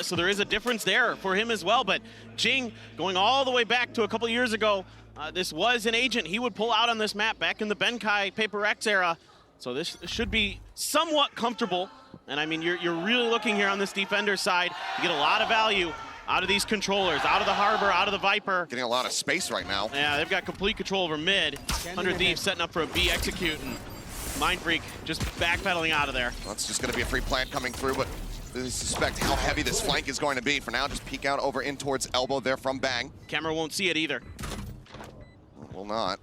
So there is a difference there for him as well. But Jing, going all the way back to a couple years ago, this was an agent he would pull out on this map back in the Benkai PRX era. So this should be somewhat comfortable. And I mean, you're really looking here on this defender side to get a lot of value out of these controllers, out of the Harbor, out of the Viper. Getting a lot of space right now. Yeah, they've got complete control over mid. 100 Thieves setting up for a B execute, and Mindfreak just backpedaling out of there. That's just going to be a free plant coming through, but I suspect how heavy this flank is going to be. For now, just peek out over in towards elbow there from Bang. Camera won't see it either. Will not.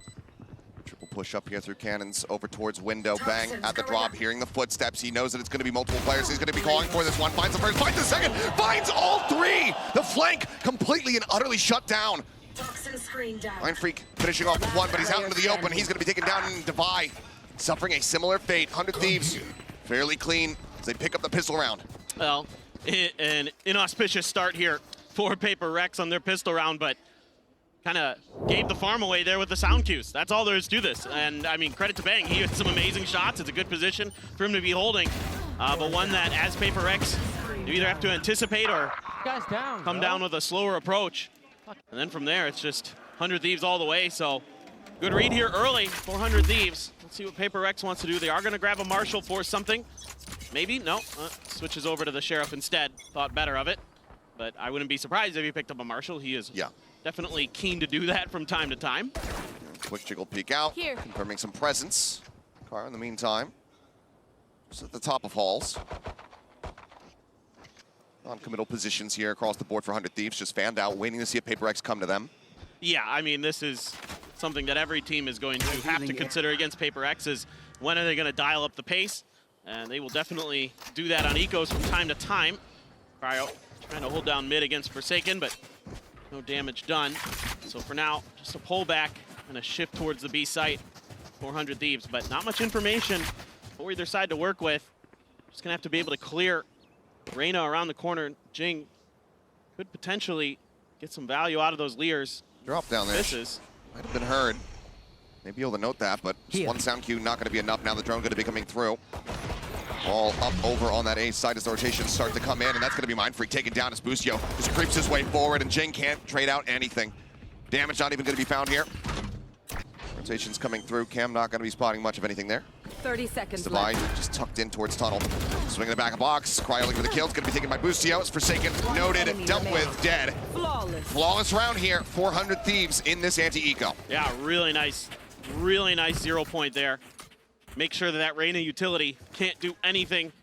Triple push up here through cannons over towards window. Bang at the drop, hearing the footsteps. He knows that it's going to be multiple players. He's going to be calling for this one. Finds the first, finds the second, finds all three! The flank completely and utterly shut down. Mindfreak finishing off with one, but he's out into the open. He's going to be taken down in Divide, suffering a similar fate. 100 Thieves fairly clean as they pick up the pistol round. Well, an inauspicious start here for PRX on their pistol round, but kind of gave the farm away there with the sound cues. That's all there is to this. And I mean, credit to Bang, he had some amazing shots. It's a good position for him to be holding, but one that as PRX, you either have to anticipate or come down with a slower approach. And then from there, it's just 100 Thieves all the way. So good read here early, 400 Thieves. Let's see what PRX wants to do. They are going to grab a Marshal for something. Maybe, no, switches over to the Sheriff instead. Thought better of it, but I wouldn't be surprised if he picked up a Marshal. He is definitely keen to do that from time to time. Quick jiggle peek out, confirming some presence. Car in the meantime, just at the top of halls. Non-committal positions here across the board for 100 Thieves, just fanned out, waiting to see if PRX come to them. Yeah, I mean, this is something that every team is going to have to consider against PRX is when are they going to dial up the pace? And they will definitely do that on ecos from time to time. Cryo trying to hold down mid against Forsaken, but no damage done. So for now, just a pullback and a shift towards the B site. 400 Thieves, but not much information for either side to work with. Just gonna have to be able to clear Reyna around the corner. Jing could potentially get some value out of those Leers. Drop down there. Misses. Might have been heard. Maybe able to note that, but just one sound cue not going to be enough. Now the drone going to be coming through. All up over on that A side as the rotations start to come in, and that's going to be Mindfreak taken down as Busio just creeps his way forward, and Jing can't trade out anything. Damage not even going to be found here. Rotations coming through. Cam not going to be spotting much of anything there. 30 seconds Divide left. just tucked in towards tunnel. Swing in the back of box. Cryo looking for the kill. It's going to be taken by Busio. It's Forsaken. Noted. Dealt with. Dead. Flawless round here. 400 Thieves in this anti-eco. Yeah, really nice 0 point there. Make sure that that Reyna utility can't do anything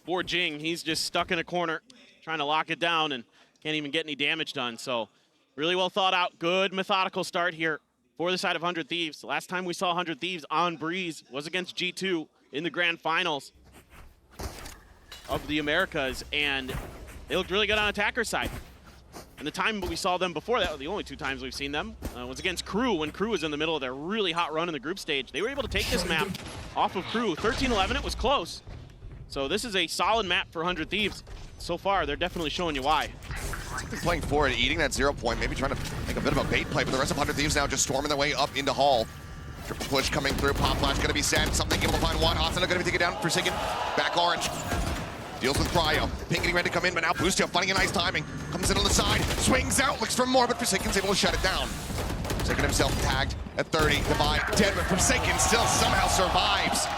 for Jing. He's just stuck in a corner trying to lock it down and can't even get any damage done. So really well thought out. Good methodical start here for the side of 100 Thieves. The last time we saw 100 Thieves on Breeze was against G2 in the grand finals of the Americas, and they looked really good on attacker side. And the time we saw them before that, the only two times we've seen them, was against Crew, when Crew was in the middle of their really hot run in the group stage. They were able to take this map off of Crew. 13-11, it was close. So this is a solid map for 100 Thieves. So far, they're definitely showing you why. They're playing forward, eating that 0 point, maybe trying to make a bit of a bait play, but the rest of 100 Thieves now just storming their way up into Hall. Triple push coming through, Pop Flash gonna be sent, something able to find one, Austin gonna be taken down, Forsaken, back orange. Deals with Cryo. Pink getting ready to come in, but now Busio finding a nice timing. Comes in on the side, swings out, looks for more, but Forsaken's able to shut it down. Forsaken himself tagged at 30, Divide dead, but Forsaken still somehow survives.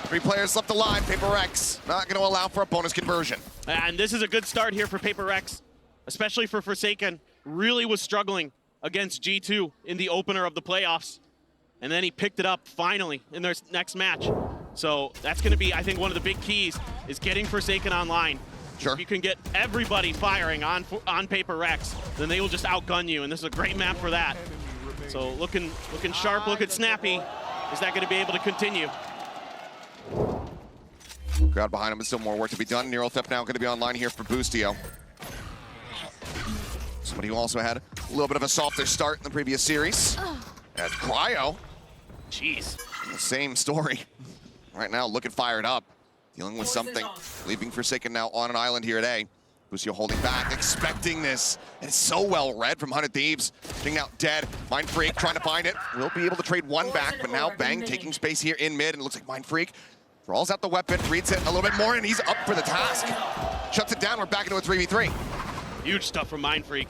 3 players left alive, PRX not going to allow for a bonus conversion. And this is a good start here for PRX, especially for Forsaken. Really was struggling against G2 in the opener of the playoffs. And then he picked it up finally in their next match. So that's going to be, I think, one of the big keys is getting Forsaken online. Sure. If you can get everybody firing on PRX, then they will just outgun you, and this is a great map for that. So looking sharp, looking snappy. Is that going to be able to continue? Crowd behind him, but still more work to be done. Neural Theft now going to be online here for Busio. Somebody who also had a little bit of a softer start in the previous series. As Cryo. Jeez. The same story. Right now, looking fired up. Dealing with something. Leaving Forsaken now on an island here today. Busio holding back, expecting this. And it's so well read from 100 Thieves. Being out dead. Mindfreak trying to find it. Will be able to trade one back, but now Bang taking space here in mid. And it looks like Mindfreak draws out the weapon, reads it a little bit more, and he's up for the task. Shuts it down. We're back into a 3v3. Huge stuff from Mindfreak.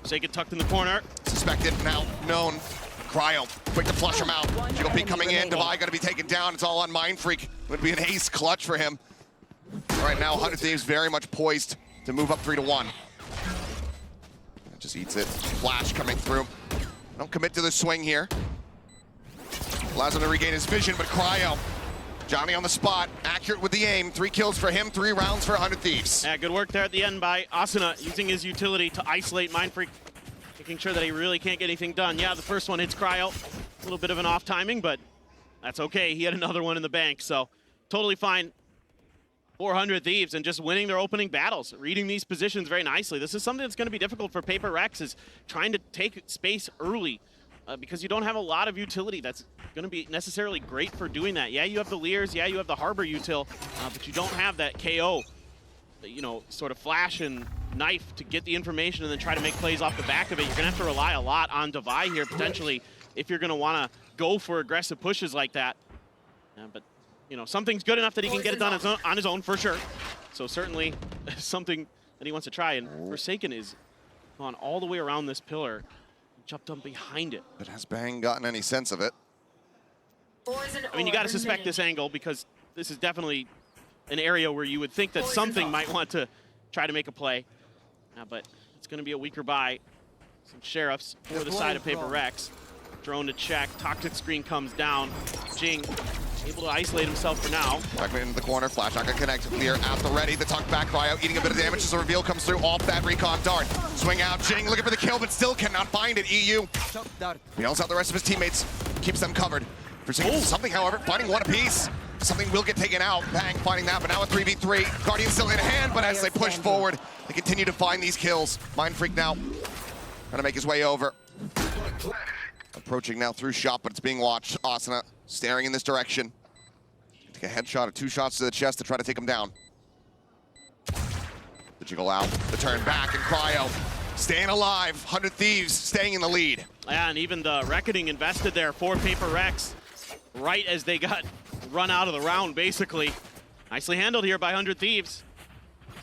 Forsaken tucked in the corner. Suspected, now known. Cryo, quick to flush him out. Jiggle Peak coming in. Divide gonna be taken down. It's all on Mindfreak. Would be an ace clutch for him. All right, now 100 Thieves very much poised to move up 3-1. Just eats it. Flash coming through. Don't commit to the swing here. Allows him to regain his vision, but Cryo, Johnny on the spot, accurate with the aim. 3 kills for him, 3 rounds for 100 Thieves. Yeah, good work there at the end by Asuna, using his utility to isolate Mindfreak, making sure that he really can't get anything done. Yeah, the first one hits Cryo. A little bit of an off timing, but that's okay. He had another one in the bank, so totally fine. 400 Thieves and just winning their opening battles, reading these positions very nicely. This is something that's going to be difficult for PRX, is trying to take space early because you don't have a lot of utility that's going to be necessarily great for doing that. Yeah, you have the Leers, yeah, you have the Harbor util, but you don't have that KO, you know, sort of flash and knife to get the information and then try to make plays off the back of it. You're going to have to rely a lot on Devi here, potentially, if you're going to want to go for aggressive pushes like that. But you know, something's good enough that he can get it done on his own for sure. So certainly something that he wants to try. And Forsaken is gone all the way around this pillar, jumped up behind it. But has Bang gotten any sense of it? I mean, you got to suspect this angle because this is definitely an area where you would think that something might want to try to make a play. But it's going to be a weaker buy. Some sheriffs for the side of PRX. Drone to check. Toxic screen comes down. Jing able to isolate himself for now. Back into the corner. Flash not gonna connect. Clear at the ready. The tuck back. Cryo eating a bit of damage as the reveal comes through off that recon dart. Swing out. Jing looking for the kill, but still cannot find it. EU. He yells out the rest of his teammates. Keeps them covered. Forsaken something, however, finding one apiece. Something will get taken out. Bang finding that, but now a 3v3. Guardian still in hand, but as they push forward, they continue to find these kills. Mindfreak now trying to make his way over. Approaching now through shot, but it's being watched. Asuna staring in this direction. Take a headshot or 2 shots to the chest to try to take him down. The jiggle out, the turn back, and Cryo staying alive. 100 Thieves staying in the lead. Yeah, and even the Reckoning invested there for PRX right as they got run out of the round, basically. Nicely handled here by 100 Thieves.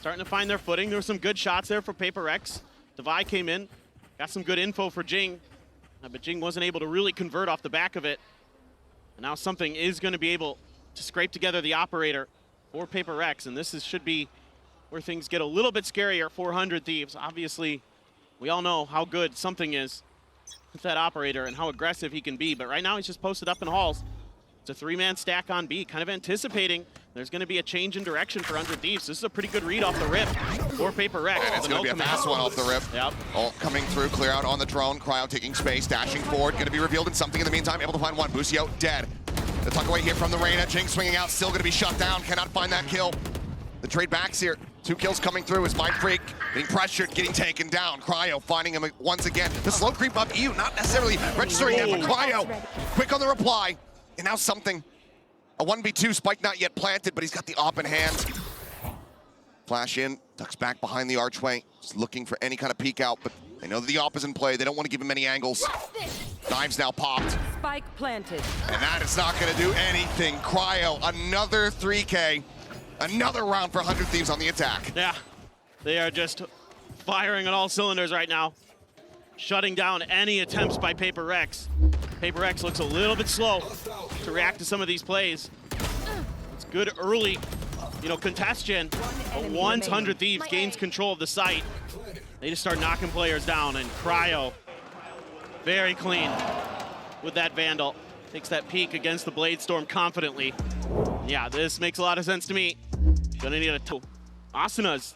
Starting to find their footing. There were some good shots there for PRX. Devi came in, got some good info for Jing, but Jing wasn't able to really convert off the back of it. And now something is going to be able to scrape together the operator for PRX, and this should be where things get a little bit scarier for 100 Thieves. Obviously, we all know how good something is with that operator and how aggressive he can be, but right now he's just posted up in halls. It's a 3-man stack on B, kind of anticipating there's going to be a change in direction for 100 Thieves. This is a pretty good read off the rip for PRX. And it's going to be a fast one off the rip. Yep. All coming through, clear out on the drone. Cryo taking space, dashing forward, going to be revealed in something in the meantime. Able to find one. Busio dead. The tuck away here from the Reyna. Jing swinging out, still going to be shut down. Cannot find that kill. The trade backs here. 2 kills coming through as Mindfreak getting pressured, getting taken down. Cryo finding him once again. The slow creep up EU, not necessarily registering it, but Cryo quick on the reply. And now something. A 1v2, spike not yet planted, but he's got the op in hand. Flash in, ducks back behind the archway, just looking for any kind of peek out, but they know that the op is in play. They don't want to give him any angles. Knives now popped. Spike planted. And that is not going to do anything. Cryo, another 3K. Another round for 100 Thieves on the attack. Yeah, they are just firing on all cylinders right now. Shutting down any attempts by PRX. PRX looks a little bit slow to react to some of these plays. It's good early, you know, congestion, but once 100 Thieves gains control of the site, they just start knocking players down, and Cryo, very clean with that Vandal. Takes that peek against the Blade Storm confidently. Yeah, this makes a lot of sense to me. Gonna need a two. Asuna's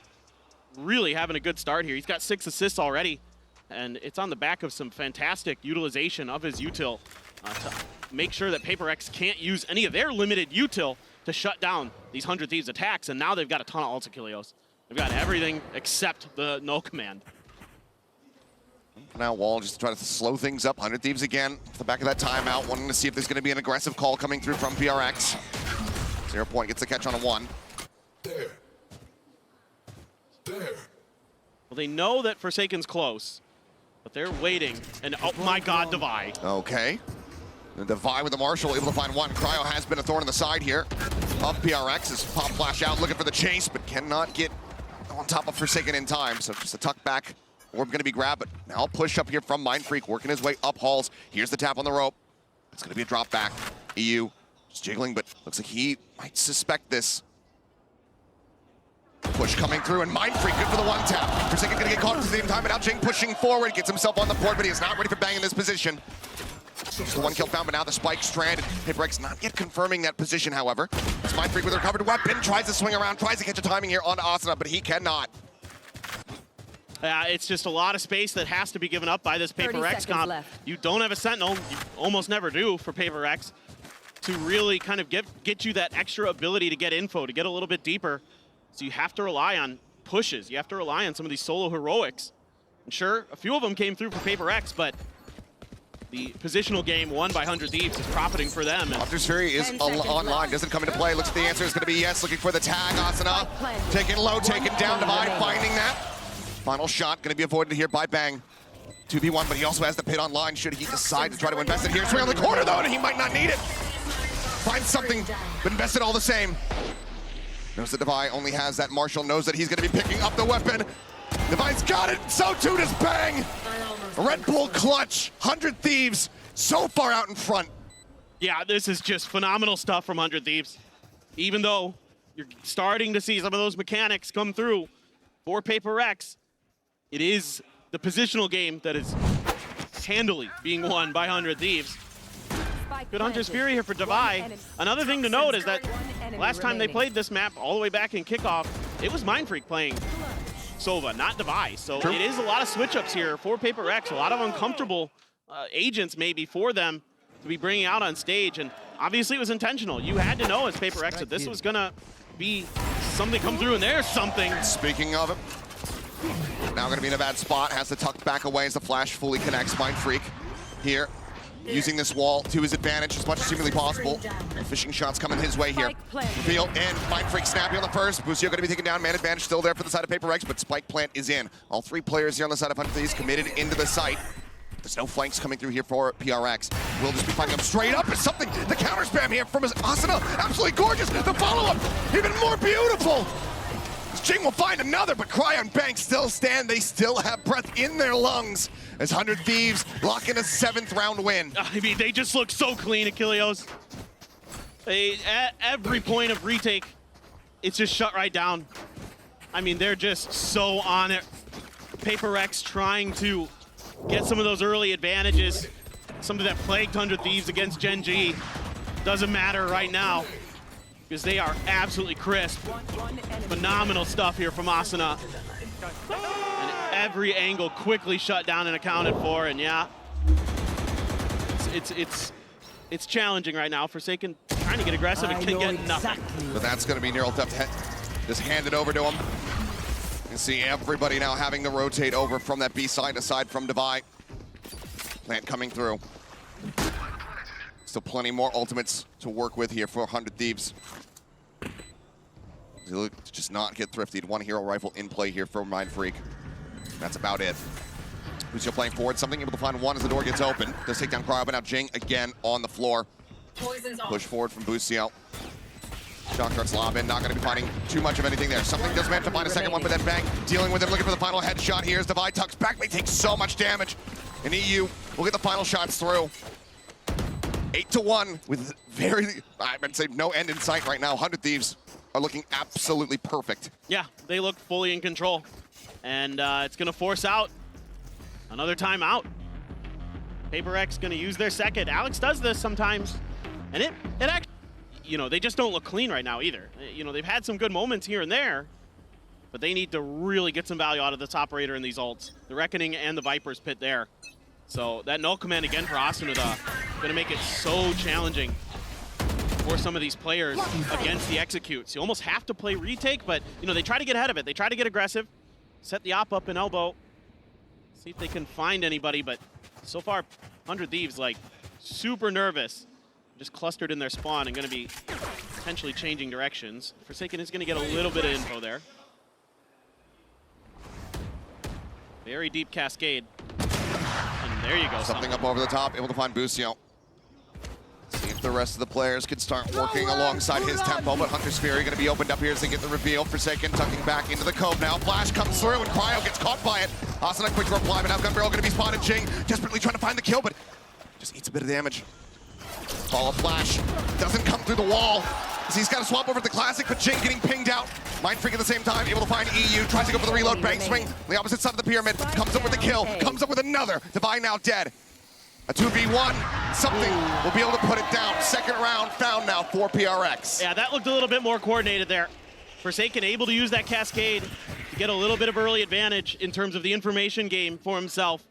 really having a good start here. He's got 6 assists already, and it's on the back of some fantastic utilization of his util to make sure that PRX can't use any of their limited util to shut down these 100 Thieves attacks, and now they've got a ton of Ultikilios. They've got everything except the no command. Now Wall just to try to slow things up. 100 Thieves again off the back of that timeout, wanting to see if there's going to be an aggressive call coming through from PRX. 0 point gets the catch on a 1. Well, they know that Forsaken's close, but they're waiting, and oh my god, Devi. Okay. And Devi with the Marshall able to find 1. Cryo has been a thorn in the side here of PRX as pop flash out looking for the chase, but cannot get on top of Forsaken in time, so just a tuck back. Orb gonna be grabbed, but now a push up here from Mindfreak, working his way up halls. Here's the tap on the rope. It's gonna be a drop back. EU just jiggling, but looks like he might suspect this. Push coming through, and Mindfreak good for the one tap. Forsaken gonna get caught at the same time, and now Jing pushing forward, gets himself on the board, but he is not ready for bang in this position. Just the one kill found, but now the spike stranded. PRX not yet confirming that position, however. It's Mindfreak with a recovered weapon, tries to swing around, tries to catch a timing here onto Asuna, but he cannot. It's just a lot of space that has to be given up by this PRX comp. You don't have a Sentinel, you almost never do for PRX, to really kind of get you that extra ability to get info, to get a little bit deeper. So you have to rely on pushes. You have to rely on some of these solo heroics. And sure, a few of them came through for PRX, but the positional game won by 100 Thieves is profiting for them. Hunter's Fury is online, doesn't come into play. Looks like the answer is going to be yes, looking for the tag. Asuna taken low, taken down, Divide finding that. Final shot going to be avoided here by Bang. 2v1, but he also has the pit online should he decide to try to invest it here. It's around the corner though, and he might not need it. Find something, but invest it all the same. Knows that Divide only has that Marshall, knows that he's going to be picking up the weapon. Divide's got it, so too does Bang. Red Bull clutch, 100 Thieves, so far out in front. Yeah, this is just phenomenal stuff from 100 Thieves. Even though you're starting to see some of those mechanics come through for PRX, it is the positional game that is handily being won by 100 Thieves. Good Hunter's Fury here for Divide. Another thing to note is that last time they played this map all the way back in kickoff, it was Mindfreak playing Sova, not Divide. So it is a lot of switch-ups here for PRX, a lot of uncomfortable agents maybe for them to be bringing out on stage. And obviously it was intentional. You had to know as PRX that this was gonna be something come through, and there's something. Speaking of it, now gonna be in a bad spot, has to tuck back away as the flash fully connects. Mindfreak here, using this wall to his advantage as much as humanly possible. Fishing shots coming his way here. Reveal in, Mindfreak snappy on the first. Busio gonna be taken down, man advantage still there for the side of PRX, but Spike Plant is in. All three players here on the side of 100 Thieves committed into the site. There's no flanks coming through here for PRX. We'll just be finding them straight up. It's something, the counter spam here from his Asuna, absolutely gorgeous. The follow-up, even more beautiful. Jing will find another, but Cry on Bank still stand. They still have breath in their lungs as 100 Thieves lock in a 7th round win. I mean, they just look so clean, Achilleos. At every point of retake, it's just shut right down. I mean, they're just so on it. PRX trying to get some of those early advantages, something that plagued 100 Thieves against Gen G. Doesn't matter right now, because they are absolutely crisp. Phenomenal stuff here from Asuna. And every angle quickly shut down and accounted for, and yeah, it's challenging right now. Forsaken trying to get aggressive and can get nothing. But that's going to be Neural Theft just handed over to him. You can see everybody now having to rotate over from that B side aside from Divide. Plant coming through. Still plenty more ultimates to work with here for 100 Thieves. They look to just not get thrifted. One hero rifle in play here for Mindfreak. That's about it. Busio playing forward, something able to find one as the door gets open. Does take down Cryo, but now Jing again on the floor. Push forward from Busio. Shock darts lob in, not going to be finding too much of anything there. Something does manage to find a second one, but then Bang dealing with him, looking for the final headshot here as Divide tucks back, may take so much damage. And EU will get the final shots through. 8-1 with very, I'd say no end in sight right now. 100 Thieves are looking absolutely perfect. Yeah, they look fully in control. And it's going to force out another timeout. PRX going to use their second. Alex does this sometimes. And it actually, you know, they just don't look clean right now either. You know, they've had some good moments here and there, but they need to really get some value out of this operator in these ults. The Reckoning and the Viper's pit there. So that null command again for Asuna going to make it so challenging for some of these players against the executes. You almost have to play retake, but you know, they try to get ahead of it. They try to get aggressive, set the op up in elbow, see if they can find anybody, but so far 100 Thieves like super nervous, just clustered in their spawn and going to be potentially changing directions. Forsaken is going to get a little bit of info there. Very deep cascade. And there you go. Something up over the top, able to find Busio. See if the rest of the players can start working alongside his tempo, but Hunter's Fury going to be opened up here as they get the reveal. Forsaken tucking back into the cove now. Flash comes through and Cryo gets caught by it. Asuna quick reply, but now Gun Barrel going to be spotted. Jing desperately trying to find the kill, but just eats a bit of damage. Follow Flash, doesn't come through the wall. He's got to swap over to the Classic, but Jing getting pinged out. Mind Freak at the same time, able to find EU, tries to go for the reload, bang swing. On the opposite side of the pyramid, comes up with the kill, comes up with another. Divine now dead. A 2v1, something will be able to put it down. Second round found now for PRX. Yeah, that looked a little bit more coordinated there. Forsaken able to use that cascade to get a little bit of early advantage in terms of the information game for himself.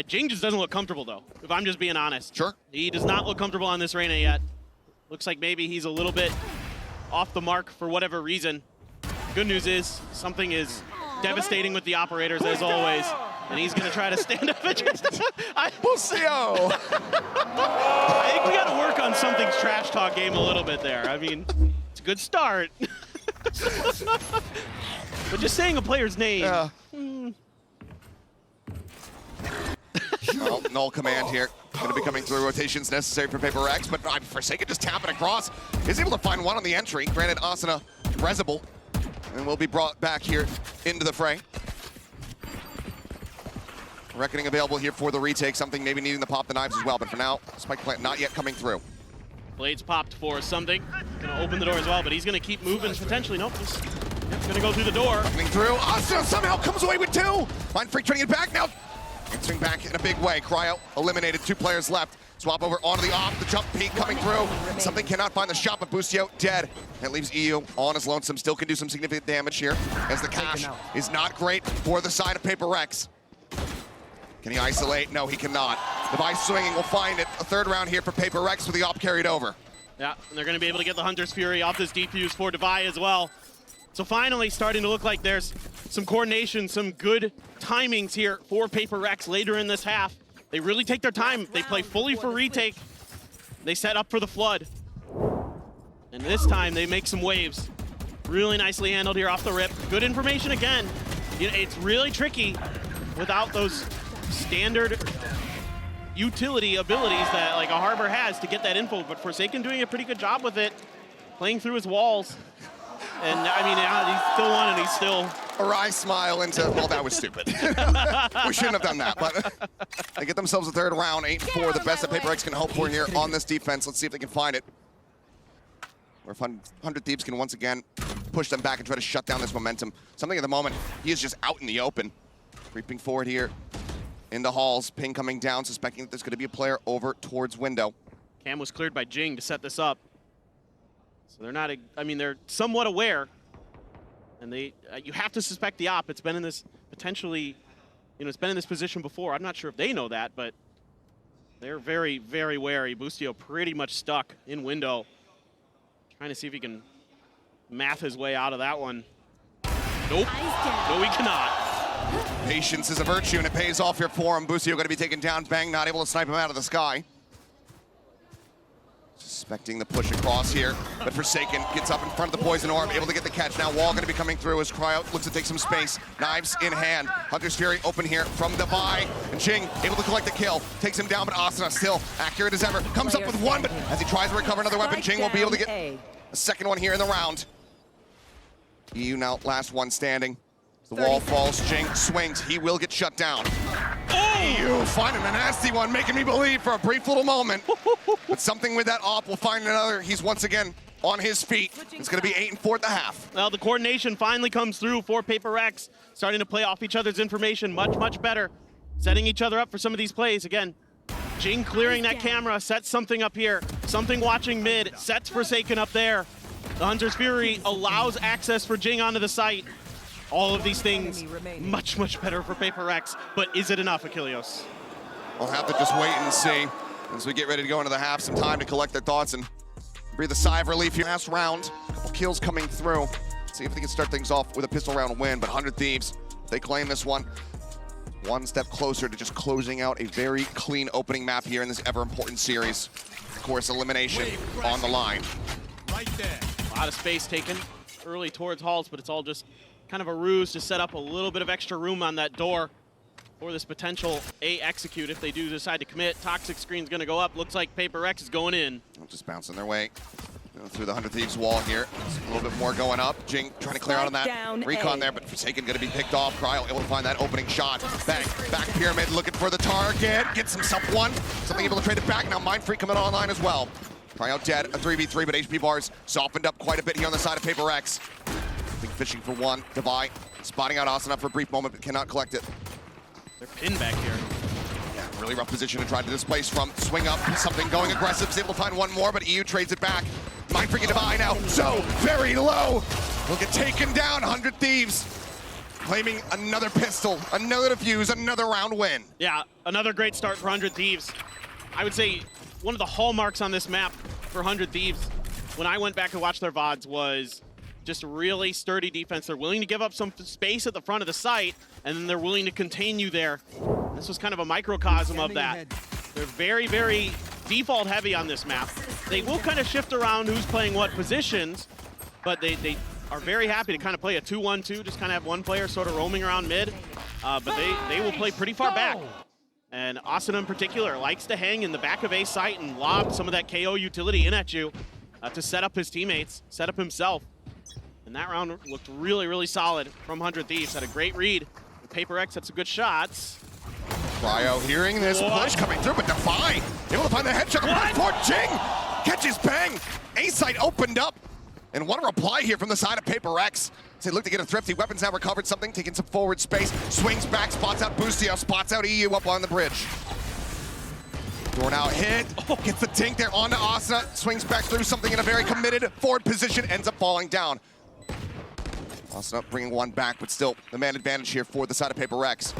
Jing just doesn't look comfortable though, if I'm just being honest. Sure. He does not look comfortable on this Reyna yet. Looks like maybe he's a little bit off the mark for whatever reason. Good news is, something is devastating with the operators as always. And he's going to try to stand up and just... Bucio! I think we got to work on something's trash talk game a little bit there. I mean, it's a good start. But just saying a player's name... Yeah. Null command here. Going to be coming through. Rotations necessary for PRX, but Forsaken just tapping across. Is able to find one on the entry. Granted, Asuna Resible, and will be brought back here into the fray. Reckoning available here for the retake. Something maybe needing to pop the knives as well, but for now, Spike Plant not yet coming through. Blades popped for something. Gonna open the door as well, but he's gonna keep moving potentially. Nope, he's gonna go through the door. Coming through. Asuna somehow comes away with two. Mind Freak turning it back now. Answering back in a big way. Cryo eliminated, 2 players left. Swap over onto the off, the jump peak coming through. Something cannot find the shot, but Bucio dead. That leaves EU on his lonesome. Still can do some significant damage here, as the cash is not great for the side of PRX. Can he isolate? No, he cannot. Device swinging will find it. A third round here for PRX with the op carried over. Yeah, and they're gonna be able to get the Hunter's Fury off this defuse for Devi as well. So finally starting to look like there's some coordination, some good timings here for PRX later in this half. They really take their time. They play fully for retake. They set up for the flood. And this time they make some waves. Really nicely handled here off the rip. Good information again. You know, it's really tricky without those standard utility abilities that like a Harbor has to get that info, but Forsaken doing a pretty good job with it, playing through his walls. And I mean, he's still on and he's still... A wry smile into, well, that was stupid. We shouldn't have done that, but they get themselves a third round, 8-4, the best that PRX can hope for here on this defense. Let's see if they can find it. Or if 100 Thieves can once again push them back and try to shut down this momentum. Something at the moment, he is just out in the open. Creeping forward here in the halls, ping coming down, suspecting that there's going to be a player over towards window. Cam was cleared by Jing to set this up. So they're not, I mean, they're somewhat aware. And they, you have to suspect the op. It's been in this potentially, you know, it's been in this position before. I'm not sure if they know that, but they're very, very wary. Bucio pretty much stuck in window. Trying to see if he can math his way out of that one. Nope. No, he cannot. Patience is a virtue, and it pays off here for him. Bucio going to be taken down. Bang, not able to snipe him out of the sky. Suspecting the push across here, but Forsaken gets up in front of the Poison Orb, able to get the catch. Now Wall going to be coming through as Cryo looks to take some space. Knives in hand. Hunter's Fury open here from Devi, and Jing able to collect the kill. Takes him down, but Asuna still accurate as ever. Comes up with one, but as he tries to recover another weapon, Jing will be able to get a second one here in the round. EU now last one standing. The wall falls, Jing swings, he will get shut down. EU finding a nasty one, making me believe for a brief little moment. But something with that op will find another. He's once again on his feet. It's going to be 8-4 at the half. Well, the coordination finally comes through for PRX, starting to play off each other's information much, much better. Setting each other up for some of these plays. Again, Jing clearing that camera, sets something up here. Something watching mid, sets Forsaken up there. The Hunter's Fury allows access for Jing onto the site. All of these things much, much better for PRX, but is it enough, Achilles? We'll have to just wait and see as we get ready to go into the half. Some time to collect their thoughts and breathe a sigh of relief here. Last round, a couple kills coming through. See if they can start things off with a pistol round win, but 100 Thieves, they claim this one. One step closer to just closing out a very clean opening map here in this ever-important series. Of course, elimination on the line. Right there. A lot of space taken early towards halls, but it's all just kind of a ruse to set up a little bit of extra room on that door. for this potential A execute if they do decide to commit. Toxic screen's gonna go up. Looks like PRX is going in. Just bouncing their way through the 100 Thieves wall here. Just a little bit more going up. Jing trying to clear out on that recon there, but Forsaken going to be picked off. Cryo able to find that opening shot. Back pyramid looking for the target. Gets himself one. Something able to trade it back. Now Mindfreak coming online as well. Cryo dead, a 3v3, but HP bars softened up quite a bit here on the side of PRX. Big fishing for one. Devi spotting out Asuna for a brief moment, but cannot collect it. They're pinned back here. Yeah, really rough position to try to displace from. Swing up, something going aggressive. Is able to find one more, but EU trades it back. Mindfreak and Devi now so very low. Will get taken down. 100 Thieves claiming another pistol, another defuse, another round win. Yeah, another great start for 100 Thieves. I would say one of the hallmarks on this map for 100 Thieves, when I went back and watched their VODs, was just really sturdy defense. They're willing to give up some space at the front of the site, and then they're willing to contain you there. This was kind of a microcosm of that. They're very, very default heavy on this map. They will kind of shift around who's playing what positions, but they are very happy to kind of play a 2-1-2, just kind of have one player sort of roaming around mid, but they will play pretty far back. And Asuna in particular likes to hang in the back of A site and lob some of that KO utility in at you to set up his teammates, set up himself. And that round looked really, really solid from 100 Thieves. Had a great read. PRX had some good shots. Cryo hearing this push coming through, but Defi able to find the headshot. For Jing catches bang. A site opened up. And what a reply here from the side of PRX. They look to get a thrifty. Weapons now recovered something, taking some forward space. Swings back, spots out Boostio, spots out EU up on the bridge. Door now hit, gets the tink there onto Asuna, swings back through something in a very committed forward position, ends up falling down. Asuna bringing one back, but still the man advantage here for the side of PRX.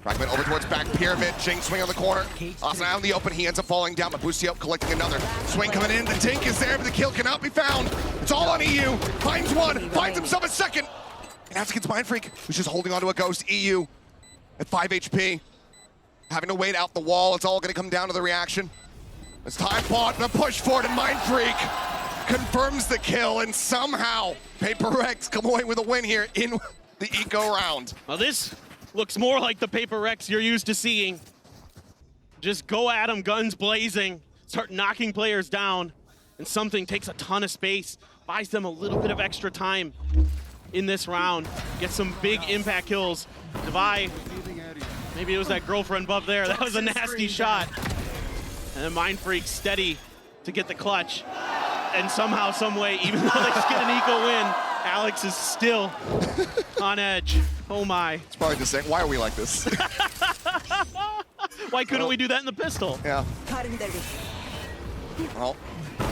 Fragment over towards back pyramid, Jing swing on the corner. Asuna out in the open, he ends up falling down, but Boostio collecting another. Swing coming in, the tink is there, but the kill cannot be found. It's all on EU, finds one, finds himself a second. And that's against Mindfreak, who's just holding onto a ghost. EU at 5 HP. Having to wait out the wall, it's all gonna come down to the reaction. It's time fought, the push forward, and Mindfreak confirms the kill, and somehow PRX come away with a win here in the eco round. Well, this looks more like the PRX you're used to seeing. Just go at them, guns blazing, start knocking players down, and something takes a ton of space, buys them a little bit of extra time in this round, get some big impact kills. Devi, maybe it was that girlfriend above there, that was a nasty shot. And then Mindfreak steady to get the clutch. And somehow, some way, even though they just get an eco win, Alex is still on edge. Oh my. It's probably just saying, why are we like this? Why couldn't we do that in the pistol? Yeah. Well,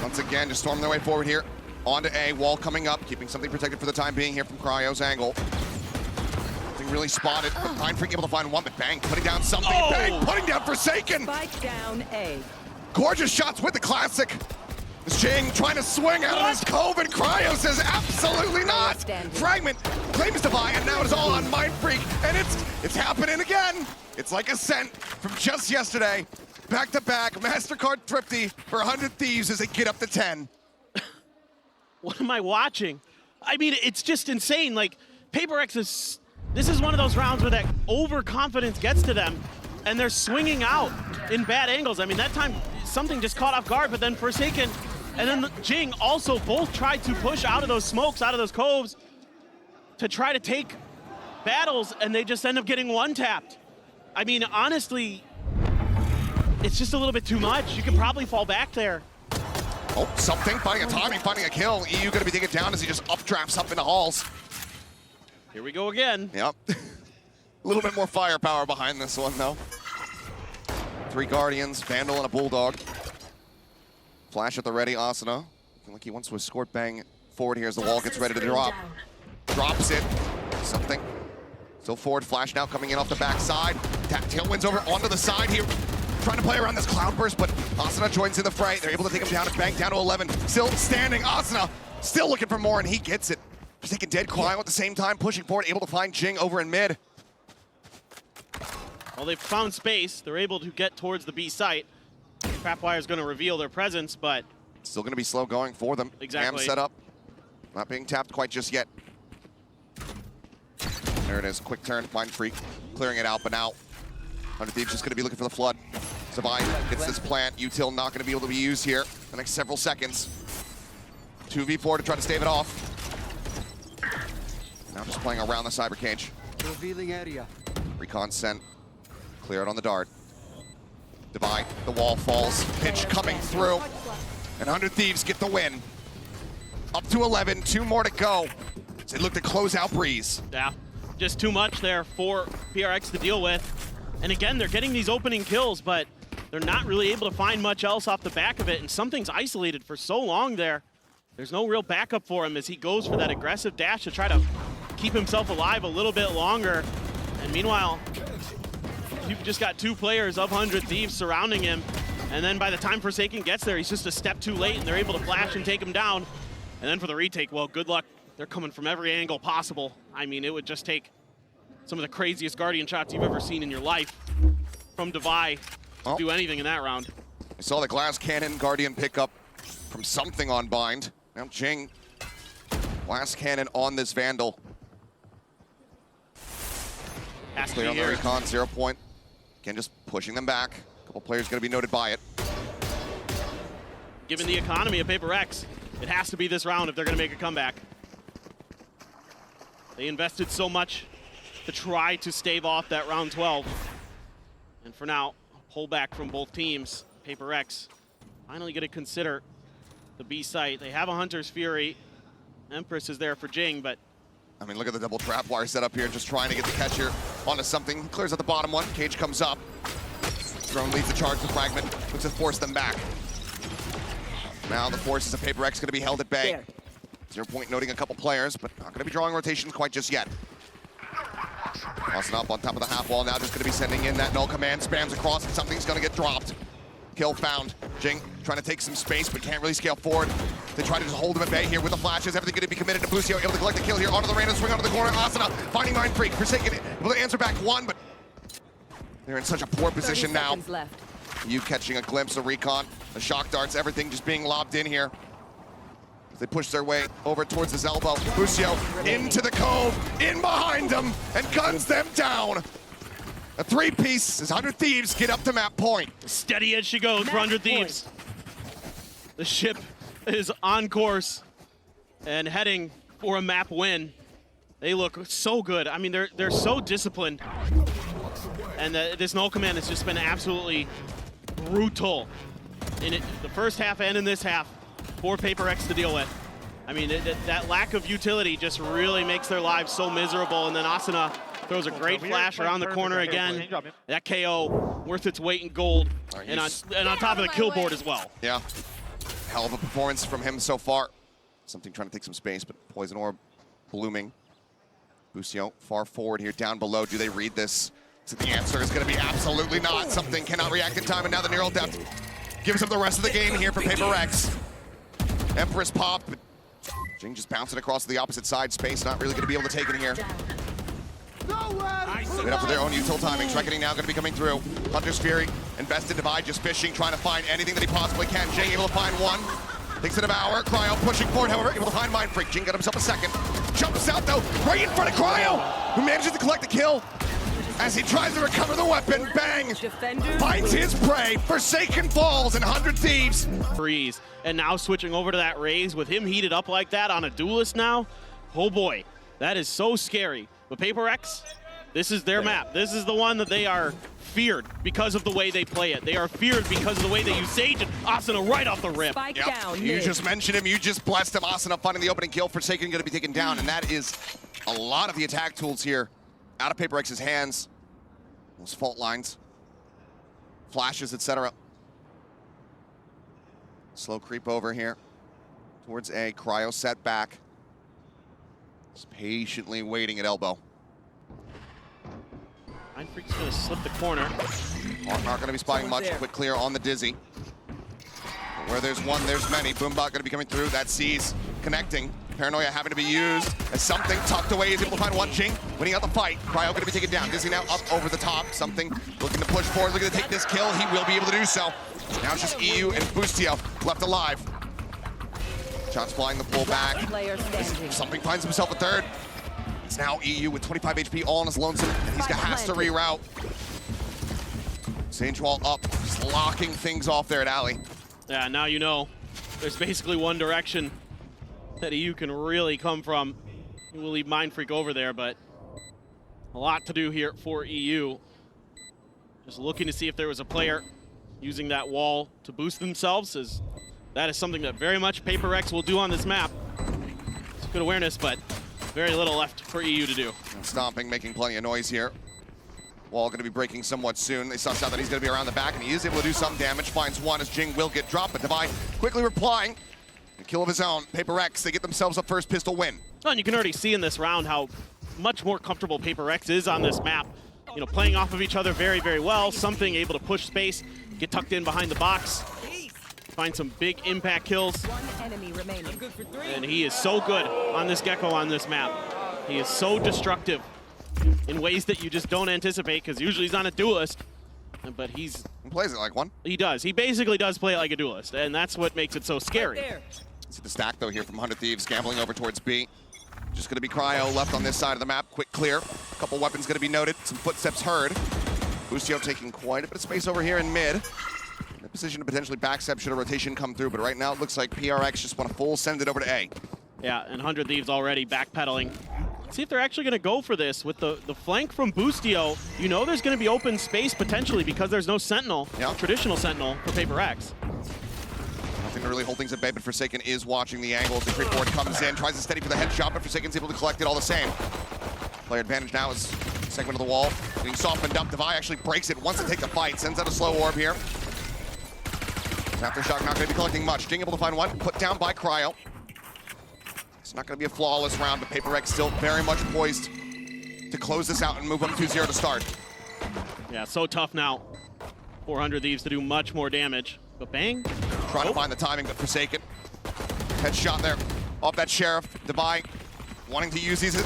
once again, just storming their way forward here. Onto A, wall coming up, keeping something protected for the time being here from Cryo's angle. Something really spotted, but Mindfreak able to find one, but bang, putting down something, bang, putting down Forsaken! Spike down A. Gorgeous shots with the classic. Jing trying to swing out of his cove, and Cryo says absolutely not. Fragment claims Devi, and now it's all on Mindfreak, and it's happening again. It's like Ascent from just yesterday. Back-to-back, MasterCard thrifty for 100 Thieves as they get up to 10. What am I watching? I mean, it's just insane. Like, PRX is, this is one of those rounds where that overconfidence gets to them, and they're swinging out in bad angles. I mean, that time, something just caught off guard, but then Forsaken and then Jing also both tried to push out of those smokes, out of those coves, to try to take battles, and they just end up getting one-tapped. I mean, honestly, it's just a little bit too much. You could probably fall back there. Oh, something, finding a timing, finding a kill. EU gonna be taken down as he just updrafts up into halls. Here we go again. Yep. A little bit more firepower behind this one, though. 3 Guardians, Vandal, and a Bulldog. Flash at the ready, Asuna. Looking like he wants to escort bang forward here as the wall gets ready to drop. Drops it. Something. Still forward flash now coming in off the backside. Tailwind's over onto the side here. Trying to play around this cloudburst, but Asuna joins in the fray. They're able to take him down and bang down to 11. Still standing, Asuna still looking for more, and he gets it. Taking dead Cryo at the same time, pushing forward, able to find Jing over in mid. Well, they've found space. They're able to get towards the B site. Trapwire is going to reveal their presence, but still going to be slow going for them. Exactly. Cam set up. Not being tapped quite just yet. There it is, quick turn, Mind Freak, clearing it out, but now 100 Thieves just gonna be looking for the flood. Savine gets this plant, util not gonna be able to be used here the next several seconds. 2v4 to try to stave it off. Now just playing around the cyber cage. Revealing area. Recon sent, clear it on the dart. Divide, the wall falls, pitch coming through, and 100 Thieves get the win. Up to 11, 2 more to go. They look to close out Breeze. Yeah, just too much there for PRX to deal with. And again, they're getting these opening kills, but they're not really able to find much else off the back of it, and something's isolated for so long there. There's no real backup for him as he goes for that aggressive dash to try to keep himself alive a little bit longer. And meanwhile, you've just got 2 players of 100 Thieves surrounding him. And then by the time Forsaken gets there, he's just a step too late, and they're able to flash and take him down. And then for the retake, well, good luck. They're coming from every angle possible. I mean, it would just take some of the craziest Guardian shots you've ever seen in your life from Devi to do anything in that round. I saw the glass cannon Guardian pick up from something on Bind. Now Jing, glass cannon on this Vandal. Clear on the recon, 0 point. Again, just pushing them back. A couple players gonna be noted by it. Given the economy of PRX, it has to be this round if they're gonna make a comeback. They invested so much to try to stave off that round 12. And for now, pullback from both teams. PRX finally gonna consider the B site. They have a Hunter's Fury. Empress is there for Jing, but I mean, look at the double trap wire set up here, just trying to get the catcher onto something. Clears at the bottom one, Cage comes up. Drone leads the charge, the fragment, looks to force them back. Now the forces of PRX gonna be held at bay. 0 point noting a couple players, but not gonna be drawing rotations quite just yet. Tossing up on top of the half wall, now just gonna be sending in that null command, spams across, and something's gonna get dropped. Kill found. Jing trying to take some space, but can't really scale forward. They try to just hold him at bay here with the flashes. Everything going to be committed to Busio, able to collect the kill here onto the random swing onto the corner. Asana finding Mind Freak, Forsaken able to answer back 1, but they're in such a poor position now. You catching a glimpse of Recon, the shock darts, everything just being lobbed in here. As they push their way over towards his elbow. Busio into the cove, in behind them, and guns them down. A 3-piece as 100 Thieves get up to map point. steady as she goes for 100 Thieves. The ship is on course and heading for a map win. They look so good. I mean, they're so disciplined. And this null command has just been absolutely brutal in the first half and in this half for PRX to deal with. I mean, that lack of utility just really makes their lives so miserable. And then Asuna throws a great flash around the corner again. That KO worth its weight in gold, and on top of the kill board as well. Yeah, hell of a performance from him so far. Something trying to take some space, but Poison Orb blooming. Busio far forward here, down below. Do they read this? So the answer is going to be absolutely not. Something cannot react in time, and now the neural depth gives him the rest of the game here for PRX. Empress pop, but Jing just bouncing across to the opposite side. Space not really going to be able to take it here. Up to their own util timings. Reckoning now going to be coming through. Hunter's Fury, invested Divide, just fishing, trying to find anything that he possibly can. Jing able to find 1. Takes a devour. Cryo pushing forward, however, able to find Mind Freak. Jing got himself a second. Jumps out though, right in front of Cryo, who manages to collect the kill. As he tries to recover the weapon, bang! Finds his prey. Forsaken falls, and 100 Thieves. Freeze. And now switching over to that Raze with him heated up like that on a duelist now. Oh boy, that is so scary. But PRX, this is their map. This is the one that they are feared because of the way they play it. They are feared because of the way they use Sage and Asuna right off the rip. You just mentioned him, you just blessed him. Asuna finding the opening kill. Forsaken going to be taken down, and that is a lot of the attack tools here out of PRX's hands. Those fault lines, flashes, etc. Slow creep over here towards A. Cryo set back. Just patiently waiting at elbow. Mind Freak's gonna slip the corner. Not gonna be spotting much. Quick clear on the Dizzy. Where there's one, there's many. Boombot gonna be coming through. That sees connecting. Paranoia having to be used as something tucked away. He's able to find 1. Jing winning out the fight. Cryo gonna be taken down. Dizzy now up over the top. Something looking to push forward, looking to take this kill. He will be able to do so. Now it's just EU and Bustio left alive. Shots flying the pull back. Something finds himself a third. It's now EU with 25 HP all on his lonesome, and he's has to reroute. Sage wall up, just locking things off there at Alley. Yeah, now you know. There's basically one direction that EU can really come from. We'll leave Mind Freak over there, but a lot to do here for EU. Just looking to see if there was a player using that wall to boost themselves, as that is something that very much PRX will do on this map. It's good awareness, but very little left for EU to do. Stomping, making plenty of noise here. Wall going to be breaking somewhat soon. They sussed out that he's going to be around the back, and he is able to do some damage. Finds one as Jing will get dropped, but Divide quickly replying. A kill of his own. PRX, they get themselves a first pistol win. Oh, and you can already see in this round how much more comfortable PRX is on this map. You know, playing off of each other very, very well. Something able to push space, get tucked in behind the box, find some big impact kills. One enemy remaining. And he is so good on this Gecko on this map. He is so destructive in ways that you just don't anticipate, because usually he's not a duelist, but He plays it like one. he does. He basically does play it like a duelist, and that's what makes it so scary. See the stack though here from 100 Thieves, gambling over towards B. Just going to be Cryo left on this side of the map. Quick clear. A couple weapons going to be noted. Some footsteps heard. Bustio taking quite a bit of space over here in mid. In a position to potentially backstep should a rotation come through, but right now it looks like PRX just want to full send it over to A. Yeah, and 100 Thieves already backpedaling. See if they're actually going to go for this. With the flank from Bustio, you know there's going to be open space potentially because there's no Sentinel, traditional Sentinel for PRX. Nothing to really hold things at bay, but Forsaken is watching the angle as the creep board comes in, tries to steady for the headshot, but Forsaken's able to collect it all the same. Player advantage now is segment of the wall being softened up. Devi actually breaks it, wants to take the fight, sends out a slow orb here. Aftershock not going to be collecting much. Jing able to find one, put down by Cryo. It's not going to be a flawless round, but PRX still very much poised to close this out and move up 2-0 to start. Yeah, so tough now. 400 Thieves to do much more damage. But bang. Trying to find the timing, but Forsaken. Headshot there off that Sheriff. Devi wanting to use these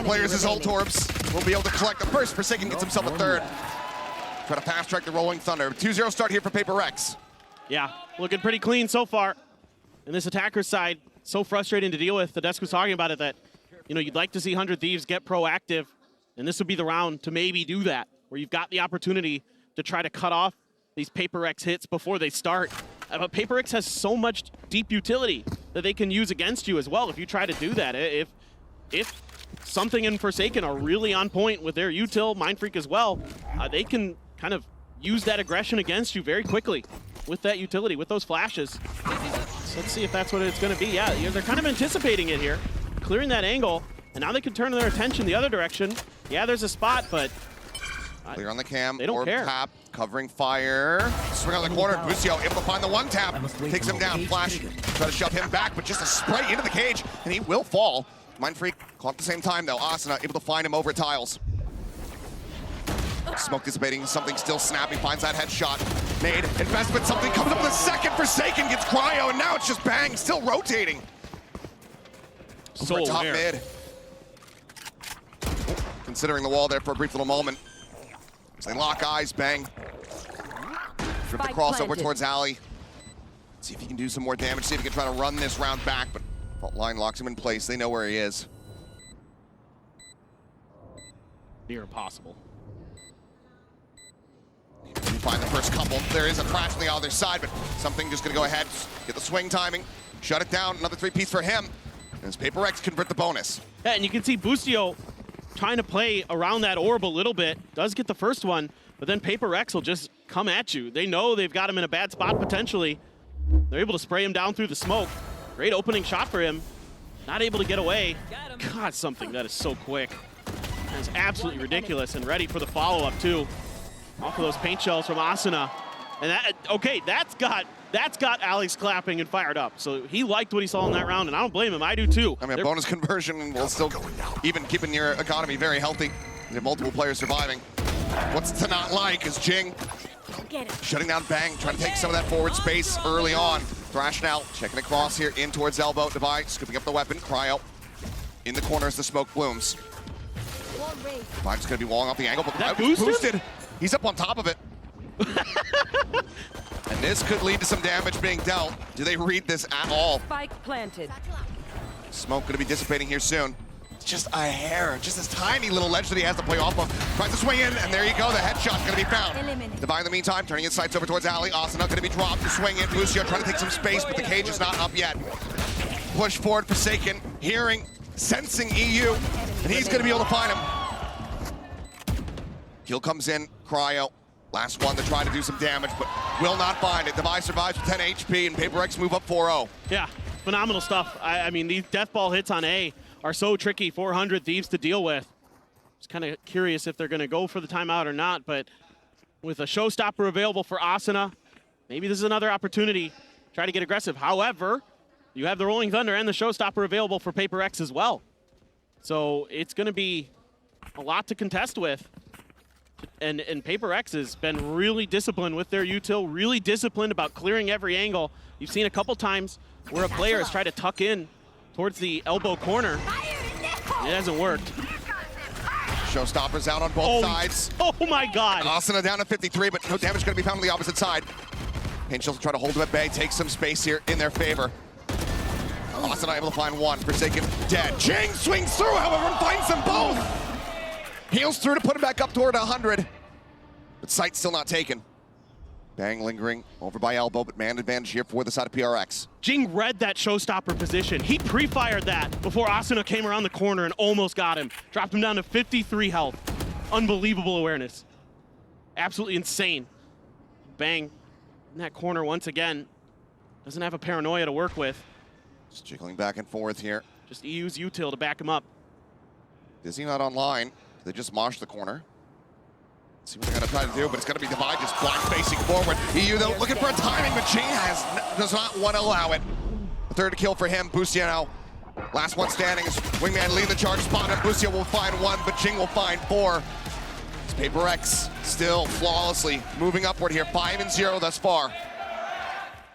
players as ult orbs. Will be able to collect the first. Forsaken gets himself a third. Try to fast track the Rolling Thunder. 2-0 start here for PRX. Yeah, looking pretty clean so far. And this attacker's side, so frustrating to deal with. The desk was talking about it that, you know, you'd like to see 100 Thieves get proactive, and this would be the round to maybe do that, where you've got the opportunity to try to cut off these PRX hits before they start. But PRX has so much deep utility that they can use against you as well if you try to do that. If Something and Forsaken are really on point with their util, Mind Freak as well, they can kind of use that aggression against you very quickly with that utility, with those flashes. So let's see if that's what it's going to be. Yeah, they're kind of anticipating it here, clearing that angle, and now they can turn their attention the other direction. Yeah, there's a spot, but Clear on the cam. They don't orb care. Tap, covering fire. Swing on the corner. Bustio able to find the one tap. Takes him down. Flash. Try to shove him back, but just a spray into the cage, and he will fall. Mind Freak caught at the same time, though. Asuna able to find him over tiles. Smoke dissipating. Something still snappy. Finds that headshot. Nade. Investment. Something comes up with a second. Forsaken gets Cryo, and now it's just bang. Still rotating. so Over top aware. mid. Considering the wall there for a brief little moment. As they lock eyes, bang. Trip the crossover towards Alley. See if he can do some more damage. See if he can try to run this round back, but fault line locks him in place. They know where he is. Near impossible. You find the first couple. There is a crash on the other side, but something just gonna go ahead, get the swing timing, shut it down. Another 3-piece for him. And his PRX convert the bonus. Yeah, and you can see Bustio trying to play around that orb a little bit. Does get the first one, but then PRX will just come at you. They know they've got him in a bad spot potentially. They're able to spray him down through the smoke. Great opening shot for him. Not able to get away. God, something that is so quick. That is absolutely ridiculous, and ready for the follow-up too. Off of those paint shells from Asuna. And that, okay, that's got Alex clapping and fired up. So he liked what he saw in that round, and I don't blame him. I do too. I mean, a bonus conversion will still even keeping your economy very healthy. You have multiple players surviving. What's to not like is Jing shutting down Bang, trying to take some of that forward space early on. Thrash now checking across here in towards elbow. Devi scooping up the weapon. Cryo in the corner as the smoke blooms. Devi's going to be walling off the angle, but That boosted. He's up on top of it. And this could lead to some damage being dealt. Do they read this at all? Spike planted. Smoke going to be dissipating here soon. just a hair, just this tiny little ledge that he has to play off of. Tries to swing in, and there you go, the headshot's gonna be found. Divine in the meantime, turning his sights over towards Ali. Asuna gonna be dropped to swing in. Lucio trying to take some space, but the cage is not up yet. Push forward, Forsaken, hearing, sensing EU, and he's gonna be able to find him. Kill comes in, Cryo. Last one to try to do some damage, but will not find it. Device survives with 10 HP, and PRX move up 4-0. Yeah, phenomenal stuff. I mean, these death ball hits on A are so tricky, 400 Thieves to deal with. Just kind of curious if they're going to go for the timeout or not, but with a showstopper available for Asuna, maybe this is another opportunity to try to get aggressive. However, you have the Rolling Thunder and the showstopper available for PRX as well. So it's going to be a lot to contest with. And PRX has been really disciplined with their util, really disciplined about clearing every angle. You've seen a couple times where a player has tried to tuck in towards the elbow corner. It hasn't worked. Showstoppers out on both sides. Oh my God. Asuna down to 53, but no damage going to be found on the opposite side. Pain Shields try to hold them at bay, take some space here in their favor. Asuna able to find one. Forsaken dead. Jing swings through, however, and finds them both. Heals through to put him back up toward 100. But sight still not taken. Bang lingering over by elbow, but man advantage here for the side of PRX. Jing read that showstopper position. He pre-fired that before Asuna came around the corner and almost got him. Dropped him down to 53 health. Unbelievable awareness. Absolutely insane. Bang in that corner once again. Doesn't have a paranoia to work with. Just jiggling back and forth here. Just EU's util to back him up. Dizzy not online. They just mosh the corner. Let's see what they're gonna try to do, but it's gonna be Divide just blind facing forward. EU though looking for a timing, but Jing does not want to allow it. The third kill for him. Busio now, last one standing. Is Wingman leading the charge spot, and Busio will find one, but Jing will find four. It's PRX still flawlessly moving upward here, 5-0 thus far.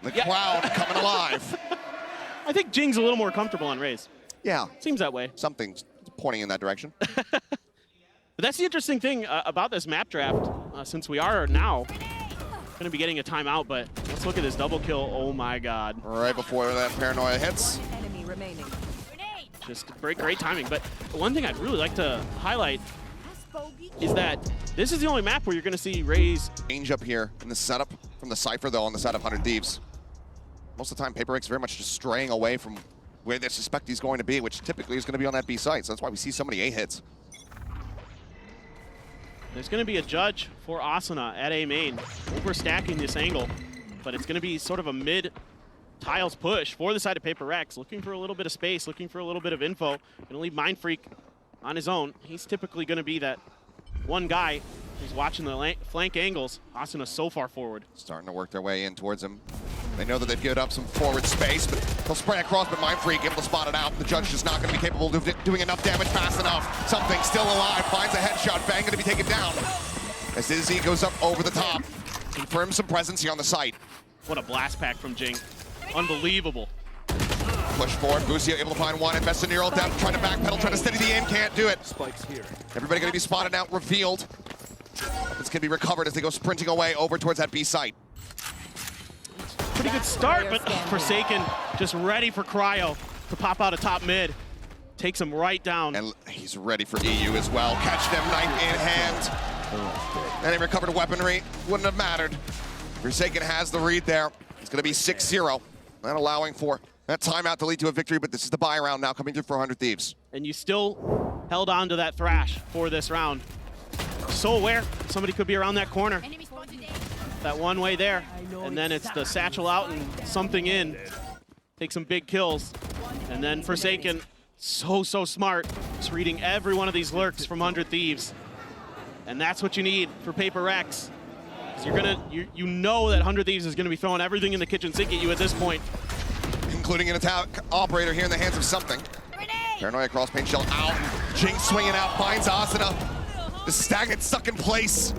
The crowd coming alive. I think Jing's a little more comfortable on Raze. Yeah. Seems that way. Something's pointing in that direction. But that's the interesting thing about this map draft, since we are now going to be getting a timeout, but let's look at this double kill. Oh my God. Right before that paranoia hits. Enemy remaining. Just great timing. But one thing I'd really like to highlight is that this is the only map where you're going to see Raze. Change up here in the setup from the Cypher though on the side of 100 Thieves. Most of the time PRX very much just straying away from where they suspect he's going to be, which typically is going to be on that B site. So that's why we see so many A hits. There's going to be a judge for Asuna at A main, overstacking this angle, but it's going to be sort of a mid-tiles push for the side of PRX, looking for a little bit of space, looking for a little bit of info. Going to leave Mindfreak on his own. He's typically going to be that one guy who's watching the flank angles. Asuna so far forward. Starting to work their way in towards him. They know that they've given up some forward space, but they'll spray across, but Mindfreak able to spot it out. The judge is not going to be capable of doing enough damage fast enough. Something still alive, finds a headshot, Bang going to be taken down. As Dizzy goes up over the top, confirms some presence here on the site. What a blast pack from Jing. Unbelievable. Push forward, Busio able to find one, invest in neural depth, trying to backpedal, trying to steady the aim, can't do it. Spikes here. Everybody going to be spotted out, revealed. It's going to be recovered as they go sprinting away over towards that B site. Pretty good start, but Forsaken just ready for Cryo to pop out a top mid. Takes him right down. And he's ready for EU as well. Catch them, knife in hand. Any recovered weaponry wouldn't have mattered. Forsaken has the read there. It's going to be 6-0. Not allowing for that timeout to lead to a victory, but this is the buy round now coming through for 100 Thieves. And you still held on to that Thrash for this round. So aware somebody could be around that corner. That one way there. And then it's the satchel out and something in. Take some big kills. And then Forsaken, so smart. Just reading every one of these lurks from 100 Thieves. And that's what you need for PRX. You know that 100 Thieves is going to be throwing everything in the kitchen sink at you at this point. Including an attack operator here in the hands of something. Paranoia across, Pain Shell out. Jing swinging out, finds Asuna. The stagnant stuck in place.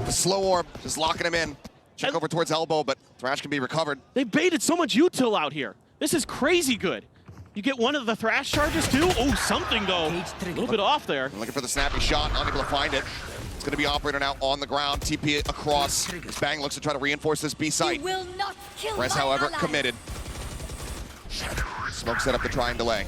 The slow orb just locking him in. Check over towards elbow, but Thrash can be recovered. They baited so much util out here. This is crazy good. You get one of the Thrash charges too? Oh, something though. A little bit off there. Looking for the snappy shot, unable to find it. It's going to be operator now on the ground. TP across. Bang looks to try to reinforce this B site. Rez, however, committed. Smoke set up to try and delay.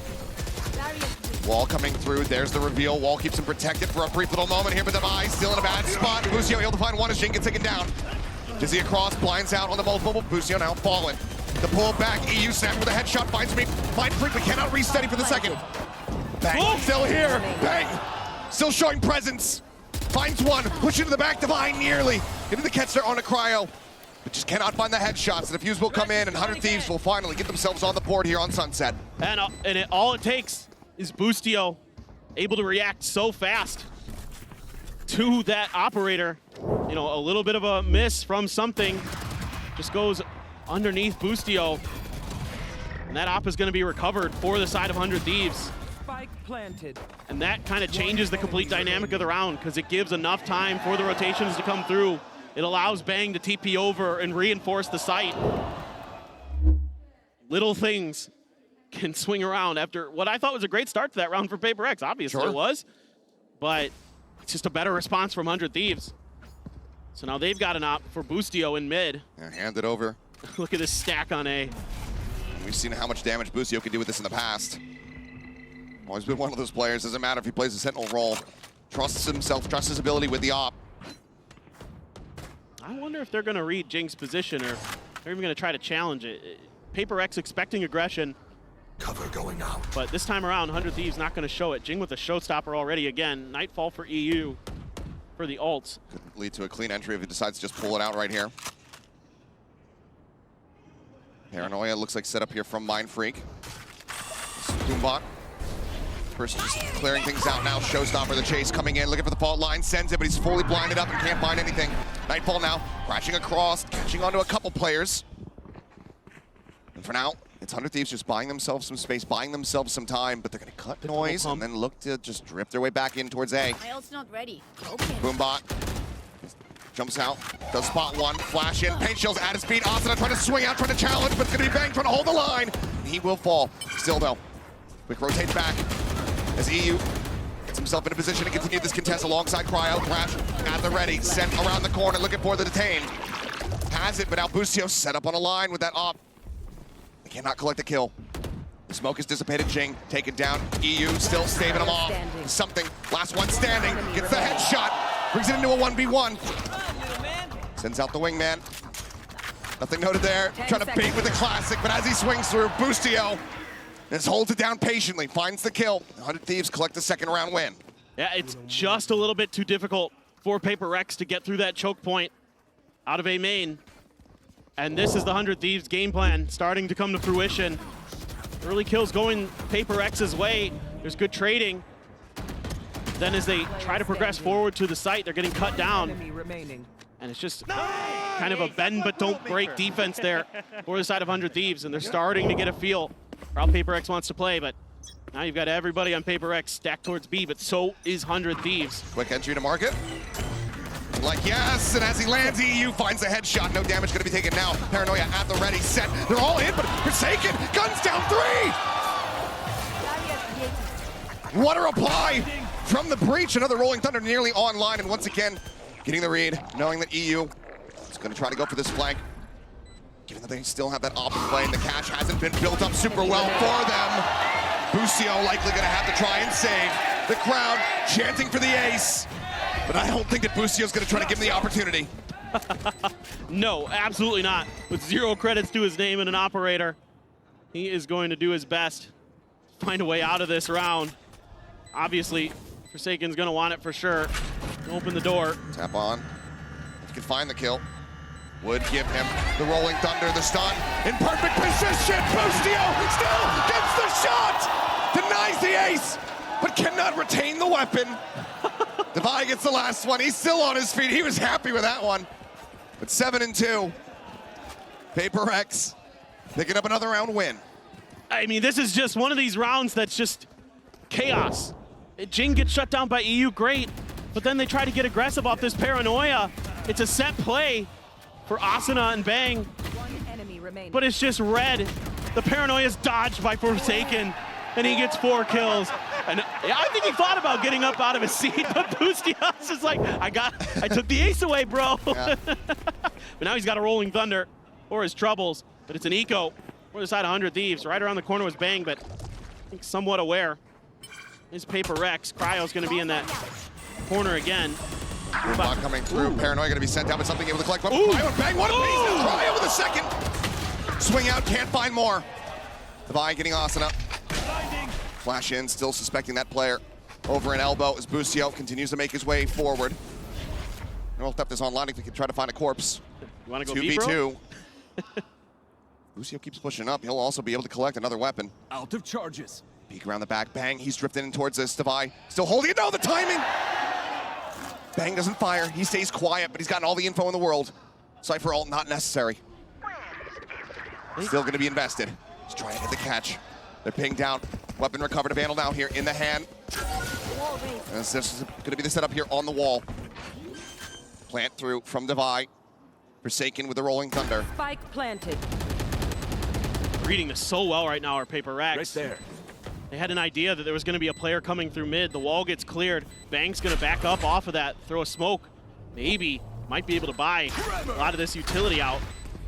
Wall coming through, there's the reveal. Wall keeps him protected for a brief little moment here, but Devi still in a bad spot. Busio able to find one as Jing gets taken down. Dizzy across, blinds out on the multiple. Busio now fallen. The pull back, EU snap with a headshot, finds me. Find Freak, but cannot resteady for the second. Bang, still here. Bang, still showing presence. Finds one, push into the back, Devi nearly. Into the catch there on a cryo. But just cannot find the headshots. The defuse will come in, and 100 Thieves will finally get themselves on the board here on Sunset. And all it takes is Bustio able to react so fast to that operator. You know, a little bit of a miss from something just goes underneath Bustio. And that op is going to be recovered for the side of 100 Thieves. Spike planted. And that kind of changes the complete dynamic of the round because it gives enough time for the rotations to come through. It allows Bang to TP over and reinforce the site. Little things can swing around after what I thought was a great start to that round for PRX. Obviously it was, but it's just a better response from 100 Thieves. So now they've got an op for Bustio in mid. And hand it over. Look at this stack on A. We've seen how much damage Bustio can do with this in the past. Always been one of those players, doesn't matter if he plays a sentinel role. Trusts himself, trusts his ability with the op. I wonder if they're going to read Jing's position or they're even going to try to challenge it. PRX expecting aggression. Cover going out. But this time around, 100 Thieves not going to show it. Jing with a showstopper already again. Nightfall for EU for the ults. Could lead to a clean entry if he decides to just pull it out right here. Paranoia looks like set up here from Mind Freak. Doombot. First just clearing things out now. Showstopper, the chase coming in, looking for the fault line, sends it, but he's fully blinded up and can't find anything. Nightfall now, crashing across, catching onto a couple players. And for now, it's 100 Thieves just buying themselves some space, buying themselves some time, but they're gonna cut noise and then look to just drip their way back in towards A. My ult's not ready. Okay. Boombot jumps out, does spot one, flash in, paint shills at his feet. Asuna trying to swing out, trying to challenge, but it's gonna be Bang trying to hold the line. He will fall. Still though, quick rotate back as EU gets himself in a position to continue this contest alongside Cryo. Crash at the ready, sent around the corner looking for the detained. Has it, but now Bustio set up on a line with that op. They cannot collect the kill. The smoke is dissipated. Jing taken down. EU still staving him off. Something. Last one standing. Gets the headshot. Brings it into a 1v1. Sends out the wingman. Nothing noted there. Trying to bait with the classic, but as he swings through, Bustio just holds it down patiently. Finds the kill. 100 Thieves collect the second round win. Yeah, it's just a little bit too difficult for PRX to get through that choke point out of A main. And this is the 100 Thieves game plan starting to come to fruition. Early kills going PRX's way. There's good trading. Then as they try to progress forward to the site, they're getting cut down. And it's just kind of a bend but don't break defense there for the side of 100 Thieves. And they're starting to get a feel for how PRX wants to play. But now you've got everybody on PRX stacked towards B, but so is 100 Thieves. Quick entry to market. Like, yes, and as he lands, EU finds a headshot. No damage going to be taken now. Paranoia at the ready, set. They're all in, but Forsaken, guns down 3! What a reply from the breach. Another Rolling Thunder nearly online, and once again, getting the read, knowing that EU is going to try to go for this flank. Given that they still have that op in play, and the cash hasn't been built up super well for them. Busio likely going to have to try and save. The crowd chanting for the ace. But I don't think that Busio's going to try to give him the opportunity. No, absolutely not. With 0 credits to his name and an operator, he is going to do his best to find a way out of this round. Obviously, Forsaken's going to want it for sure. Open the door. Tap on. If he can find the kill, would give him the Rolling Thunder, the stun. In perfect position, Bustio still gets the shot! Denies the ace, but cannot retain the weapon. Devi gets the last one. He's still on his feet. He was happy with that one. But 7-2. PRX picking up another round win. I mean, this is just one of these rounds that's just chaos. Jing gets shut down by EU, great. But then they try to get aggressive off this Paranoia. It's a set play for Asuna and Bang. One enemy remaining. But it's just red. The Paranoia's dodged by Forsaken, and he gets 4 kills. And I think he thought about getting up out of his seat, but Bustio's just like, I took the ace away, bro. Yeah. But now he's got a Rolling Thunder for his troubles. But it's an eco for the side of 100 Thieves. Right around the corner was Bang, but I think somewhat aware is PRX. Cryo's going to be in that corner again. Bot coming through. Ooh. Paranoia going to be sent out, but something able to collect. Ooh. Cryo and bang, what a piece! Cryo with a second. Swing out, can't find more. Divine getting Asuna. Flash in, still suspecting that player. Over an elbow as Busio continues to make his way forward. Neural Theft is online if we can try to find a corpse. You want to go B-Pro? 2v2. Busio keeps pushing up. He'll also be able to collect another weapon. Out of charges. Peek around the back. Bang, he's drifting in towards this. Divine still holding it. No, the timing! Bang doesn't fire. He stays quiet, but he's gotten all the info in the world. Cypher ult not necessary. Still going to be invested. He's trying to get the catch. They're pinged down. Weapon recovered. Vandal now here in the hand. And this is going to be the setup here on the wall. Plant through from Divine. Forsaken with the Rolling Thunder. Spike planted. Reading this so well right now, our PRX. Right there. They had an idea that there was going to be a player coming through mid. The wall gets cleared. Bang's going to back up off of that, throw a smoke. Maybe might be able to buy a lot of this utility out.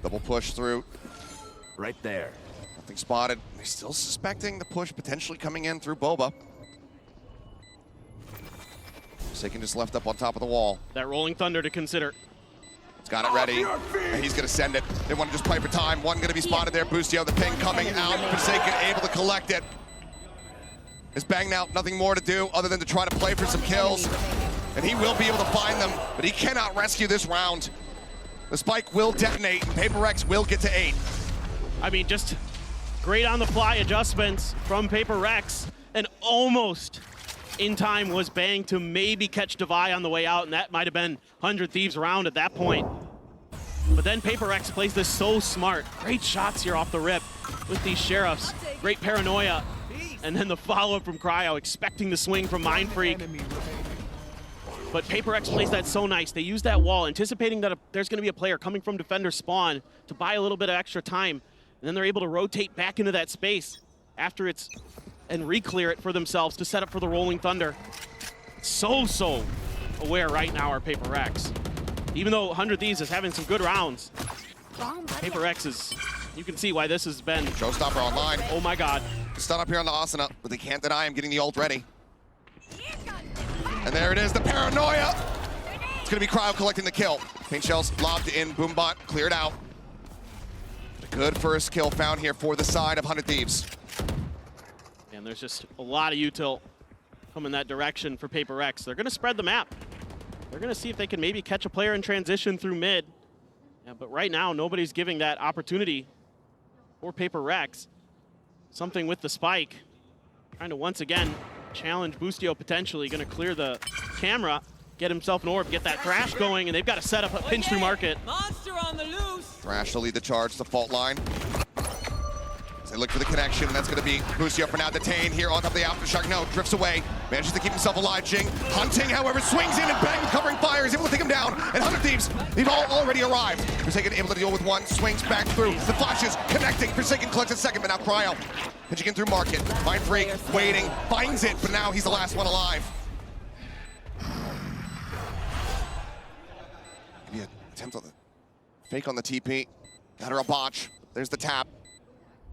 Double push through. Right there. Nothing spotted. They're still suspecting the push potentially coming in through Boba. Forsaken just left up on top of the wall. That Rolling Thunder to consider. He's got it ready, and he's gonna send it. They want to just play for time. One gonna be spotted there. Busio, the ping coming out. Forsaken able to collect it. Is Bang now nothing more to do other than to try to play for some kills. And he will be able to find them, but he cannot rescue this round. The spike will detonate, and PRX will get to 8. I mean, just great on-the-fly adjustments from PRX, and almost in time was Bang to maybe catch Devi on the way out, and that might have been 100 Thieves round at that point. But then PRX plays this so smart. Great shots here off the rip with these Sheriffs. Great paranoia. And then the follow-up from Cryo, expecting the swing from Mindfreak. But PRX plays that so nice. They use that wall, anticipating that there's going to be a player coming from defender spawn to buy a little bit of extra time. And then they're able to rotate back into that space after it's and re-clear it for themselves to set up for the Rolling Thunder. So aware right now, our PRX. Even though 100 Thieves is having some good rounds, PRX is, you can see why this has been. Showstopper online. Oh my God. Stun up here on the Asuna, but they can't deny him getting the ult ready. And there it is, the paranoia. It's gonna be Cryo collecting the kill. Paint shells lobbed in, Boombot cleared out. A good first kill found here for the side of 100 Thieves. And there's just a lot of util coming that direction for PRX. They're gonna spread the map. They're gonna see if they can maybe catch a player in transition through mid. Yeah, but right now, nobody's giving that opportunity for PRX. Something with the spike. Trying to once again challenge Busio potentially. Gonna clear the camera, get himself an orb, get that thrash going, and they've got to set up a pinch through market. Monster on the loose. Thrash to lead the charge, the fault line. As they look for the connection, that's going to be Busio for now detained here on top of the Aftershock. No, drifts away, manages to keep himself alive. Jing hunting, however, swings in and bang with covering fire. Is able to take him down. And 100 Thieves, they've all already arrived. Forsaken able to deal with one, swings back through. The flashes connecting. Forsaken collects a second, but now Cryo pitching in through market. Mindfreak waiting, finds it, but now he's the last one alive. Maybe an attempt on the fake on the TP. Got her a botch. There's the tap.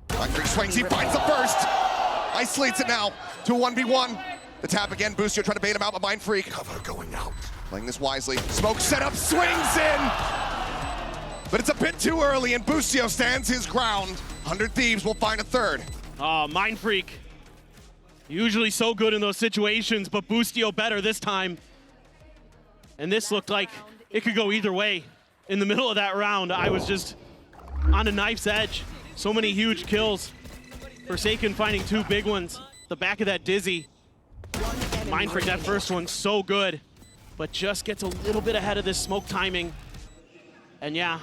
Mindfreak swings, he finds the first. Isolates it now to a 1v1. The tap again, Busio trying to bait him out, but Mindfreak. Cover going out. Playing this wisely. Smoke set up, swings in. But it's a bit too early, and Busio stands his ground. 100 Thieves will find a third. Oh, Mindfreak. Usually so good in those situations, but Busio better this time. And this looked like it could go either way. In the middle of that round, I was just on a knife's edge. So many huge kills. Forsaken finding 2 big ones. The back of that Dizzy. Mindfreak, that first one, so good. But just gets a little bit ahead of this smoke timing. And yeah.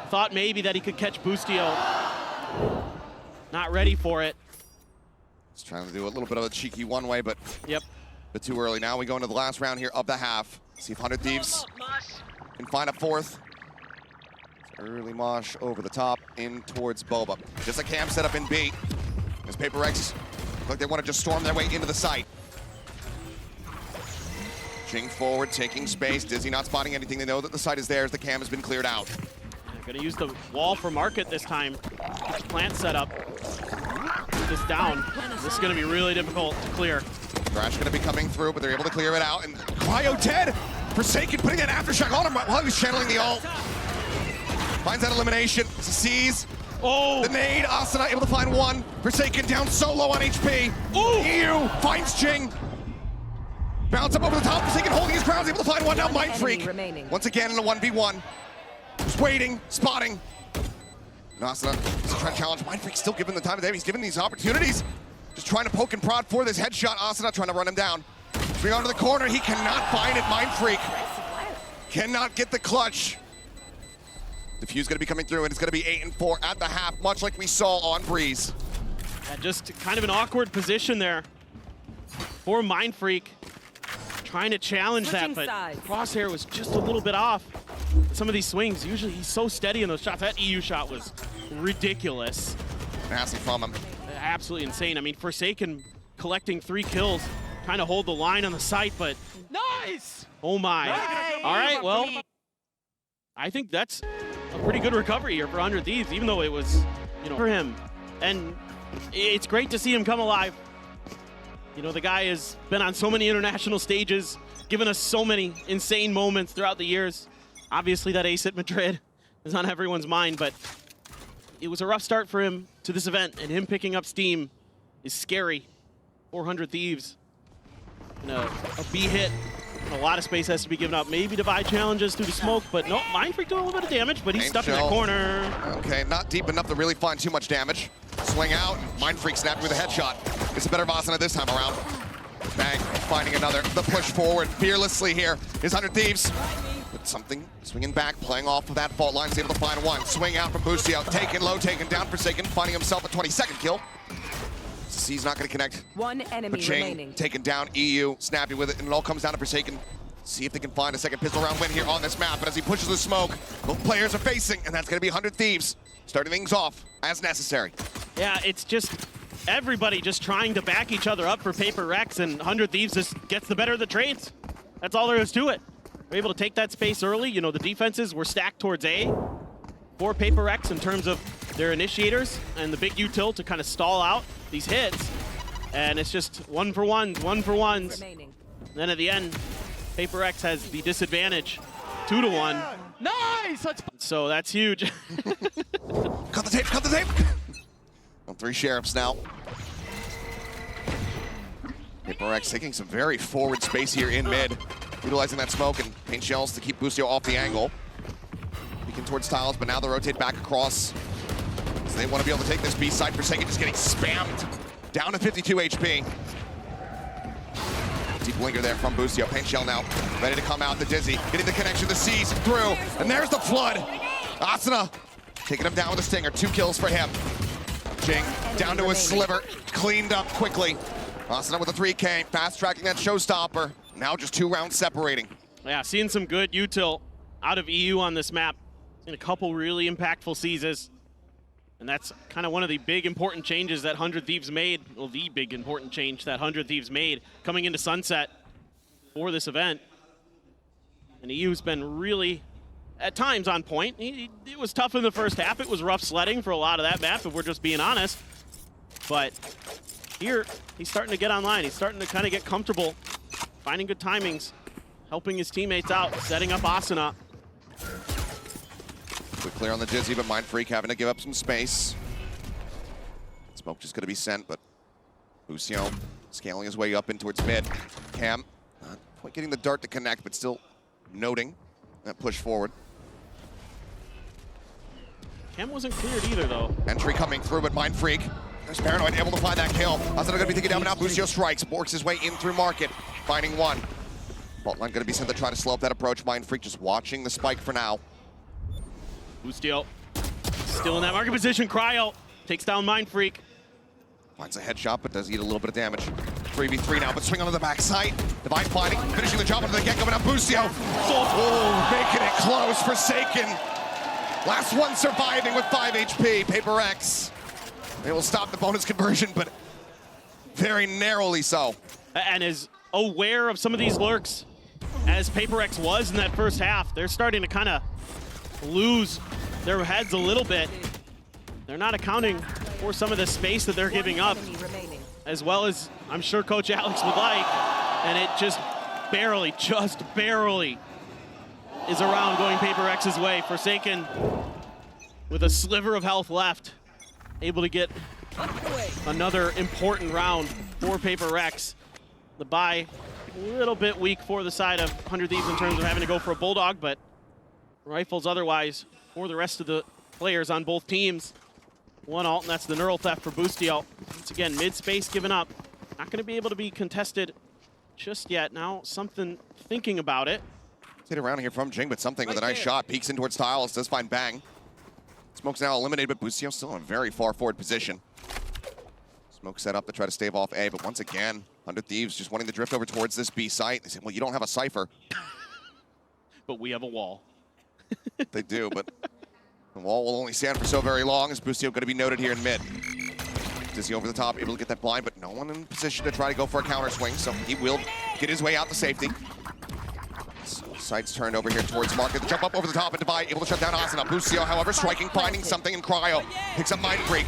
Thought maybe that he could catch Busio. Not ready for it. He's trying to do a little bit of a cheeky one-way, but Yep. a bit too early. Now we go into the last round here of the half. See if 100 Thieves can find a fourth. Early mosh over the top in towards Boba. Just a cam set up in B. As PRX look like they want to just storm their way into the site. Jing forward, taking space. Dizzy not spotting anything. They know that the site is there as the cam has been cleared out. They're gonna use the wall for market this time. Plant setup. Keep this down. This is gonna be really difficult to clear. Thrash gonna be coming through, but they're able to clear it out. And Cryo dead! Forsaken putting that aftershock on him while he's channeling the ult. Finds that elimination. Sees the nade. Asuna able to find one. Forsaken down so low on HP. EU finds Jing. Bounce up over the top. Forsaken holding his ground. Able to find one now. Mind Freak. Once again in a 1v1. Just waiting, spotting. And Asuna is trying to challenge. Mind Freak still given the time of day. He's given these opportunities. Just trying to poke and prod for this headshot. Asuna trying to run him down. Swing onto the corner. He cannot find it. Mind Freak cannot get the clutch. Diffuse going to be coming through, and it's going to be 8-4 at the half, much like we saw on Breeze. Yeah, just kind of an awkward position there for Mind Freak. Trying to challenge that, but Crosshair was just a little bit off. Some of these swings, usually he's so steady in those shots. That EU shot was ridiculous. Nasty from him. Absolutely insane. I mean, Forsaken collecting 3 kills, trying to hold the line on the site, but Nice! oh my. Nice. All right, well, I think that's a pretty good recovery here for 100 Thieves, even though it was, for him. And it's great to see him come alive. You know, the guy has been on so many international stages, given us so many insane moments throughout the years. Obviously, that ace at Madrid is on everyone's mind, but it was a rough start for him to this event, and him picking up steam is scary. 400 Thieves. And a B hit. A lot of space has to be given up. Maybe divide challenges through the smoke, but no, Mind Freak doing a little bit of damage, but he's stuck in that corner. Okay, not deep enough to really find too much damage. Swing out, Mind Freak snapped with a headshot. It's a better Asuna this time around. Bang, finding another. The push forward fearlessly here is 100 Thieves. But something swinging back, playing off of that fault line, is able to find one. Swing out from Boostio, taken low, taken down, Forsaken, finding himself a 22nd kill. He's not going to connect. One enemy remaining. Taken down, EU, snappy with it, and it all comes down to Forsaken. See if they can find a second pistol round win here on this map. But as he pushes the smoke, both players are facing, and that's going to be 100 Thieves, starting things off as necessary. Yeah, it's just everybody just trying to back each other up for PRX, and 100 Thieves just gets the better of the trades. That's all there is to it. They're able to take that space early. You know, the defenses were stacked towards A for PRX in terms of their initiators and the big util to kind of stall out these hits. And it's just one for ones. Then at the end, PRX has the disadvantage, 2-1. Nice! So that's huge. Cut the tape, cut the tape! Well, 3 sheriffs now. PRX taking some very forward space here in mid, utilizing that smoke and paint shells to keep Boostio off the angle. Peeking towards tiles, but now they rotate back across. So they want to be able to take this B side. Forsaken just getting spammed. Down to 52 HP. Deep blinker there from Boostio. Paint shell now, ready to come out. The Dizzy, getting the connection, the C's through. And there's the flood. Asuna taking him down with a stinger. 2 kills for him. Jing down to a sliver. Cleaned up quickly. Asuna with a 3K. Fast tracking that showstopper. Now just 2 rounds separating. Yeah, seeing some good util out of EU on this map. Seen a couple really impactful seizes. And that's kind of one of the big important changes that 100 Thieves made. Well, the big important change that 100 Thieves made coming into Sunset for this event. And EU's been really, at times, on point. It was tough in the first half. It was rough sledding for a lot of that map, if we're just being honest. But here, he's starting to get online. He's starting to kind of get comfortable, finding good timings, helping his teammates out, setting up Asuna. Quick clear on the Dizzy, but Mind Freak having to give up some space. Smoke just going to be sent, but Boostio scaling his way up in towards mid. Cam not quite getting the dart to connect, but still noting that push forward. Cam wasn't cleared either, though. Entry coming through, but Mind Freak, there's Paranoid able to find that kill. Asuna going to be taken down, but now Boostio strikes, works his way in through Market, finding one. Fault line going to be sent to try to slow up that approach. Mind Freak just watching the spike for now. Boostio still in that market position. Cryo takes down Mind Freak. Finds a headshot, but does eat a little bit of damage. 3v3 now, but swing onto the backside. Divine finding, finishing the job into the get-go, but now Boostio. Oh, making it close. Forsaken. Last one surviving with 5 HP. PRX. They will stop the bonus conversion, but very narrowly so. And is aware of some of these lurks, as PRX was in that first half. They're starting to kind of lose their heads a little bit. They're not accounting for some of the space that they're giving up, as well as I'm sure Coach Alex would like, and it just barely is around going Paper X's way. Forsaken with a sliver of health left, able to get another important round for Paper X. The bye, a little bit weak for the side of 100 Thieves in terms of having to go for a Bulldog, but rifles otherwise for the rest of the players on both teams. One ult, and that's the Neural Theft for Boostio. Once again, mid-space given up. Not going to be able to be contested just yet. Now, something thinking about it. Hit around here from Jing, but something with a nice shot. Peeks in towards Tiles, does find Bang. Smoke's now eliminated, but Boostio still in a very far forward position. Smoke set up to try to stave off A, but once again, 100 Thieves just wanting to drift over towards this B site. They say, well, you don't have a Cypher. But we have a wall. They do, but the wall will only stand for so very long, as Boostio going to be noted here in mid. Dizzy over the top, able to get that blind, but no one in position to try to go for a counter swing, so he will get his way out to safety. Sights turned over here towards Market. Jump up over the top and Divide, able to shut down Asuna. Boostio, however, striking, finding something in Cryo. Picks up Mind Freak.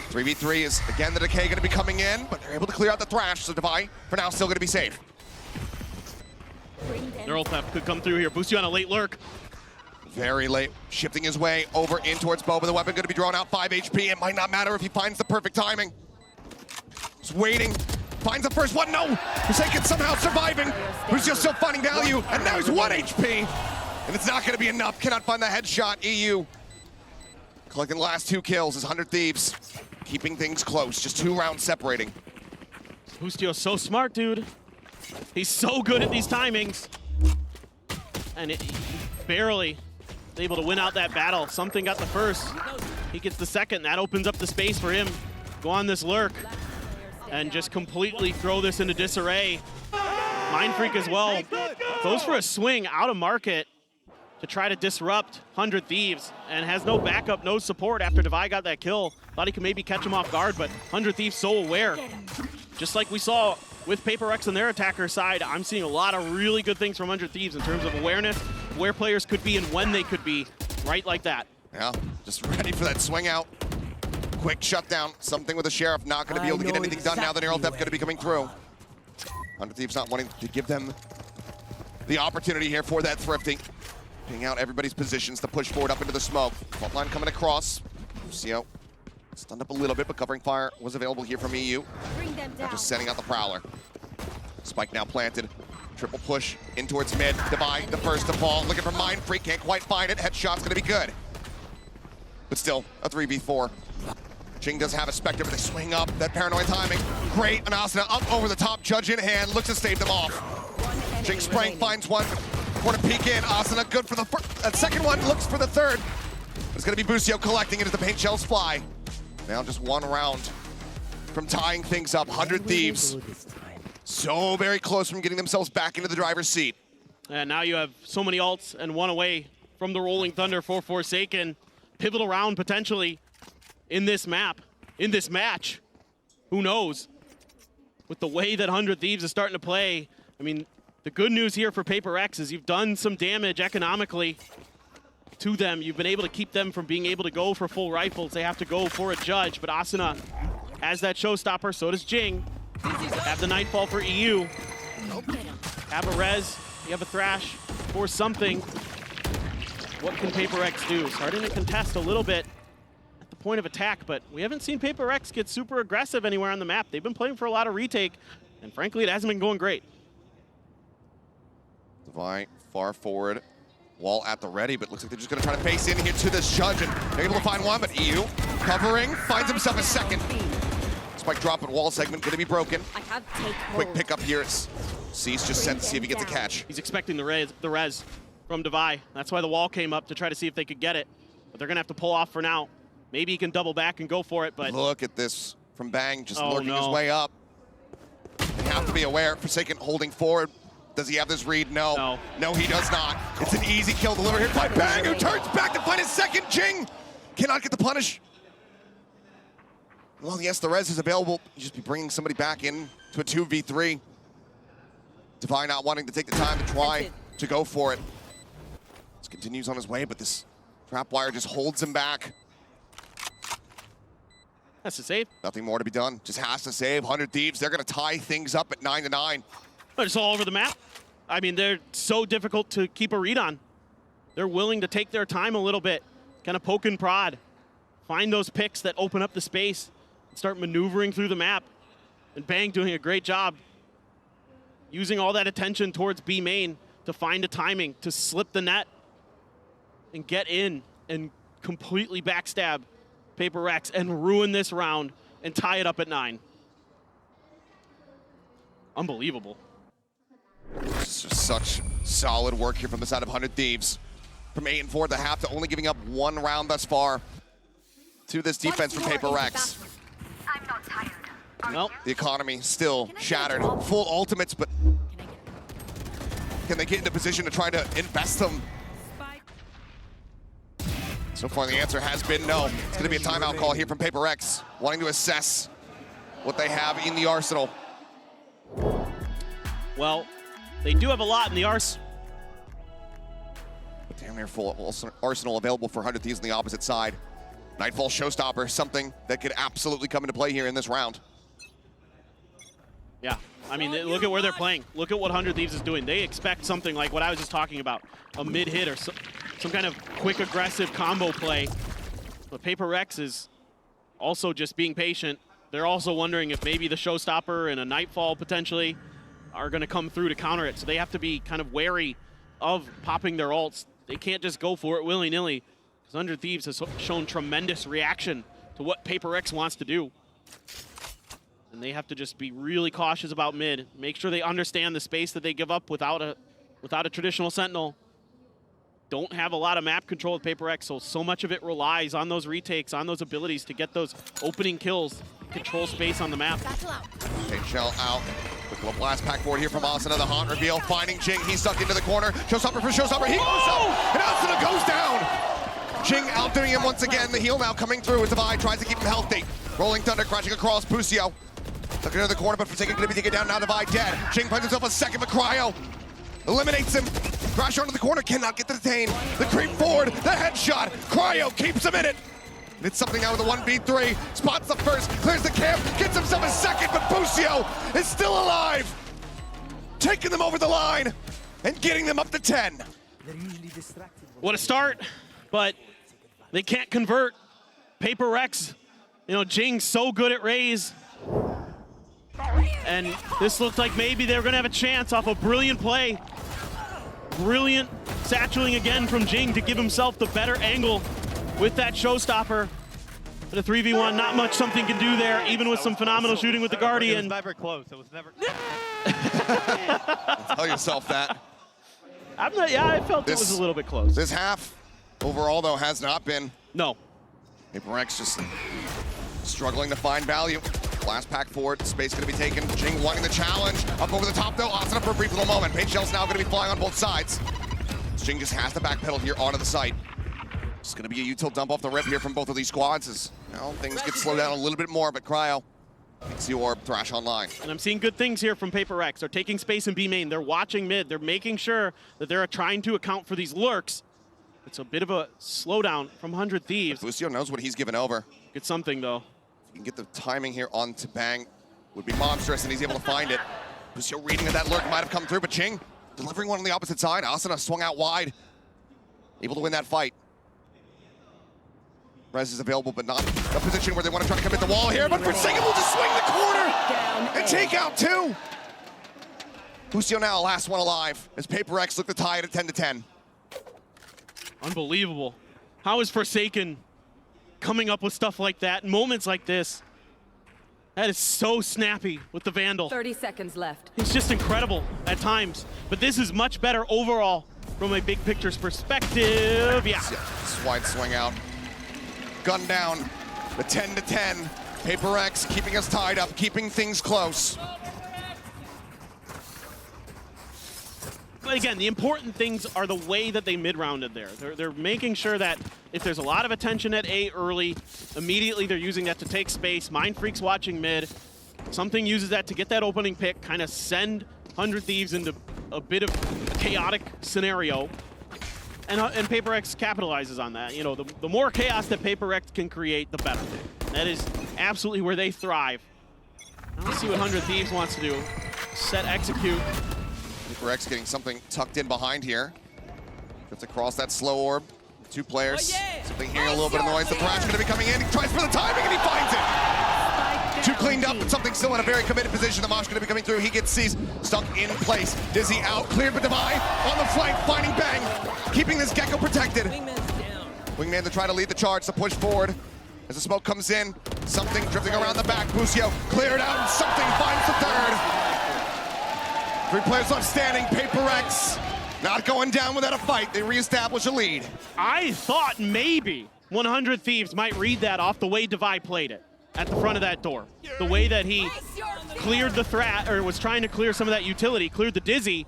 3v3 is, again, the Decay going to be coming in, but they're able to clear out the Thrash, so Divide, for now, still going to be safe. Neural Theft could come through here. Boostio on a late lurk. Very late, shifting his way over in towards Bo, but the weapon going to be drawn out 5 HP. It might not matter if he finds the perfect timing. Just waiting, finds the first one, no! Forsaken somehow surviving. Boostio still finding value, and now he's 1 HP. And it's not going to be enough, cannot find the headshot. EU collecting the last 2 kills as 100 Thieves, keeping things close, just 2 rounds separating. Boostio's so smart, dude. He's so good at these timings. And it barely able to win out that battle. Something got the first. He gets the second. That opens up the space for him. Go on this lurk and just completely throw this into disarray. Mind Freak as well. Goes for a swing out of market to try to disrupt 100 Thieves and has no backup, no support after Divide got that kill. Thought he could maybe catch him off guard, but 100 Thieves so aware. Just like we saw with Paper X on their attacker side, I'm seeing a lot of really good things from 100 Thieves in terms of awareness, where players could be and when they could be, right like that. Yeah, just ready for that swing out. Quick shutdown, something with the Sheriff, not going to be able to get anything done now. The Neural Theft going to be coming through. 100 Thieves not wanting to give them the opportunity here for that thrifting. Picking out everybody's positions to push forward up into the smoke. Front line coming across. Lucio stunned up a little bit, but covering fire was available here from EU. Now just setting out the Prowler. Spike now planted. Triple push in towards mid. Divide, the first to fall. Looking for Mind Freak, can't quite find it. Headshot's gonna be good. But still, a 3v4. Jing does have a Spectre, but they swing up. That paranoid timing. Great, and Asuna up over the top. Judge in hand, looks to stave them off. Jing spraying, finds one. Want to peek in. Asuna good for the first. That second one looks for the third. But it's gonna be Boostio collecting it as the paint shells fly. Now just 1 round from tying things up. 100 Thieves so very close from getting themselves back into the driver's seat. And now you have so many ults and 1 away from the Rolling Thunder for Forsaken. Pivotal round potentially in this map, in this match. Who knows? With the way that 100 Thieves is starting to play, I mean, the good news here for Paper X is you've done some damage economically to them. You've been able to keep them from being able to go for full rifles. They have to go for a Judge, but Asuna has that showstopper, so does Jing. Have the Nightfall for EU. Have a Res, you have a Thrash or something. What can Paper X do? Starting to contest a little bit at the point of attack, but we haven't seen Paper X get super aggressive anywhere on the map. They've been playing for a lot of retake, and frankly, it hasn't been going great. Divide far forward. Wall at the ready, but looks like they're just gonna try to face in here to this Judge, and they're able to find one, but EU covering, finds himself a second. Spike drop and wall segment gonna be broken. Quick pickup here. Cease just sent to see if he gets a catch. He's expecting the res from Divide. That's why the wall came up, to try to see if they could get it. But they're gonna have to pull off for now. Maybe he can double back and go for it, but... Look at this from Bang, just lurking his way up. They have to be aware. Forsaken holding forward. Does he have this read? No. No, he does not. It's an easy kill delivered here by Bang, who turns back to find his second. Jing cannot get the punish. Well, yes, the res is available. You just be bringing somebody back in to a 2v3. Divine not wanting to take the time to try to go for it. This continues on his way, but this trap wire just holds him back. That's a save. Nothing more to be done. Just has to save. 100 Thieves, they're going to tie things up at 9-9. But it's all over the map. I mean, they're so difficult to keep a read on. They're willing to take their time a little bit, kind of poke and prod, find those picks that open up the space, and start maneuvering through the map. And Bang doing a great job using all that attention towards B main to find a timing, to slip the net and get in and completely backstab PRX and ruin this round and tie it up at 9. Unbelievable. This is such solid work here from the side of 100 Thieves. From 8-4 at the half to only giving up 1 round thus far to this defense from PRX. I'm not tired. Nope. The economy still shattered. Full ultimates, but can they get into position to try to invest them? So far, the answer has been no. It's going to be a timeout call here from PRX, wanting to assess what they have in the arsenal. Well, they do have a lot in the arsenal. Damn near full arsenal available for 100 Thieves on the opposite side. Nightfall Showstopper, something that could absolutely come into play here in this round. Yeah, I mean, look at where they're playing. Look at what 100 Thieves is doing. They expect something like what I was just talking about, a mid-hit or some kind of quick, aggressive combo play. But PRX is also just being patient. They're also wondering if maybe the Showstopper and a Nightfall potentially are going to come through to counter it. So they have to be kind of wary of popping their ults. They can't just go for it willy-nilly, because 100 Thieves has shown tremendous reaction to what PRX wants to do. And they have to just be really cautious about mid. Make sure they understand the space that they give up without a traditional Sentinel. Don't have a lot of map control with PRX, so much of it relies on those retakes, on those abilities to get those opening kills, control space on the map. Take Shell out. Quick little blast pack forward here from Asuna. The haunt reveal, finding Jing. He's stuck into the corner. Showstopper for Showstopper. He goes up, and Asuna goes down. Jing outdoing him once again. The heal now coming through as Divide tries to keep him healthy. Rolling Thunder crashing across. Pusio stuck into the corner, but Forsaken going to be taken down. Now Divide dead. Jing finds himself a second, but Cryo eliminates him. Crash onto the corner, cannot get the detain. The creep forward, the headshot. Cryo keeps him in it. And it's something now with a 1v3. Spots the first, clears the camp, gets himself a second, but Pusio is still alive. Taking them over the line and getting them up to 10. What a start, but they can't convert. PRX, you know, Jing's so good at Raze. And this looked like maybe they were going to have a chance off a brilliant play. Brilliant satcheling again from Jing to give himself the better angle with that Showstopper. But a 3v1, not much something can do there, even with some phenomenal shooting with the Guardian. It was never close. It was never. Tell yourself that. Yeah, I felt it was a little bit close. This half, overall though, has not been. No. PRX just struggling to find value. Blast pack forward, space going to be taken. Jing wanting the challenge. Up over the top though, Asuna for a brief little moment. Paint Shell's now going to be flying on both sides. Jing just has to backpedal here onto the site. It's going to be a util dump off the rip here from both of these squads as, well, things get slowed down a little bit more, but Cryo takes the orb, Thrash online. And I'm seeing good things here from PRX. They're taking space in B main. They're watching mid. They're making sure that they're trying to account for these lurks. It's a bit of a slowdown from 100 Thieves. Lucio knows what he's given over. Get something though. If you can get the timing here on to Bang, would be monstrous, and he's able to find it. Lucio reading that lurk might have come through, but Jing delivering one on the opposite side. Asuna swung out wide, able to win that fight. Rez is available, but not a position where they want to try to commit the wall here, but Forsaken will just swing the corner and take out 2. Lucio now, last one alive, as PRX look to tie it at 10-10. Unbelievable. How is Forsaken coming up with stuff like that, moments like this? That is so snappy with the Vandal. 30 seconds left. He's just incredible at times, but this is much better overall from a big picture's perspective. Yeah. Wide swing out. Gun down. The 10-10. PRX keeping us tied up, keeping things close. But again, the important things are the way that they mid-rounded there. They're making sure that if there's a lot of attention at A early, immediately they're using that to take space. Mind Freak's watching mid. Something uses that to get that opening pick, kind of send 100 Thieves into a bit of a chaotic scenario. And PRX capitalizes on that. You know, the more chaos that PRX can create, the better. That is absolutely where they thrive. Now let's see what 100 Thieves wants to do. Set, execute. PRX getting something tucked in behind here. Just across that slow orb. Two players. Something hearing a little bit of noise. The Thrash going to be coming in. He tries for the timing and he finds it. Too cleaned up, but something still in a very committed position. The Mosh going to be coming through. He gets seized, stuck in place. Dizzy out, cleared, but Devi on the flank, finding Bang, keeping this Gecko protected. Wingman to try to lead the charge, to push forward. As the smoke comes in, something drifting around the back. Busio cleared out, and something finds the third. 3 players left standing. PRX not going down without a fight. They reestablish a lead. I thought maybe 100 Thieves might read that off the way Devi played it at the front of that door. The way that he cleared the threat, or was trying to clear some of that utility, cleared the Dizzy,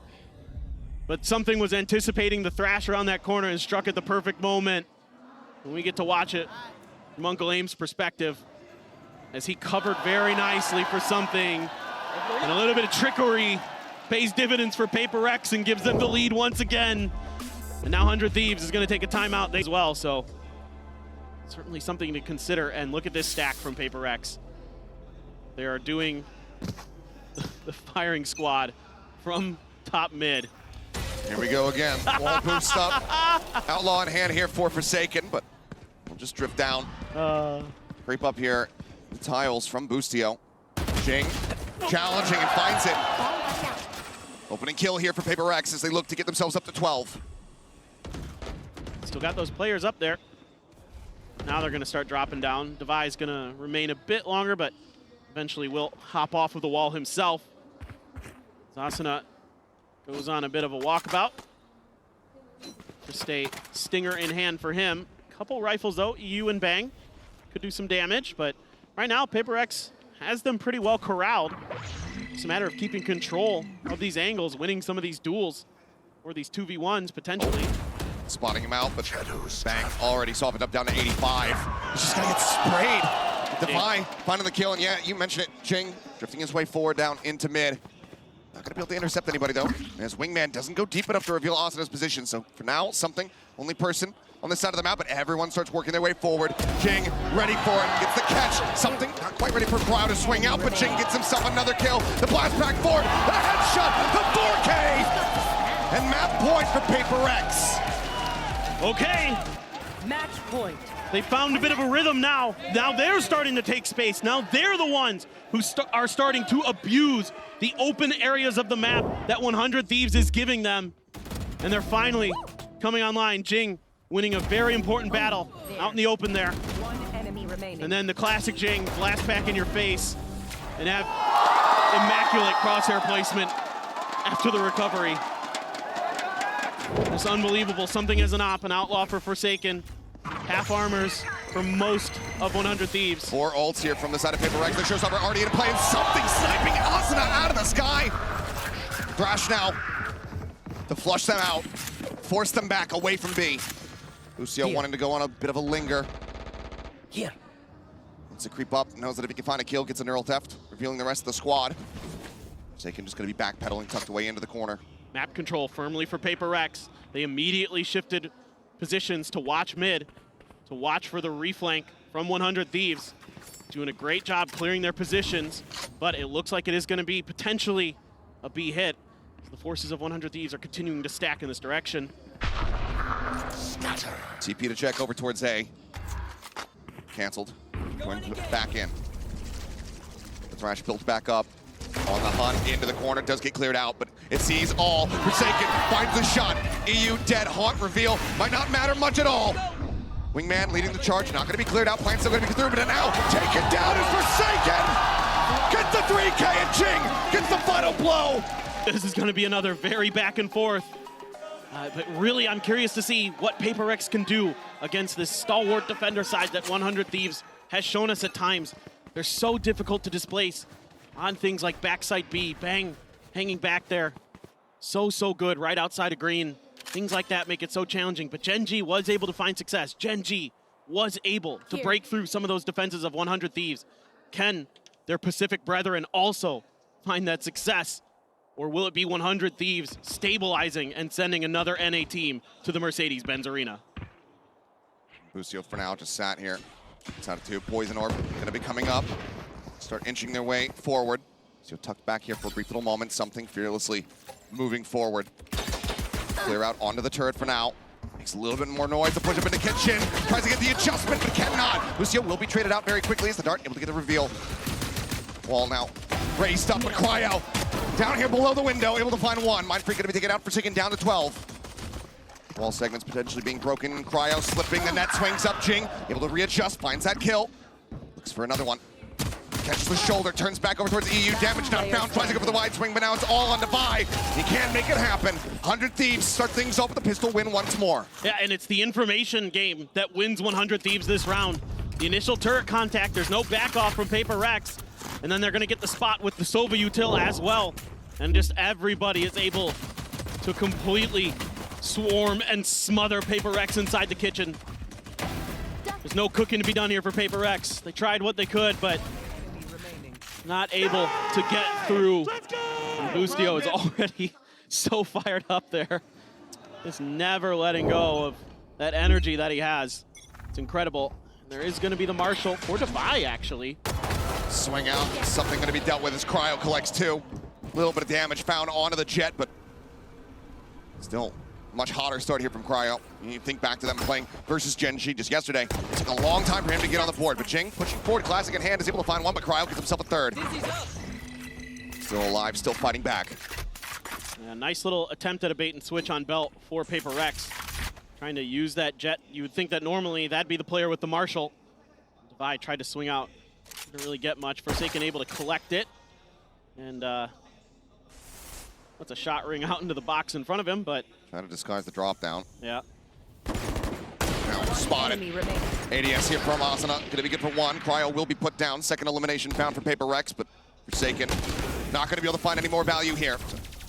but something was anticipating the Thrash around that corner and struck at the perfect moment. And we get to watch it from Uncle Aim's perspective as he covered very nicely for something. And a little bit of trickery pays dividends for PRX and gives them the lead once again. And now 100 Thieves is going to take a timeout as well, so certainly something to consider. And look at this stack from PRX. They are doing the firing squad from top mid. Here we go again. Wall boost up. Outlaw in hand here for Forsaken, but we'll just drift down. Creep up here. The tiles from Boostio. Jing challenging and finds it. Opening kill here for PRX as they look to get themselves up to 12. Still got those players up there. Now they're going to start dropping down. Devi's going to remain a bit longer, but eventually will hop off of the wall himself. Zasana goes on a bit of a walkabout. Just a stinger in hand for him. Couple rifles though, EU and Bang. Could do some damage, but right now PRX has them pretty well corralled. It's a matter of keeping control of these angles, winning some of these duels, or these 2v1s potentially. Spotting him out, but Bang already softened up down to 85. He's just gonna get sprayed. Devi finding the kill, and yeah, you mentioned it, Jing drifting his way forward down into mid. Not gonna be able to intercept anybody though, as Wingman doesn't go deep enough to reveal Asana's position. So for now, something, only person on this side of the map, but everyone starts working their way forward. Jing ready for it, gets the catch. Something not quite ready for Crowd to swing out, but Jing gets himself another kill. The blast back forward, the headshot, the 4K! And map point for PRX. Okay. Match point. They found a bit of a rhythm now. Now they're starting to take space. Now they're the ones who are starting to abuse the open areas of the map that 100 Thieves is giving them. And they're finally coming online. Jing winning a very important battle out in the open there. One enemy remaining. And then the classic Jing, blast back in your face and have immaculate crosshair placement after the recovery. It's unbelievable. Something as an op, an outlaw for Forsaken. Half armors for most of 100 Thieves. 4 ults here from the side of PRX. The showstopper already in play, and something sniping Asana out of the sky. Thrash now to flush them out, force them back away from B. Lucio wanting to go on a bit of a linger. Here. Wants to creep up, knows that if he can find a kill, gets a neural theft, revealing the rest of the squad. Forsaken just going to be backpedaling, tucked away into the corner. Map control firmly for PRX. They immediately shifted positions to watch mid, to watch for the reflank from 100 Thieves. Doing a great job clearing their positions, but it looks like it is going to be potentially a B hit. The forces of 100 Thieves are continuing to stack in this direction. TP to check over towards A. Canceled. Going back in. The Thrash built back up. On the hunt into the corner, does get cleared out, but it sees all. Forsaken finds the shot. EU dead. Haunt reveal might not matter much at all. Wingman leading the charge, not going to be cleared out. Plan still going to be through, but now taken down is Forsaken. Get the 3K and Jing gets the final blow. This is going to be another very back and forth. But really, I'm curious to see what PRX can do against this stalwart defender side that 100 Thieves has shown us at times. They're so difficult to displace on things like backside B. Bang hanging back there. So good right outside of green. Things like that make it so challenging, but Gen G was able to find success. Gen G was able to break through some of those defenses of 100 Thieves. Can their Pacific brethren also find that success? Or will it be 100 Thieves stabilizing and sending another NA team to the Mercedes-Benz Arena? Lucio for now just sat here. It's out of 2. Poison Orb gonna be coming up. Start inching their way forward. So tucked back here for a brief little moment. Something fearlessly moving forward. Clear out onto the turret for now. Makes a little bit more noise to push up into kitchen. Tries to get the adjustment, but cannot. Lucio will be traded out very quickly as the dart able to get the reveal. Wall now raised up, but Cryo down here below the window, able to find one. Mindfreak gonna be taken out for Forsaken down to 12. Wall segments potentially being broken. Cryo slipping, the net swings up. Jing able to readjust, finds that kill. Looks for another one. Catches the shoulder, turns back over towards EU. Damage not found, tries to go for the wide swing, but now it's all on Devi. He can't make it happen. 100 Thieves start things off with a pistol win once more. Yeah, and it's the information game that wins 100 Thieves this round. The initial turret contact, there's no back off from PRX, and then they're gonna get the spot with the Sova util as well. And just everybody is able to completely swarm and smother PRX inside the kitchen. There's no cooking to be done here for PRX. They tried what they could, but not able to get through. And Bustio is already so fired up there. Just never letting go of that energy that he has. It's incredible. There is going to be the Marshal for Devi, actually. Swing out, something going to be dealt with as Cryo collects 2. A little bit of damage found onto the jet, but still much hotter start here from Cryo. You think back to them playing versus Genji just yesterday. It took a long time for him to get on the board, but Jing pushing forward, Classic in hand, is able to find one, but Cryo gets himself a 3rd. Still alive, still fighting back. Yeah, nice little attempt at a bait and switch on Belt for PRX. Trying to use that jet. You would think that normally that'd be the player with the Marshal. Devi tried to swing out. Didn't really get much. Forsaken able to collect it. And lets a shot ring out into the box in front of him, but Trying to disguise the drop down. yeah. Now spotted. Enemy remaining. ADS here from Asuna, gonna be good for 1. Cryo will be put down. 2nd elimination found for PRX, but Forsaken not gonna be able to find any more value here.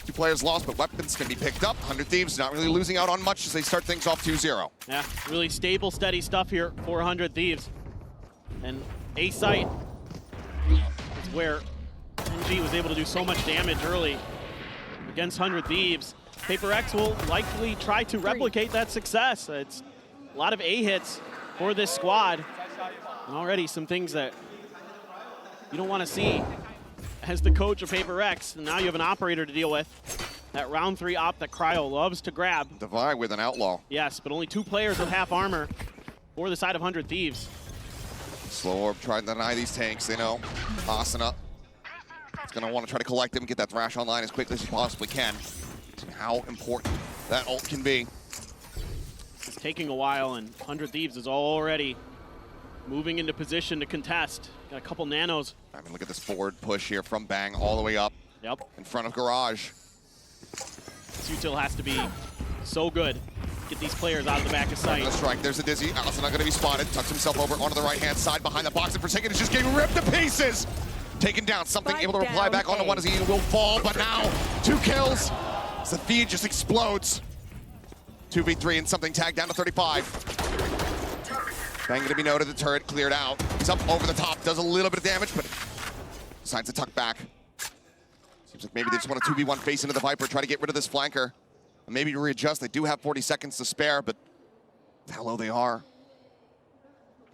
2 players lost, but weapons can be picked up. 100 Thieves not really losing out on much as they start things off 2-0. Yeah, really stable, steady stuff here for 100 Thieves. And A site is where NG was able to do so much damage early against 100 Thieves. PRX will likely try to replicate that success. It's a lot of A hits for this squad. And already some things that you don't want to see as the coach of PRX. And now you have an operator to deal with. That round 3 op that Cryo loves to grab. Devi with an outlaw. Yes, but only 2 players with half armor for the side of 100 Thieves. Slow Orb trying to deny these tanks, they know. Asuna is gonna want to try to collect him, get that Thrash online as quickly as he possibly can. See how important that ult can be. It's taking a while, and 100 Thieves is already moving into position to contest. Got a couple nanos. I mean, look at this forward push here from Bang all the way up Yep. in front of Garage. This util has to be so good. Get these players out of the back of sight. The strike, there's a Dizzy. Asuna gonna be spotted. Tucks himself over onto the right-hand side behind the box, and Forsaken is just getting ripped to pieces. Taken down, something able to reply back onto one as he will fall, but now 2 kills. As the feed just explodes. 2v3 and something tagged down to 35. Bang gonna be noted, the turret cleared out. He's up over the top, does a little bit of damage, but decides to tuck back. Seems like maybe they just want to 2v1 face into the Viper, try to get rid of this flanker. And maybe readjust. They do have 40 seconds to spare, but how low they are.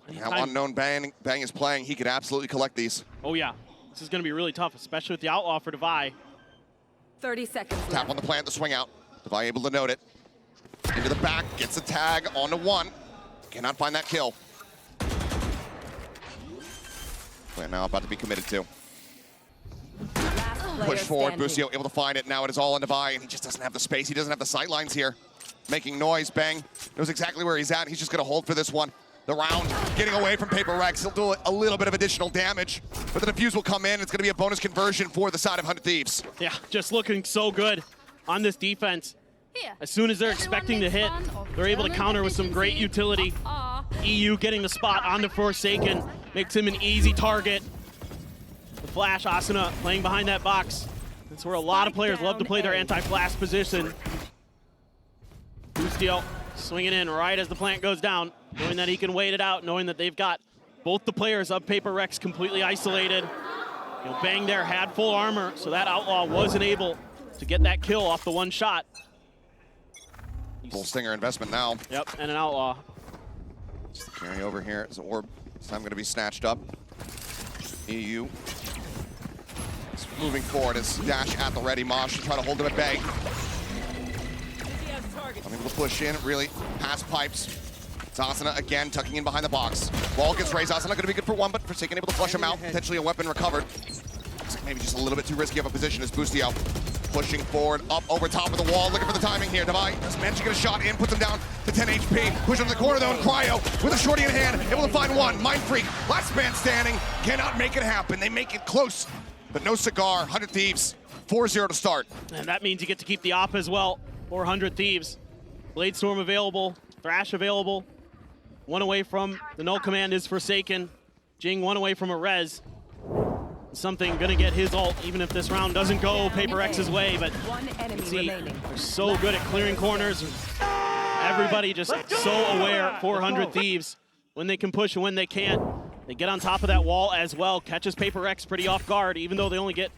And how unknown Bang is playing, he could absolutely collect these. Oh yeah, this is gonna be really tough, especially with the outlaw for Devi. 30 seconds Tap left. on the plant, the swing out. Devi able to note it. Into the back, gets a tag onto 1. Cannot find that kill. Plant now about to be committed to. Last player Push forward, standing. Bustio able to find it. Now it is all on Devi, and he just doesn't have the space. He doesn't have the sight lines here. Making noise, Bang knows exactly where he's at. He's just gonna hold for this one. The round getting away from PRX. He'll do a little bit of additional damage, but the defuse will come in. It's gonna be a bonus conversion for the side of 100 Thieves. Yeah, just looking so good on this defense. Here. As soon as they're Everyone expecting to makes hit, fun of they're able to German counter with some great efficiency. utility. EU getting the spot onto Forsaken, makes him an easy target. The flash, Asuna playing behind that box. That's where a lot of players love to play their anti-flash position. Bustio swinging in right as the plant goes down, knowing that he can wait it out, knowing that they've got both the players of PRX completely isolated. You know, Bang there had full armor, so that outlaw wasn't able to get that kill off the one shot. Full stinger investment now. Yep, and an outlaw. Just carry over here as Orb This time going to be snatched up. EU is moving forward as Dash at the ready. Mosh to try to hold him at bay. I'm able to push in, really pass pipes. Zasana again tucking in behind the box. Wall gets raised. Zasana going to be good for one, but Forsaken able to flush him out. Potentially a weapon recovered. Looks like maybe just a little bit too risky of a position as Boostio pushing forward, up over top of the wall, looking for the timing here. Devi just managed to get a shot in, puts him down to 10 HP. Push him to the corner though, and Cryo with a shorty in hand, able to find one. Mind Freak, last man standing, cannot make it happen. They make it close, but no cigar. 100 Thieves, 4-0 to start. And that means you get to keep the op as well. 400 Thieves. Blade Storm available, Thrash available. One away from the null command is Forsaken. Jing one away from a res. Something gonna get his ult, even if this round doesn't go Paper X's way, but One enemy see, remaining. they're so good at clearing corners. Everybody just so aware, 400 Thieves, when they can push and when they can't. They get on top of that wall as well, catches Paper X pretty off guard, even though they only get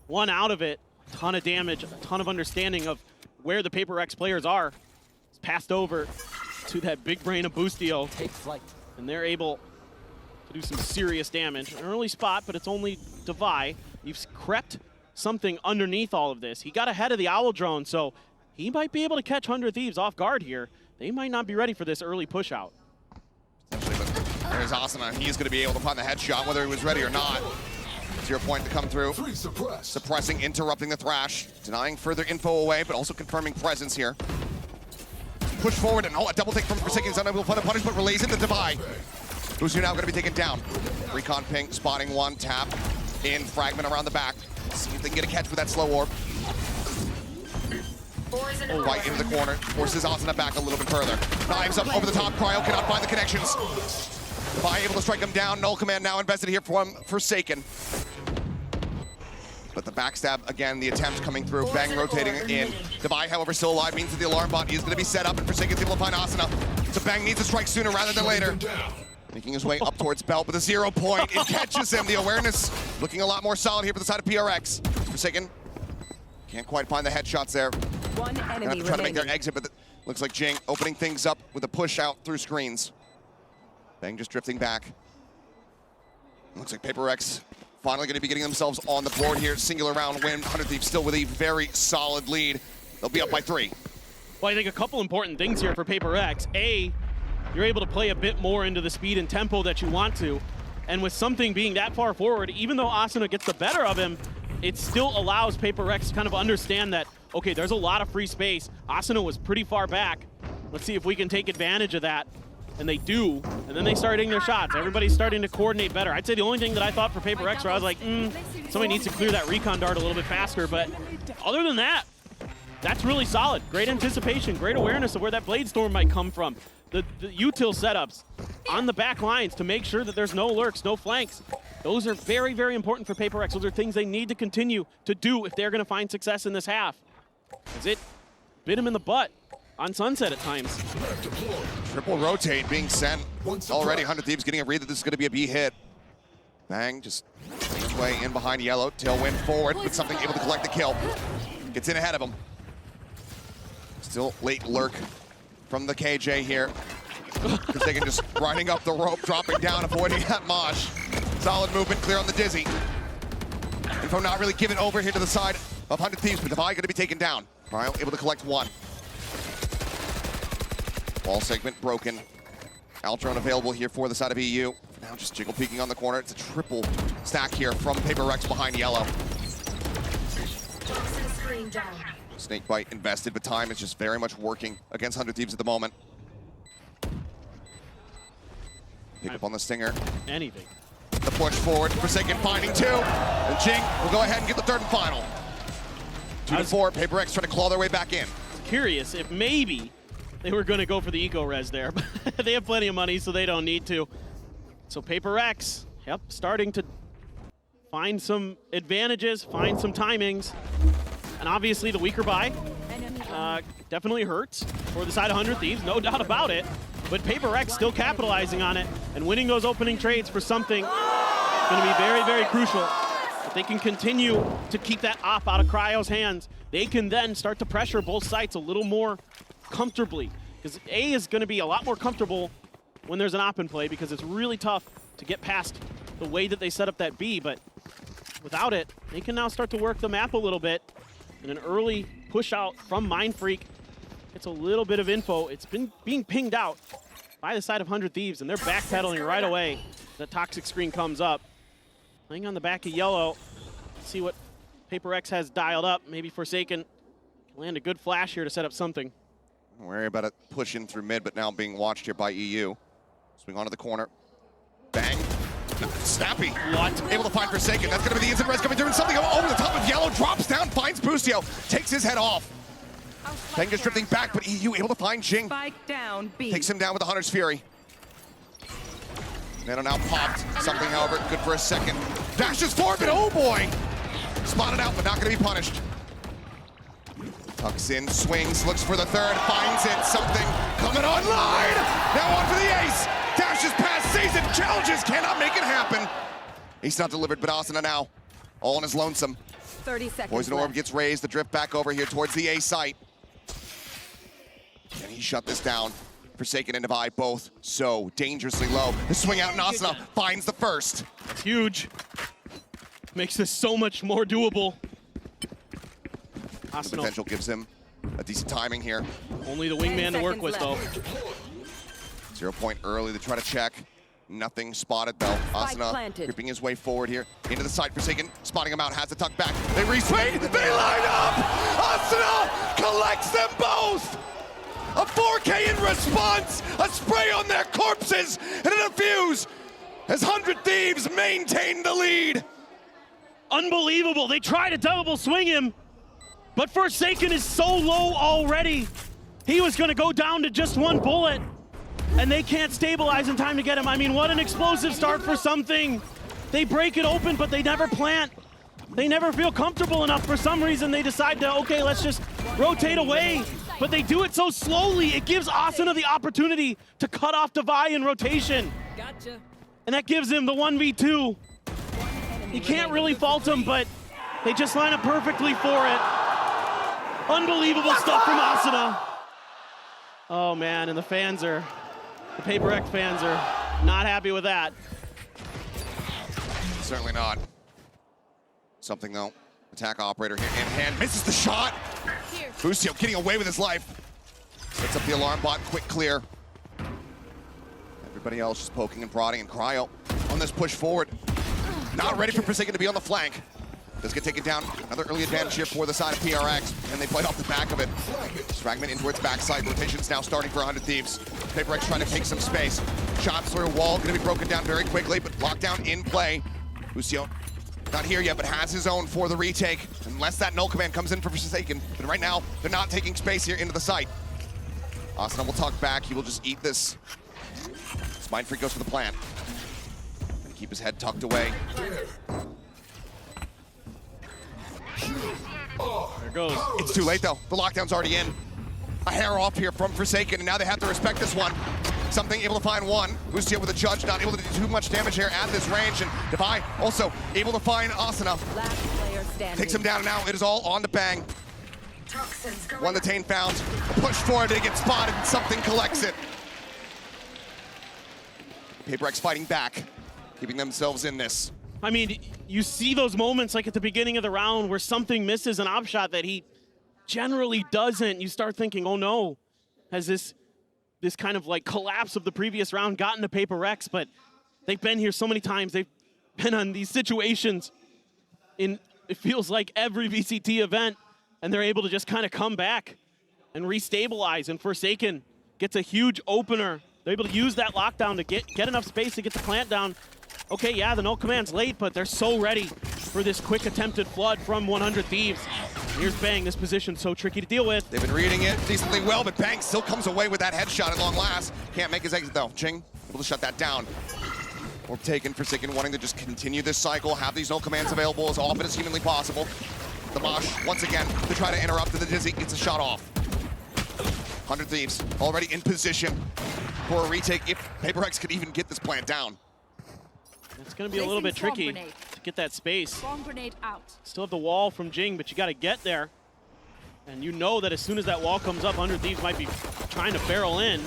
one out of it. A ton of damage, a ton of understanding of where the Paper X players are. It's passed over to that big brain of Boostio. Take flight. And they're able to do some serious damage. An early spot, but it's only Devi. You've crept something underneath all of this. He got ahead of the Owl drone, so he might be able to catch 100 Thieves off guard here. They might not be ready for this early push out. There's Asana. He's going to be able to find the headshot, whether he was ready or not. 0 point to come through. Suppressing, interrupting the Thrash. Denying further info away, but also confirming presence here. Push forward, and a double take from Forsaken. He's unable to find a punish, but relays into Devi. Who's now going to be taken down. Recon ping, spotting one, tap in, fragment around the back. See if they can get a catch with that slow orb. Right into the corner, forces Asana back a little bit further. Knives up over the top, Cryo cannot find the connections. Devi able to strike him down, null command now invested here from Forsaken. But the backstab, again, the attempt coming through, Bang rotating in. Devi, however, still alive, means that the alarm bot is going to be set up, and Forsaken's able to find Asana. So Bang needs to strike sooner rather than later. Making his way up towards Belt with a 0 point. It catches him. The awareness looking a lot more solid here for the side of PRX. Forsaken can't quite find the headshots there. One enemy Trying to make their remaining. exit, but looks like Jing opening things up with a push out through screens. Bang just drifting back. Looks like PaperX finally going to be getting themselves on the board here. Singular round win. 100 Thieves still with a very solid lead. They'll be up by 3. Well, I think a couple important things here for Paper X. A, you're able to play a bit more into the speed and tempo that you want to. And with something being that far forward, even though Asuna gets the better of him, it still allows Paper X to kind of understand that, okay, there's a lot of free space. Asuna was pretty far back. Let's see if we can take advantage of that. And they do, and then they start hitting their shots. Everybody's starting to coordinate better. I'd say the only thing that I thought for Paper X where I was like, somebody needs to clear that recon dart a little bit faster, but other than that, that's really solid. Great anticipation, great awareness of where that Blade Storm might come from. The util setups on the back lines to make sure that there's no lurks, no flanks. Those are very, very important for Paper X. Those are things they need to continue to do if they're gonna find success in this half. Because it bit him in the butt on Sunset at times. Triple rotate being sent. Already 100 Thieves getting a read that this is going to be a B hit. Bang just making his way in behind Yellow. Tailwind forward with something able to collect the kill. Gets in ahead of him. Still late lurk from the KJ here. They can just riding up the rope, dropping down, avoiding that mosh. Solid movement, clear on the dizzy. Info not really given over here to the side of 100 Thieves, but Devi going to be taken down. Cryo able to collect one. Wall segment broken. Altron available here for the side of EU. Now just jiggle peeking on the corner. It's a triple stack here from PaperX behind Yellow. Snakebite invested, but time is just very much working against 100 Thieves at the moment. Pick up on the Stinger. Anything. The push forward. Forsaken finding 2. And Jing will go ahead and get the 3rd and final. 2-4. PaperX trying to claw their way back in. Curious if maybe they were going to go for the eco res there, but they have plenty of money, so they don't need to. So Paper X, yep, starting to find some advantages, find some timings, and obviously the weaker buy definitely hurts for the side of 100 Thieves, no doubt about it. But Paper X still capitalizing on it and winning those opening trades for something going to be very, very crucial. If they can continue to keep that op out of Cryo's hands, they can then start to pressure both sites a little more comfortably, because A is going to be a lot more comfortable when there's an op in play, because it's really tough to get past the way that they set up that B, but without it, they can now start to work the map a little bit. And an early push out from Mindfreak. It's a little bit of info. It's been being pinged out by the side of 100 Thieves, and they're backpedaling right away. The toxic screen comes up. Playing on the back of yellow. Let's see what PRX has dialed up. Maybe Forsaken can land a good flash here to set up something. Don't worry about it pushing through mid, but now being watched here by EU. Swing onto the corner. Bang. Snappy. What? Able to find Forsaken. That's going to be the instant res coming through, and something over the top of yellow. Drops down, finds Boostio. Takes his head off. Bang is drifting back, but EU able to find Jing. Spike down, B. Takes him down with the Hunter's Fury. Nano now popped. Something, however, good for a second. Dashes forward, but oh boy! Spotted out, but not going to be punished. Tucks in, swings, looks for the third, finds it. Something coming online! Now on for the ace! Dashes past season, challenges, cannot make it happen. He's not delivered, but Asuna now, all on his lonesome. 30 seconds Poison Orb left. gets raised, the drift back over here towards the A site. Can he shut this down? Forsaken and Divide both so dangerously low. The swing out, and Asuna finds the first. That's huge. Makes this so much more doable. The Asuna, potential gives him a decent timing here. only the wingman to work with, though. 0 point early to try to check. Nothing spotted though. Asuna planted. creeping his way forward here into the side. Forsaken spotting him out, has to tuck back. They reswing, they line up! Asuna collects them both! A 4K in response, a spray on their corpses, and a defuse as 100 Thieves maintain the lead. Unbelievable. They try to double swing him, but Forsaken is so low already. He was going to go down to just one bullet, and they can't stabilize in time to get him. I mean, what an explosive start for something. They break it open, but they never plant. They never feel comfortable enough. For some reason, they decide to, okay, let's just rotate away. But they do it so slowly, it gives Asuna the opportunity to cut off Devi in rotation. Gotcha. And that gives him the 1v2. You can't really fault them, but they just line up perfectly for it. Unbelievable stuff from Asuna. Oh man, and the PRX fans are not happy with that. Certainly not. Something though. Attack operator here in hand, misses the shot. Boostio getting away with his life. Sets up the alarm bot, quick clear. Everybody else just poking and prodding, and Cryo on this push forward. Not ready for Forsaken to be on the flank. Does get taken down. Another early advantage here for the side of PRX, and they play off the back of it. Fragment in towards backside. Rotation's now starting for 100 Thieves. PRX trying to take some space. Shots through a wall, gonna be broken down very quickly, but lockdown in play. Boostio not here yet, but has his own for the retake. Unless that null command comes in for Forsaken. But right now, they're not taking space here into the site. Asuna will tuck back. He will just eat this. Mindfreak goes for the plant. Gonna keep his head tucked away. There it goes. It's too late though. The lockdown's already in. A hair off here from Forsaken, and now they have to respect this one. Something able to find one. Boostio with a judge, not able to do too much damage here at this range, and Devi also able to find Asuna. Last player standing. Takes him down, and now it is all on to Bang. One that Tane found. Push forward, they get spotted, and something collects it. PRX fighting back, keeping themselves in this. I mean, you see those moments like at the beginning of the round where something misses an op shot that he generally doesn't. You start thinking, oh no, has this kind of like collapse of the previous round gotten to PRX? But they've been here so many times. They've been on these situations in, it feels like every VCT event, and they're able to just kind of come back and restabilize. And Forsaken gets a huge opener. They're able to use that lockdown to get enough space to get the plant down. Okay, yeah, the null command's late, but they're so ready for this quick attempted flood from 100 Thieves. Here's Bang, this position's so tricky to deal with. They've been reading it decently well, but Bang still comes away with that headshot at long last. Can't make his exit though. Jing able to shut that down. Or taken, Forsaken wanting to just continue this cycle, have these null commands available as often as humanly possible. The Mosh, once again, to try to interrupt the Dizzy, gets a shot off. 100 Thieves already in position for a retake if PRX could even get this plant down. It's going to be a little bit tricky to get that space. Bomb grenade out. Still have the wall from Jing, but you got to get there. And you know that as soon as that wall comes up, 100 Thieves might be trying to barrel in.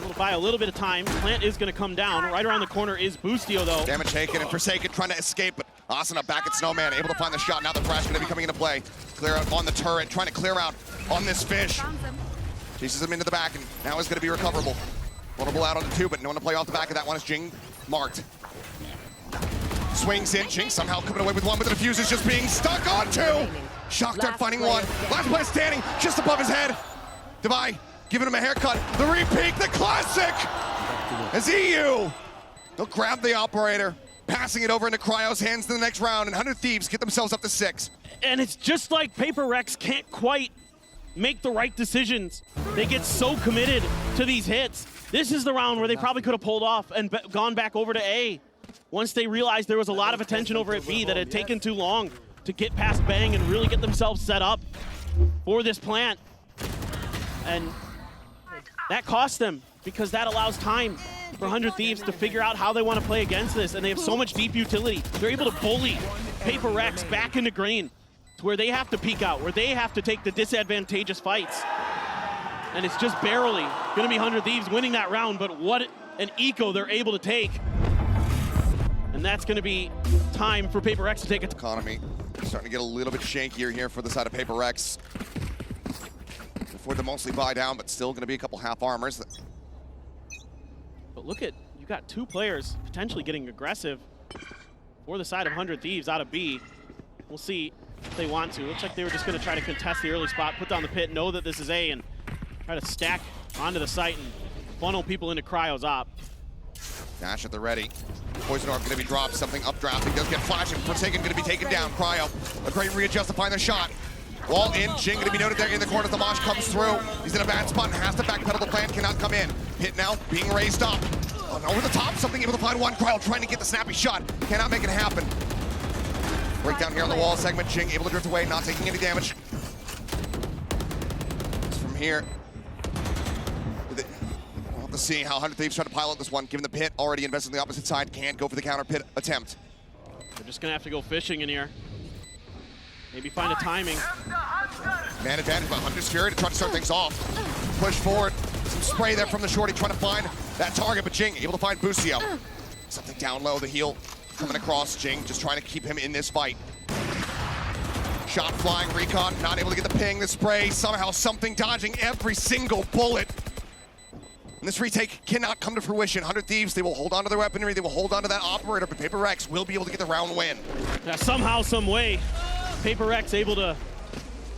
Able to buy a little bit of time. Plant is going to come down. Right around the corner is Boostio, though. Damage taken and Forsaken trying to escape, but Asuna back at Snowman, able to find the shot. Now the Thrash going to be coming into play. Clear out on the turret, trying to clear out on this fish. Chases him into the back, and now is going to be recoverable. Vulnerable out on the two, but no one to play off the back of that one is Jing marked. Swings in, Jing somehow coming away with one, but the defuse is just being stuck on two. Shock Dart finding one. Last player standing just above his head. Devi giving him a haircut. The repeat, the classic! As EU, they'll grab the operator, passing it over into Cryo's hands in the next round, and 100 Thieves get themselves up to 6. And it's just like PRX can't quite make the right decisions. They get so committed to these hits. This is the round where they probably could have pulled off and gone back over to A. Once they realized there was a lot of attention over at B that had taken too long to get past Bang and really get themselves set up for this plant. And that cost them, because that allows time for 100 Thieves to figure out how they want to play against this, and they have so much deep utility. They're able to bully PRX back into green to where they have to peek out, where they have to take the disadvantageous fights. And it's just barely going to be 100 Thieves winning that round, but what an eco they're able to take. And that's going to be time for PRX to take it. Economy starting to get a little bit shankier here for the side of PRX. Before they mostly buy down, but still going to be a couple half armors. But look at, you got two players potentially getting aggressive for the side of 100 Thieves out of B. We'll see if they want to. Looks like they were just going to try to contest the early spot, put down the pit, know that this is A, and try to stack onto the site and funnel people into Cryo's op. Dash at the ready. Poison Orb going to be dropped, something updrafting, does get flash, and Forsaken going to be taken down. Cryo, a great readjust to find the shot. Wall in, Jing going to be noted there in the corner. The Mosh comes through. He's in a bad spot and has to backpedal. The plant cannot come in. Hit now, being raised up. Over the top, something able to find one. Cryo trying to get the snappy shot. Cannot make it happen. Breakdown here on the wall segment. Jing able to drift away, not taking any damage. From here, we'll have to see how 100 Thieves try to pilot this one. Given the pit already invested on the opposite side, can't go for the counter pit attempt. They're just going to have to go fishing in here. Maybe find a timing. Man advantage by Hunter's Fury to try to start things off. Push forward. Some spray there from the shorty trying to find that target, but Jing able to find Boostio. Something down low, the heel coming across. Jing just trying to keep him in this fight. Shot flying, Recon not able to get the ping, the spray, somehow something dodging every single bullet. And this retake cannot come to fruition. 100 Thieves, they will hold on to their weaponry, they will hold on to that operator, but PRX will be able to get the round win. Yeah, somehow, some way, PRX able to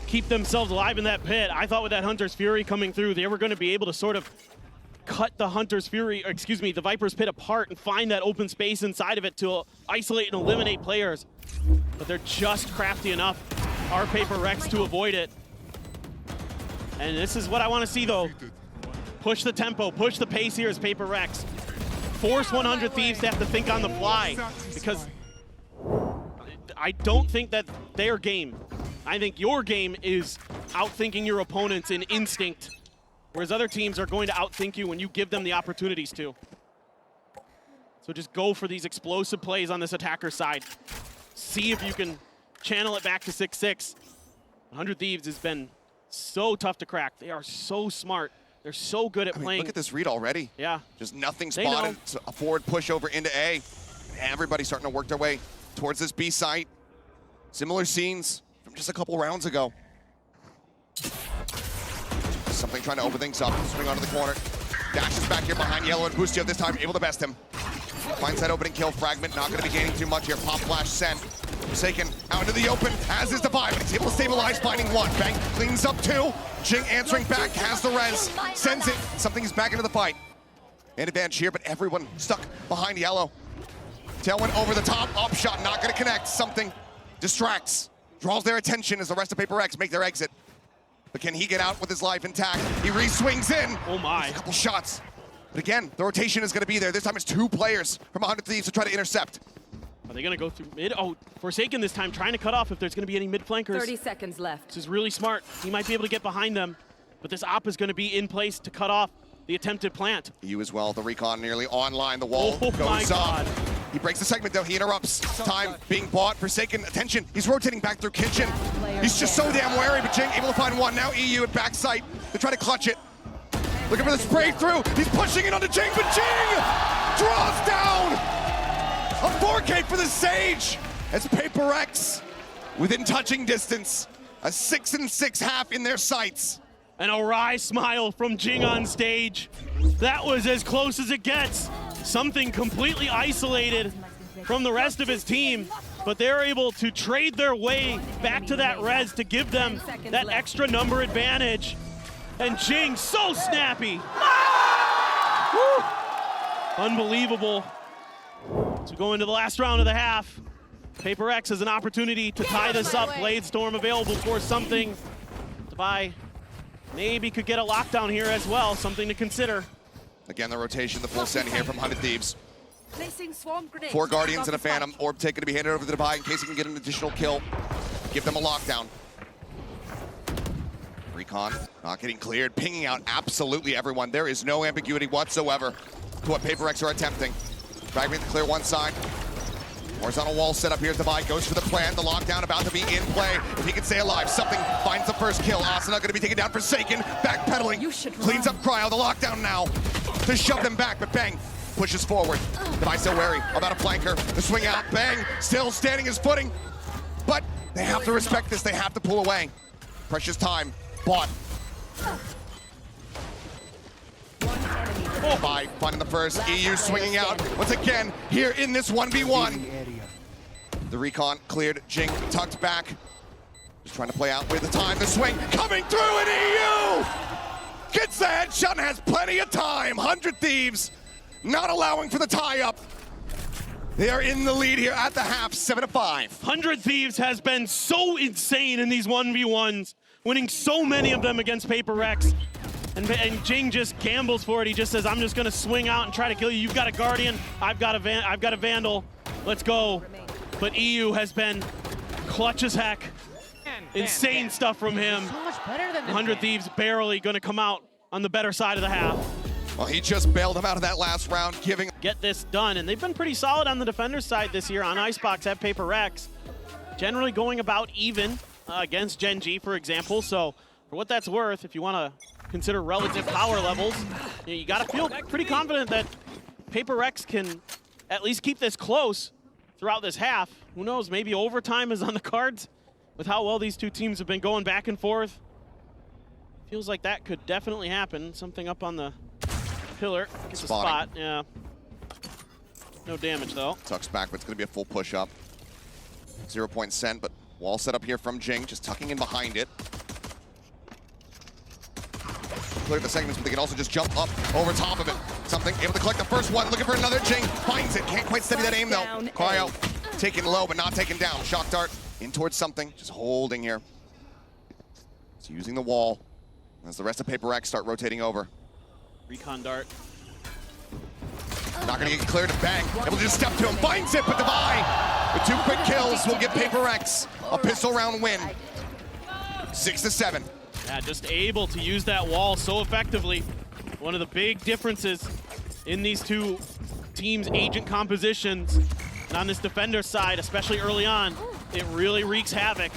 keep themselves alive in that pit. I thought with that Hunter's Fury coming through, they were going to be able to sort of cut the Hunter's Fury, or excuse me, the Viper's pit apart and find that open space inside of it to isolate and eliminate players. But they're just crafty enough, our PRX, to avoid it. And this is what I want to see, though. Push the tempo, push the pace here as PRX. Force 100 Thieves to have to think on the fly, because I don't think that their game, I think your game is outthinking your opponents in instinct, whereas other teams are going to outthink you when you give them the opportunities to. So just go for these explosive plays on this attacker side. See if you can channel it back to 6-6. 100 Thieves has been so tough to crack. They are so smart. They're so good at playing. Look at this read already. Yeah. Just nothing spotted. It's a forward push over into A. Everybody's starting to work their way towards this B site. Similar scenes from just a couple rounds ago. Something trying to open things up. Swing onto the corner. Dashes back here behind Yellow, and Boostio this time able to best him. Finds that opening kill. Fragment not going to be gaining too much here. Pop flash sent. Forsaken out into the open, as is Devi, but he's able to stabilize, finding one. Bang cleans up two. Jing answering back, has the res, sends it. Something is back into the fight. An advantage here, but everyone stuck behind Yellow. Tailwind over the top, up shot, not going to connect. Something distracts, draws their attention as the rest of PRX make their exit. But can he get out with his life intact? He re-swings in. Oh my. There's a couple shots. But again, the rotation is going to be there. This time it's two players from 100 Thieves to try to intercept. Are they going to go through mid? Oh, Forsaken this time trying to cut off if there's going to be any mid flankers. 30 seconds left. This is really smart. He might be able to get behind them, but this op is going to be in place to cut off the attempted plant. You as well, the recon nearly online. The wall Oh my goes up. God. He breaks the segment though, he interrupts. Time being bought, Forsaken, attention. He's rotating back through Kitchen. He's just so damn wary, but Jing able to find one. Now EU at backside to try to clutch it. Looking for the spray through. He's pushing it onto Jing, but Jing draws down a 4K for the Sage. As PRX within touching distance. A 6-6 half in their sights. And a wry smile from Jing on stage. That was as close as it gets. Something completely isolated from the rest of his team, but they're able to trade their way back to that res to give them that extra number advantage. And Jing, so snappy. Woo. Unbelievable. So go into the last round of the half. PRX has an opportunity to tie this up. Blade Storm available for something. Devi maybe could get a lockdown here as well, something to consider. Again, the rotation, the full send here from 100 Thieves. Placing swarm grenades. 4 Guardians and a Phantom. Orb taken to be handed over to Devi in case he can get an additional kill. Give them a lockdown. Recon not getting cleared, pinging out absolutely everyone. There is no ambiguity whatsoever to what PRX are attempting. Fragment to clear one side. Horizontal wall set up here. Devi goes for the plant. The lockdown about to be in play. If he can stay alive, something finds the first kill. Asuna going to be taken down. Forsaken, backpedaling, cleans up Cryo. The lockdown now to shove them back, but Bang pushes forward. Devi still wary about a flanker. The swing out, Bang still standing his footing, but they have to respect this. They have to pull away. Precious time, bought. Devi finding the first. EU swinging out once again here in this 1v1. The recon cleared. Jing tucked back. Just trying to play out with the time. The swing coming through, and EU gets the headshot and has plenty of time. 100 Thieves not allowing for the tie-up. They are in the lead here at the half, 7-5. 100 Thieves has been so insane in these 1v1s, winning so many of them against PRX. And Jing just gambles for it. He just says, I'm just gonna swing out and try to kill you. You've got a Guardian, I've got a Vandal. Let's go. But EU has been clutch as heck. Insane stuff from him. 100 Thieves barely gonna come out on the better side of the half. Well, he just bailed him out of that last round, giving... Get this done, and they've been pretty solid on the defender side this year on Icebox at PRX. Generally going about even against Gen G, for example. So for what that's worth, if you wanna consider relative power levels, you gotta feel pretty confident that PRX can at least keep this close throughout this half. Who knows, maybe overtime is on the cards with how well these two teams have been going back and forth. Feels like that could definitely happen. Something up on the pillar, gets a spot, yeah. No damage though. Tucks back, but it's gonna be a full push up. 0 point sent, but wall set up here from Jing, just tucking in behind it. Clear the segments, but they can also just jump up over top of it. Something able to collect the first one, looking for another. Jing finds it, can't quite steady that aim though. Cryo taken low, but not taken down. Shock dart in towards something, just holding here. It's using the wall as the rest of PRX start rotating over. Recon dart. Not gonna get cleared to Bang. Able to just step to him, finds it, but Devi with 2 quick kills will give PRX a pistol round win. 6-7. Yeah, just able to use that wall so effectively. One of the big differences in these two teams' agent compositions. And on this defender side, especially early on, it really wreaks havoc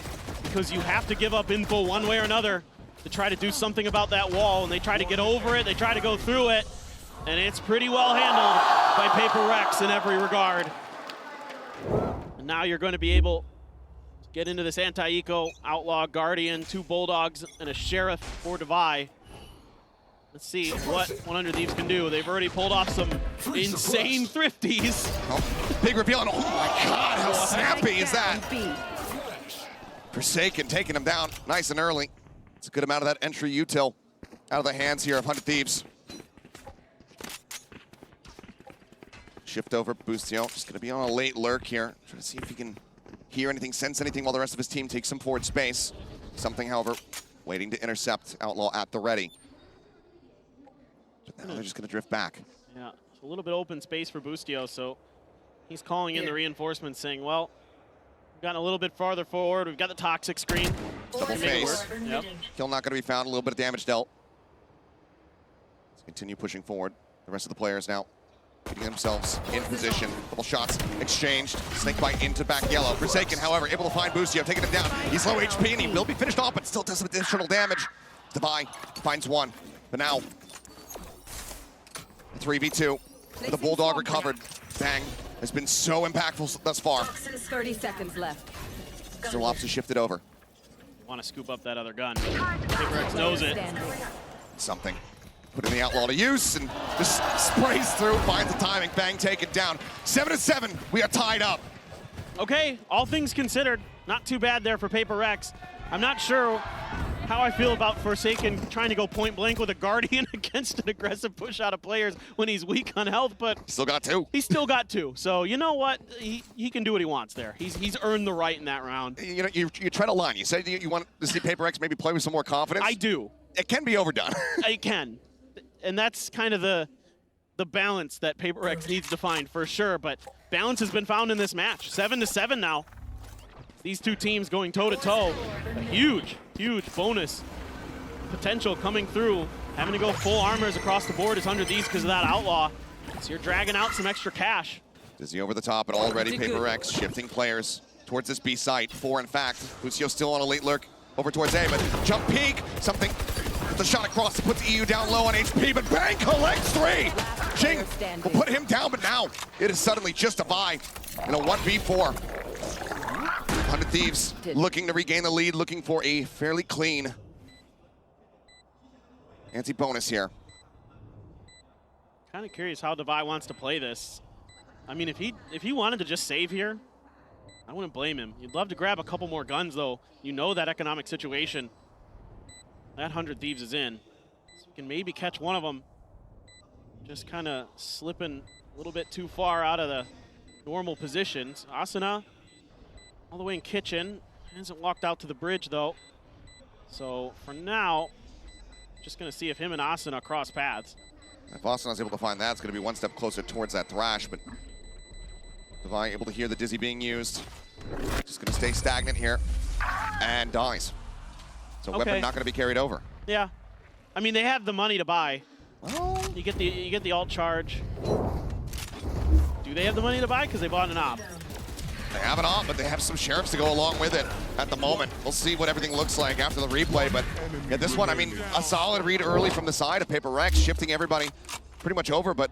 because you have to give up info one way or another to try to do something about that wall, and they try to get over it, they try to go through it, and it's pretty well handled by PRX in every regard. And now you're going to be able to get into this anti-eco, Outlaw, Guardian, 2 Bulldogs, and a Sheriff for Devi. Let's see what 100 Thieves can do. They've already pulled off some insane thrifties. Oh, big reveal, and oh my god, how snappy is that? Forsaken taking him down nice and early. It's a good amount of that entry util out of the hands here of 100 Thieves. Shift over, Boostio, just gonna be on a late lurk here. Trying to see if he can hear anything, sense anything while the rest of his team takes some forward space. Something, however, waiting to intercept. Outlaw at the ready. But now they're just gonna drift back. Yeah, it's a little bit open space for Boostio, so he's calling in the reinforcements saying, well, we've gotten a little bit farther forward, we've got the toxic screen. Double face. Yep. Kill not gonna be found, a little bit of damage dealt. Let's continue pushing forward. The rest of the players now getting themselves in position. Couple shots exchanged. Snake bite into back yellow. Forsaken, however, able to find Boostio, taking him down. He's low HP and he will be finished off, but still does some additional damage. Devi finds one, but now 3v2. The Bulldog recovered. Bang has been so impactful thus far. 30 seconds left. Still opts to shift it over. Want to scoop up that other gun. PRX knows it. Something. Put in the outlaw to use and just sprays through, finds the timing. Bang, take it down. 7-7. We are tied up. Okay, all things considered, not too bad there for PRX. I'm not sure how I feel about Forsaken trying to go point blank with a Guardian against an aggressive push out of players when he's weak on health, but Still got two. he's still got two. So you know what? He can do what he wants there. He's earned the right in that round. You know, you tread a line. You said you want to see PRX maybe play with some more confidence. I do. It can be overdone. I can. And that's kind of the balance that PRX needs to find for sure, but balance has been found in this match. 7-7 now. These two teams going toe-to-toe. A huge, huge bonus potential coming through. Having to go full armors across the board is under these because of that outlaw. So you're dragging out some extra cash. Dizzy over the top, and already PRX shifting players towards this B site. 4, in fact. Lucio still on a late lurk over towards A, but jump peek. Something with the shot across to put the EU down low on HP, but Bang collects 3. Jing will put him down, but now it is suddenly just a bye in a 1v4. 100 Thieves looking to regain the lead, looking for a fairly clean anti-bonus here. Kind of curious how Devi wants to play this. I mean, if he wanted to just save here, I wouldn't blame him. You'd love to grab a couple more guns, though. You know that economic situation. That 100 Thieves is in. So you can maybe catch one of them just kind of slipping a little bit too far out of the normal positions. Asuna all the way in kitchen. Hasn't walked out to the bridge, though. So for now, just going to see if him and Asuna cross paths. If Asuna's able to find that, it's going to be one step closer towards that Thrash, but Devi able to hear the Dizzy being used. Just going to stay stagnant here and dies. So weapon not going to be carried over. Yeah. I mean, they have the money to buy. Well, You get the alt charge. Do they have the money to buy? Because they bought an op. they have it on, but they have some sheriffs to go along with it at the moment. We'll see what everything looks like after the replay, but yeah, this one, I mean, a solid read early from the side of PRX, shifting everybody pretty much over, but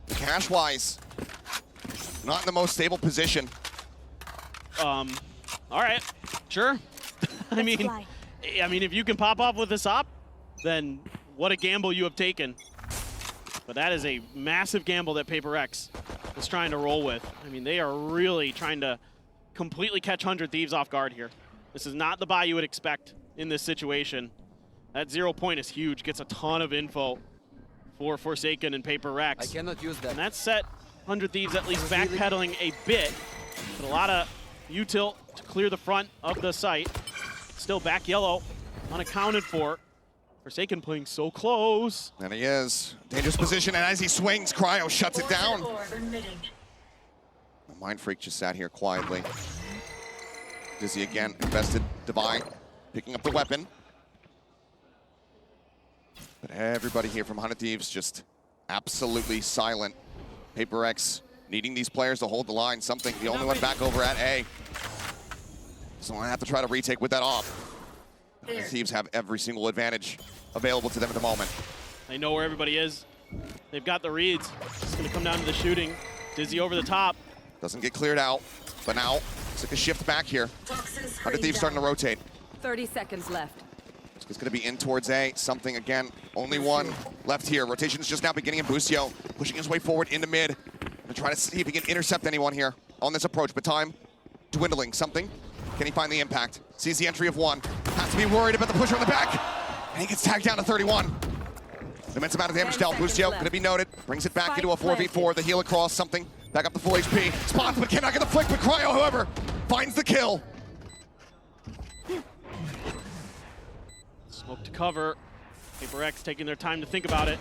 cash-wise, not in the most stable position. All right, sure. I mean, if you can pop up with this op, then what a gamble you have taken. But that is a massive gamble that PRX is trying to roll with. I mean, they are really trying to completely catch 100 Thieves off guard here. This is not the buy you would expect in this situation. That 0 point is huge, gets a ton of info for Forsaken and PRX. I cannot use that. And that set 100 Thieves at least backpedaling a bit, but a lot of util to clear the front of the site. Still back yellow, unaccounted for. Forsaken playing so close. And he is. Dangerous position, and as he swings, Cryo shuts it down. Mind Freak just sat here quietly. Dizzy again, invested Devi, picking up the weapon. But everybody here from 100 Thieves just absolutely silent. PRX needing these players to hold the line. Something, the only one back over at A. So I have to try to retake with that off. The Thieves have every single advantage available to them at the moment. They know where everybody is. They've got the reads. It's going to come down to the shooting. Dizzy over the top. Doesn't get cleared out, but now it's like a shift back here. 100 Thieves starting to rotate. 30 seconds left. It's going to be in towards A. Something again. Only one left here. Rotation is just now beginning in Busio, pushing his way forward into mid. And try to see if he can intercept anyone here on this approach, but time dwindling. Something. Can he find the impact? Sees the entry of one. Has to be worried about the pusher on the back. And he gets tagged down to 31. Immense amount of damage dealt. Busio going to be noted. Brings it back into a 4v4. The heal across. Something. Back up to full HP. Spots, but cannot get the flick. But Cryo, however, finds the kill. Smoke to cover. PRX taking their time to think about it.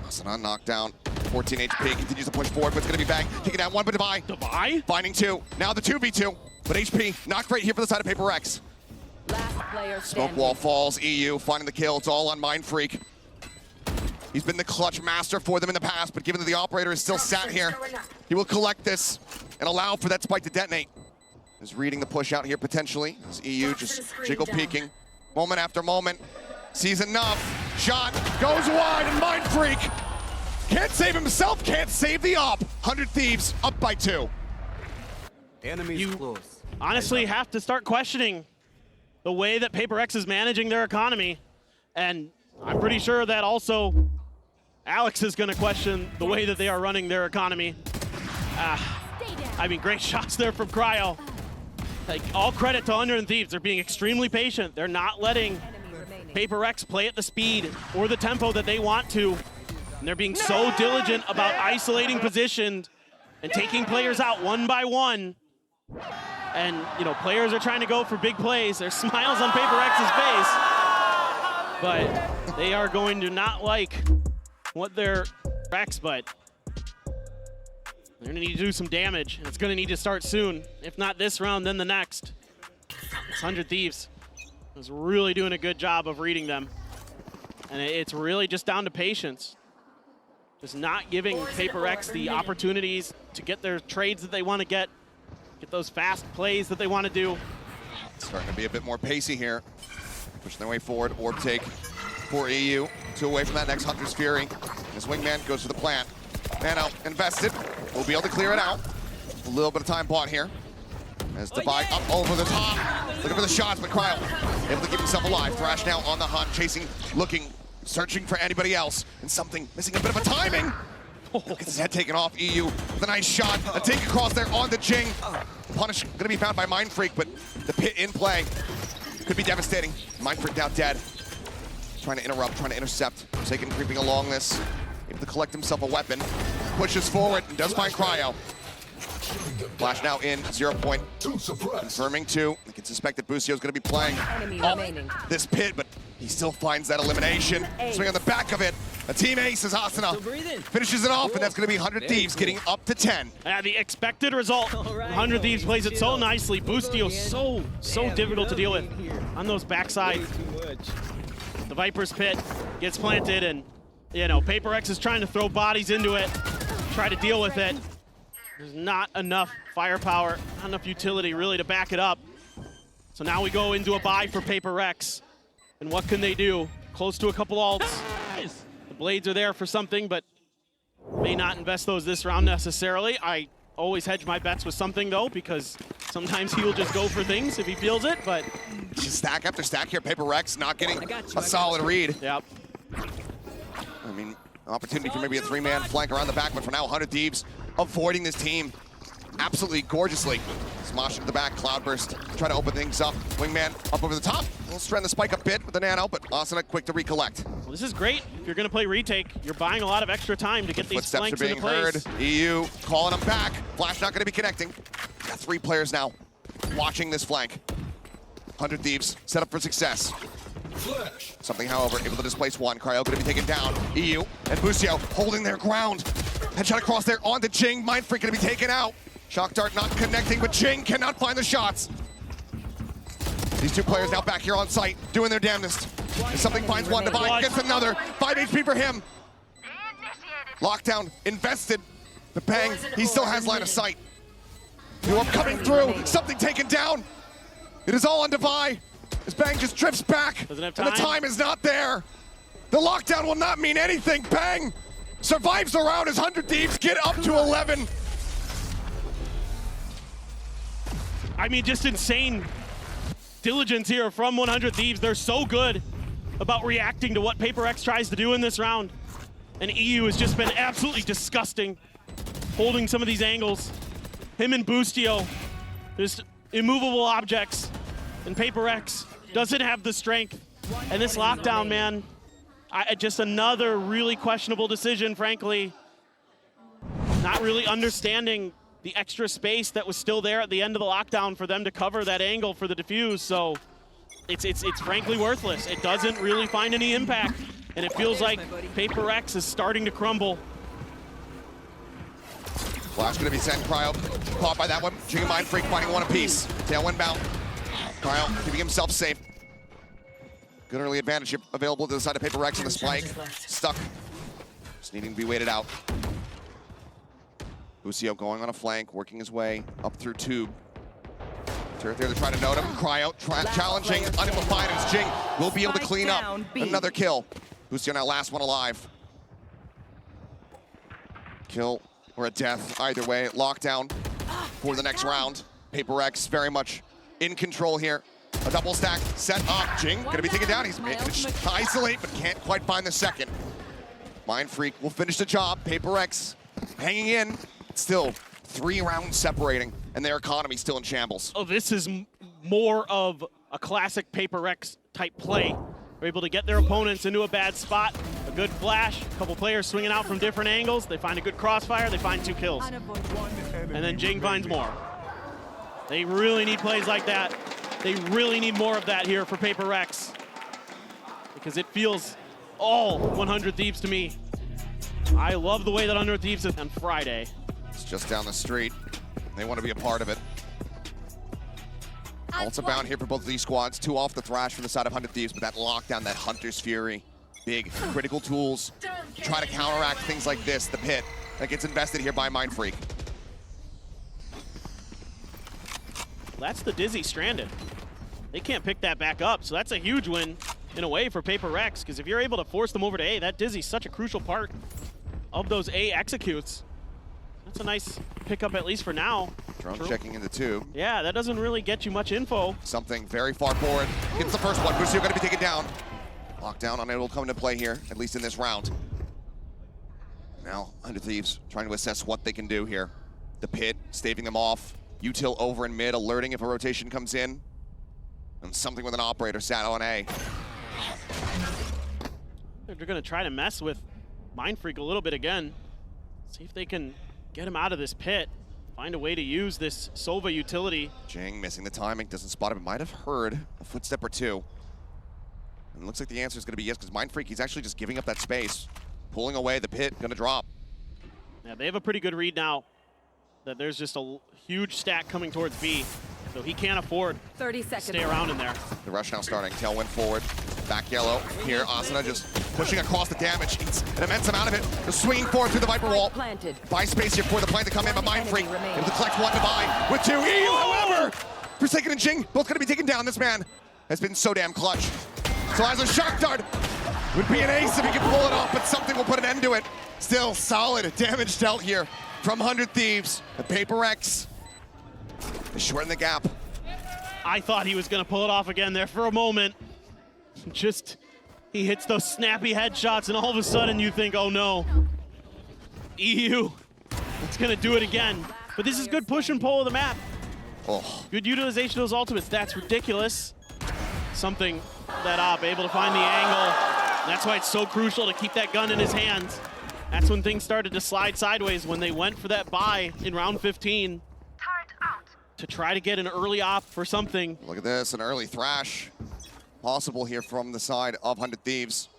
Asuna knocked down. 14 HP. Continues to push forward, but it's going to be Bang. Taking down one, but Devi. Devi? Finding two. Now the 2v2. But HP, not great here for the side of PRX. Last player standing. Smoke wall falls. EU finding the kill. It's all on Mind Freak. He's been the clutch master for them in the past, but given that the operator is still sat here, he will collect this and allow for that spike to detonate. He's reading the push out here potentially. As EU just jiggle peeking. Moment after moment. Sees enough. Shot goes wide, and Mind Freak Can't save himself, can't save the op. 100 Thieves up by 2. Enemies You close. honestly have to start questioning the way that PRX is managing their economy. And I'm pretty sure that also Alex is going to question the way that they are running their economy. I mean, great shots there from Cryo. Like, all credit to Under and Thieves. They're being extremely patient. They're not letting PRX play at the speed or the tempo that they want to. And they're being so diligent about isolating positions and taking players out one by one. And, you know, players are trying to go for big plays. There's smiles on PRX's face. But they are going to not like what they're Rex, but they're gonna need to do some damage, and it's gonna need to start soon. If not this round, then the next. It's 100 Thieves is really doing a good job of reading them. And it's really just down to patience. Just not giving PRX the opportunities to get their trades that they want to get those fast plays that they want to do. It's starting to be a bit more pacey here. Pushing their way forward, orb take for EU. 2 away from that next Hunter's Fury. His wingman goes to the plant. Nano invested. We'll be able to clear it out. A little bit of time bought here. As Divide up over the top. Looking for the shots, but Cryo able to keep himself alive. Thrash now on the hunt, chasing, looking, searching for anybody else. And something missing a bit of a timing. Gets his head taken off. EU with a nice shot. A take across there on the Jing. Punish gonna be found by Mind Freak, but the pit in play could be devastating. Mind Freak now dead. Trying to interrupt, trying to intercept. Forsaken creeping along this. Able to collect himself a weapon. Pushes forward and does find Cryo. Flash now in, 0 point. Confirming 2. I can suspect that Busio is going to be playing this pit, but he still finds that elimination. Swing on the back of it. A team ace as Asuna finishes it off, and that's going to be 100 Thieves getting up to 10. The expected result. 100 Thieves plays it so nicely. Bustio so difficult to deal with on those backsides. The Viper's pit gets planted, and you know, PRX is trying to throw bodies into it, try to deal with it. There's not enough firepower, not enough utility really to back it up. So now we go into a buy for PRX. And what can they do? Close to a couple ults. The blades are there for something, but may not invest those this round necessarily. I always hedge my bets with something though, because sometimes he will just go for things if he feels it, but just stack after stack here. PRX not getting a solid read. Yep. I mean, opportunity for maybe a 3-man flank around the back, but for now, 100 Thieves avoiding this team absolutely gorgeously. Smosh into the back, Cloudburst, try to open things up. Wingman up over the top. We'll strand the spike a bit with the nano, but Asuna quick to recollect. Well, this is great. If you're going to play retake, you're buying a lot of extra time to get these flanks into place. Footsteps are being heard. EU calling them back. Flash not going to be connecting. Got 3 players now watching this flank. 100 Thieves set up for success. Something, however, able to displace 1. Cryo going to be taken down. EU and Busio holding their ground. Headshot across there on the Jing. Mind Freak going to be taken out. Shock Dart not connecting, but Jing cannot find the shots. These 2 players now back here on site, doing their damnedest. As something finds 1, Divide gets another. 5 HP for him. Lockdown invested. The Bang, he still has line of sight. New up coming through. Something taken down. It is all on Divide. As Bang just drifts back, and the time is not there. The lockdown will not mean anything. Bang survives the round as 100 Thieves get up to 11. I mean, just insane diligence here from 100 Thieves. They're so good about reacting to what PRX tries to do in this round. And EU has just been absolutely disgusting, holding some of these angles. Him and Bustio, just immovable objects. And PRX doesn't have the strength. And this lockdown, man, just another really questionable decision, frankly. Not really understanding the extra space that was still there at the end of the lockdown for them to cover that angle for the defuse. So it's frankly worthless. It doesn't really find any impact. And it feels like PRX is starting to crumble. Flash gonna be sent. Cryo caught by that one. Jing and Mind Freak finding 1 apiece. Tailwind bound. Cryo keeping himself safe. Good early advantage available to the side of PRX on the spike. Stuck. Just needing to be waited out. Busio going on a flank, working his way up through tube. Turret there to try to note him. Cryo challenging, unable to find his Jing. Will be able to clean up another kill. Busio now last one alive. Kill or a death, either way. Lockdown for the next round. PRX very much in control here. A double stack set up. Jing gonna be taken down. He's managed to isolate, but can't quite find the second. Mind Freak will finish the job. PRX hanging in. Still 3 rounds separating, and their economy still in shambles. Oh, this is more of a classic PRX type play. They're able to get their opponents into a bad spot. A good flash, a couple players swinging out from different angles. They find a good crossfire, they find 2 kills. And then Jing finds more. They really need plays like that. They really need more of that here for PRX. Because it feels all 100 Thieves to me. I love the way that 100 Thieves is on Friday. It's just down the street. They want to be a part of it. Also bound here for both of these squads. 2 off the thrash from the side of 100 Thieves, but that lockdown, that Hunter's Fury, big critical tools. Try to counteract things like this, the pit, that gets invested here by Mind Freak. That's the Dizzy stranded. They can't pick that back up, so that's a huge win in a way for PRX, because if you're able to force them over to A, that Dizzy's such a crucial part of those A executes. That's a nice pickup, at least for now. Drone checking into 2. Yeah, that doesn't really get you much info. Something very far forward. Gets the first one. Busio going to be taken down. Lockdown unable to come into play here, at least in this round. Now, 100 Thieves trying to assess what they can do here. The pit, staving them off. Util over in mid, alerting if a rotation comes in. And something with an operator sat on A. They're going to try to mess with Mind Freak a little bit again. See if they can get him out of this pit. Find a way to use this Sova utility. Jing missing the timing, doesn't spot it, but might have heard a footstep or 2. And it looks like the answer is going to be yes, because Mind Freak, he's actually just giving up that space. Pulling away, the pit, going to drop. Yeah, they have a pretty good read now that there's just a huge stack coming towards B. So he can't afford 30 to seconds. stay around in there. The rush now starting, tailwind forward. Back yellow, here Asuna just pushing across the damage. Eats an immense amount of it. Just swinging forward through the Viper wall. Planted. Buy space here for the plant to come in, but Mind Freak Enemy able to collect 1 to buy with 2. EU, however, Forsaken and Jing both going to be taken down. This man has been so damn clutch. So as a shock dart would be an ace if he could pull it off, but something will put an end to it. Still solid damage dealt here from 100 Thieves. The PRX is shortening the gap. I thought he was going to pull it off again there for a moment. Just, he hits those snappy headshots, and all of a sudden you think, oh no. EU, it's going to do it again. But this is good push and pull of the map. Oh, Good utilization of those ultimates. That's ridiculous. Something that Op able to find the angle. That's why it's so crucial to keep that gun in his hands. That's when things started to slide sideways, when they went for that buy in round 15 to try to get an early op for something. look at this, an early thrash possible here from the side of 100 Thieves.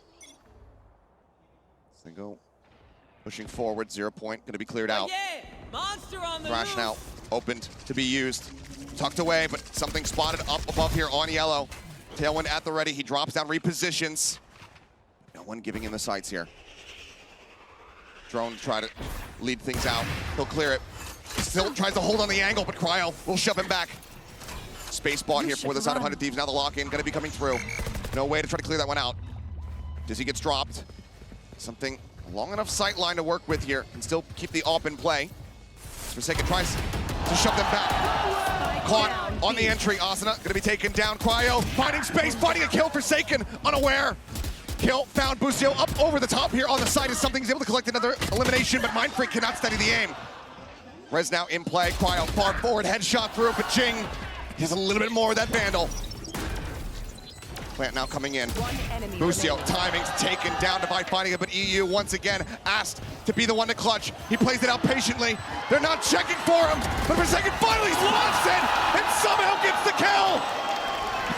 They go pushing forward, 0 point, going to be cleared out. Monster on the Thrash loose. now opened to be used. Tucked away, but something spotted up above here on yellow. Tailwind at the ready, he drops down, repositions. No one giving him the sights here. Drone to try to lead things out. He'll clear it. Still tries to hold on the angle, but Cryo will shove him back. Space bought here for the side of 100 Thieves. Now the lock-in going to be coming through. No way to try to clear that one out. Dizzy gets dropped. Something long enough sight line to work with here and still keep the op in play. Forsaken tries to shove them back. Caught on the entry. Asuna going to be taken down. Cryo finding space, finding a kill. Forsaken unaware. Kill found. Busio up over the top here on the side as something. He's able to collect another elimination, but Mind Freak cannot steady the aim. Rez now in play. Cryo far forward, headshot through, but Jing has a little bit more of that Vandal. Plant now coming in. Busio timing's taken down by finding it, but EU once again asked to be the one to clutch. He plays it out patiently. They're not checking for him, but Forsaken finally spots it and somehow gets the kill.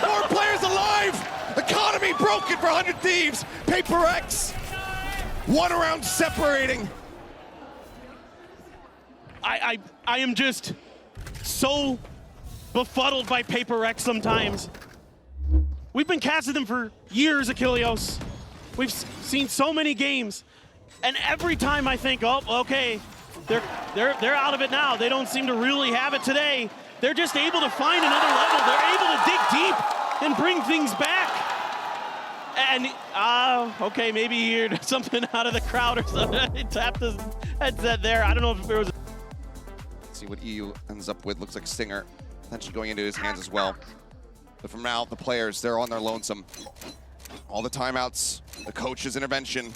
4 players alive. Economy broken for 100 Thieves. PRX 1 round separating. I am just so befuddled by PRX sometimes. We've been casting them for years, Achilleos. We've seen so many games, and every time I think, oh, okay, they're out of it now. They don't seem to really have it today. They're just able to find another level. They're able to dig deep and bring things back. And, okay, maybe he heard something out of the crowd or something. He tapped his headset there. I don't know if there was. See what EU ends up with. Looks like Stinger potentially going into his hands as well. But from now, the players, they're on their lonesome. All the timeouts, the coach's intervention,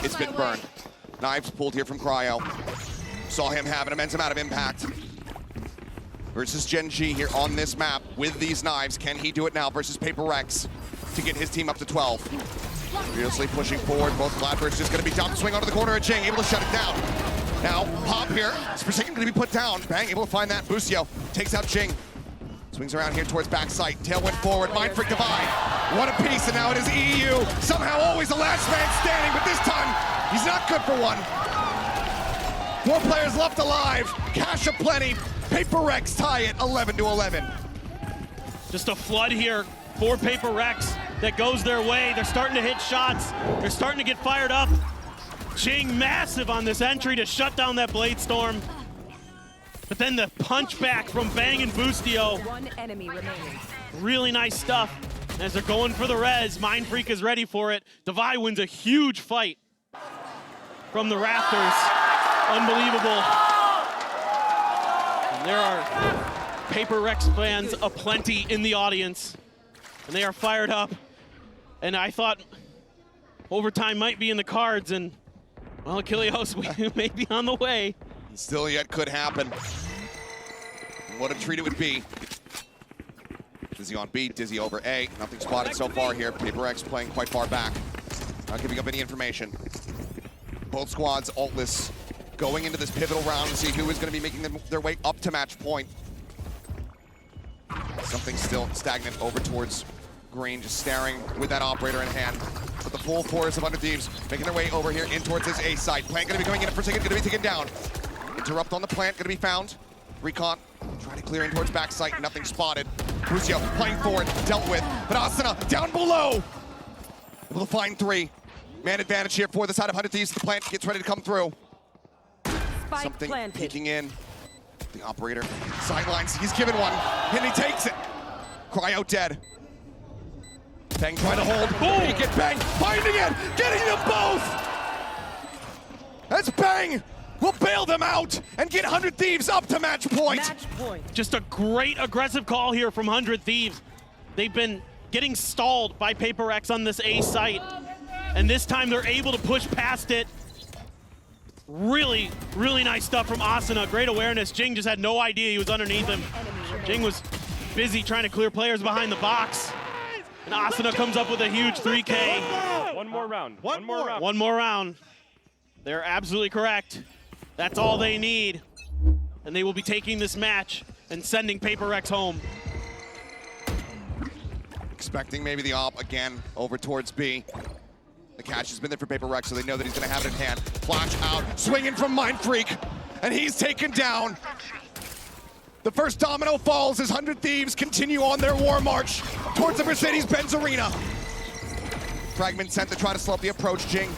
it's been burned. Knives pulled here from Cryo. Saw him have an immense amount of impact. Versus Gen G here on this map with these knives. Can he do it now versus PRX to get his team up to 12? Fiercely pushing forward. Both Gladberg's just going to be dumped. Swing onto the corner of Jing, able to shut it down. Now, Pop here. It's Forsaken going to be put down. Bang, able to find that. Busio takes out Jing. Swings around here towards backside. Tailwind forward. Mindfreak divide. What a piece, and now it is EU. Somehow always the last man standing, but this time he's not good for one. 4 players left alive. Cash aplenty. PRX tie it 11-11. Just a flood here for PRX that goes their way. They're starting to hit shots. They're starting to get fired up. Jing massive on this entry to shut down that Blade Storm. But then the punch back from Bang and Boostio. 1 enemy remaining. Really nice stuff. As they're going for the res, Mindfreak is ready for it. Devi wins a huge fight from the rafters. Unbelievable. And there are PRX fans aplenty in the audience. And they are fired up. And I thought overtime might be in the cards, and well, Achilleos, we may be on the way. Still yet could happen. What a treat it would be. Dizzy on B, Dizzy over A. Nothing spotted so far here. PRX playing quite far back. Not giving up any information. Both squads ultless, going into this pivotal round to see who is going to be making their way up to match point. Something still stagnant over towards Green, just staring with that operator in hand. But the full force of Under Thieves making their way over here in towards this A site. Plant going to be going in for a second, going to be taken down. Interrupt on the plant, going to be found. Recon trying to clear in towards backside, nothing spotted. Busio playing forward, dealt with, but Asuna down below. Able to find 3. Man advantage here for the side of 100 Thieves. The plant gets ready to come through. Spike Something planted. peeking in. The operator sidelines, he's given one, and he takes it. Cryo dead. Bang trying to hold. Boom! He get Bang, finding it, getting them both! That's Bang! We'll bail them out and get 100 Thieves up to match point. Match point. Just a great aggressive call here from 100 Thieves. They've been getting stalled by PRX on this A site, and this time they're able to push past it. Really, really nice stuff from Asuna. Great awareness. Jing just had no idea he was underneath him. Jing was busy trying to clear players behind the box. And Asuna comes up with a huge 3K. One more round. One more round. They're absolutely correct. That's all they need. And they will be taking this match and sending PRX home. Expecting maybe the op again over towards B. The catch has been there for PRX, so they know that he's going to have it in hand. Flash out, swinging from Mindfreak, and he's taken down. The first domino falls as 100 Thieves continue on their war march towards the Mercedes-Benz Arena. Fragment sent to try to slow up the approach. Jing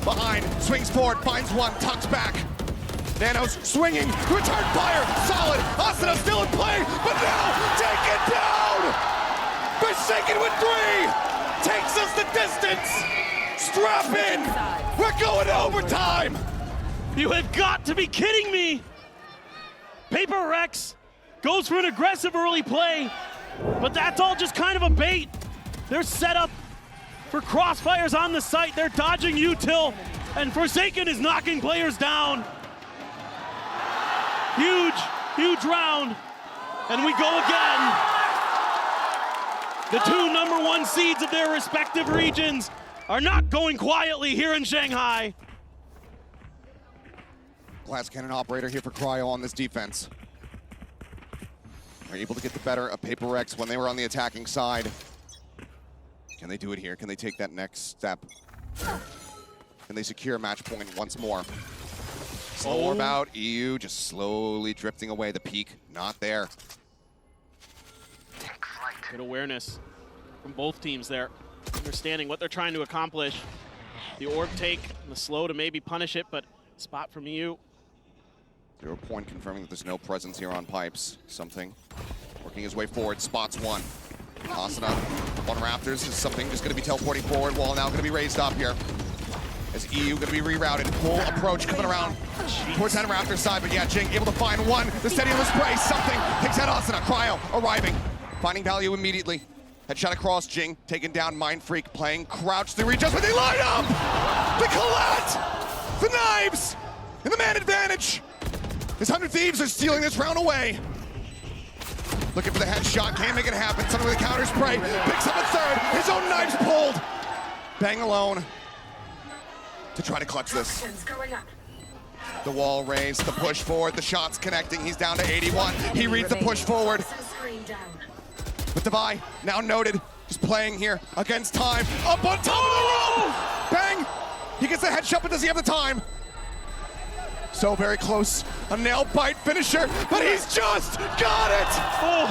behind, swings forward, finds one, tucks back. Nanos swinging, return fire, solid. Asuna still in play, but now taken down. Forsaken with 3, takes us the distance. Strap in, we're going to overtime. You have got to be kidding me. PRX goes for an aggressive early play, but that's all just kind of a bait. They're set up for crossfires on the site. They're dodging util, and Forsaken is knocking players down. Huge, huge round, and we go again. The 2 #1 seeds of their respective regions are not going quietly here in Shanghai. Glass cannon operator here for Cryo on this defense. They're able to get the better of PRX when they were on the attacking side. Can they do it here? Can they take that next step? Can they secure a match point once more? Slow orb out, EU just slowly drifting away. The peak, not there. Good awareness from both teams there. Understanding what they're trying to accomplish. The orb take, and the slow to maybe punish it, but spot from EU. 0 point confirming that there's no presence here on pipes. Something working his way forward, spots one. Asuna on Raptors is something just going to be teleporting forward. Wall now going to be raised up here. As EU going to be rerouted. Full approach coming around towards that Raptor side. But yeah, Jing able to find one. The steady on the spray. Something takes out Asuna. Cryo arriving. Finding value immediately. Headshot across. Jing taking down Mind Freak. Playing crouch. The readjustment. They line up! The Colette! The knives! And the man advantage! His 100 Thieves are stealing this round away. Looking for the headshot. Can't make it happen. Something with a counter spray. Picks up a third. His own knives pulled. Bang alone to try to clutch this. The wall raised, the push forward, the shots connecting. He's down to 81. He reads the push forward. But Devi, now noted, just playing here against time. Up on top of the rope! Bang! He gets the headshot, but does he have the time? So very close. A nail bite finisher, but he's just got it! Oh.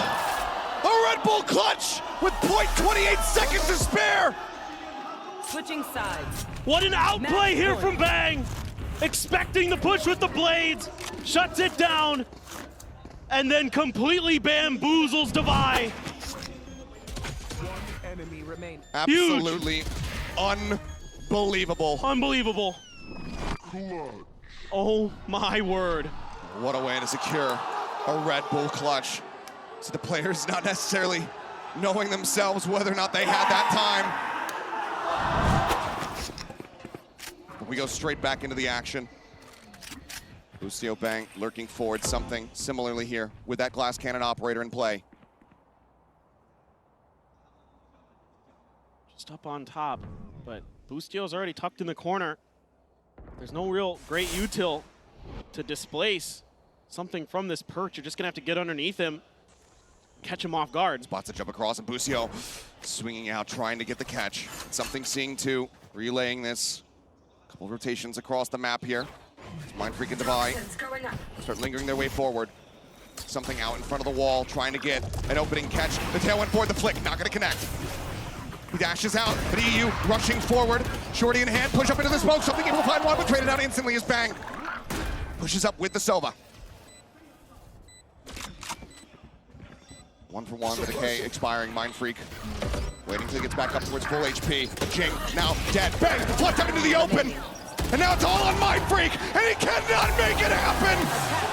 A Red Bull clutch with 0.28 seconds to spare! Switching sides. What an outplay here from Bang! Expecting the push with the blades, shuts it down, and then completely bamboozles Devi. One enemy remaining. Absolutely unbelievable. Unbelievable. Oh my word. What a way to secure a Red Bull clutch. So the players not necessarily knowing themselves whether or not they had that time. But we go straight back into the action. Lucio Bang lurking forward, something similarly here with that glass cannon operator in play. Just up on top, but Bustio's already tucked in the corner. There's no real great util to displace something from this perch. You're just gonna have to get underneath him, catch him off guard. Spots to jump across, and Busio swinging out, trying to get the catch. Something seeing two, relaying this. Couple rotations across the map here. Mind Freak and Devi start lingering their way forward. Something out in front of the wall, trying to get an opening catch. The tail went forward, the flick, not gonna connect. He dashes out, but EU rushing forward. Shorty in hand, push up into the smoke. Something able to find one, but traded out instantly as Bang pushes up with the Sova. 1 for 1, the decay expiring. Mind Freak waiting till he gets back up towards full HP. Jing now dead. Bang, flush up into the open. And now it's all on Mind Freak, and he cannot make it happen.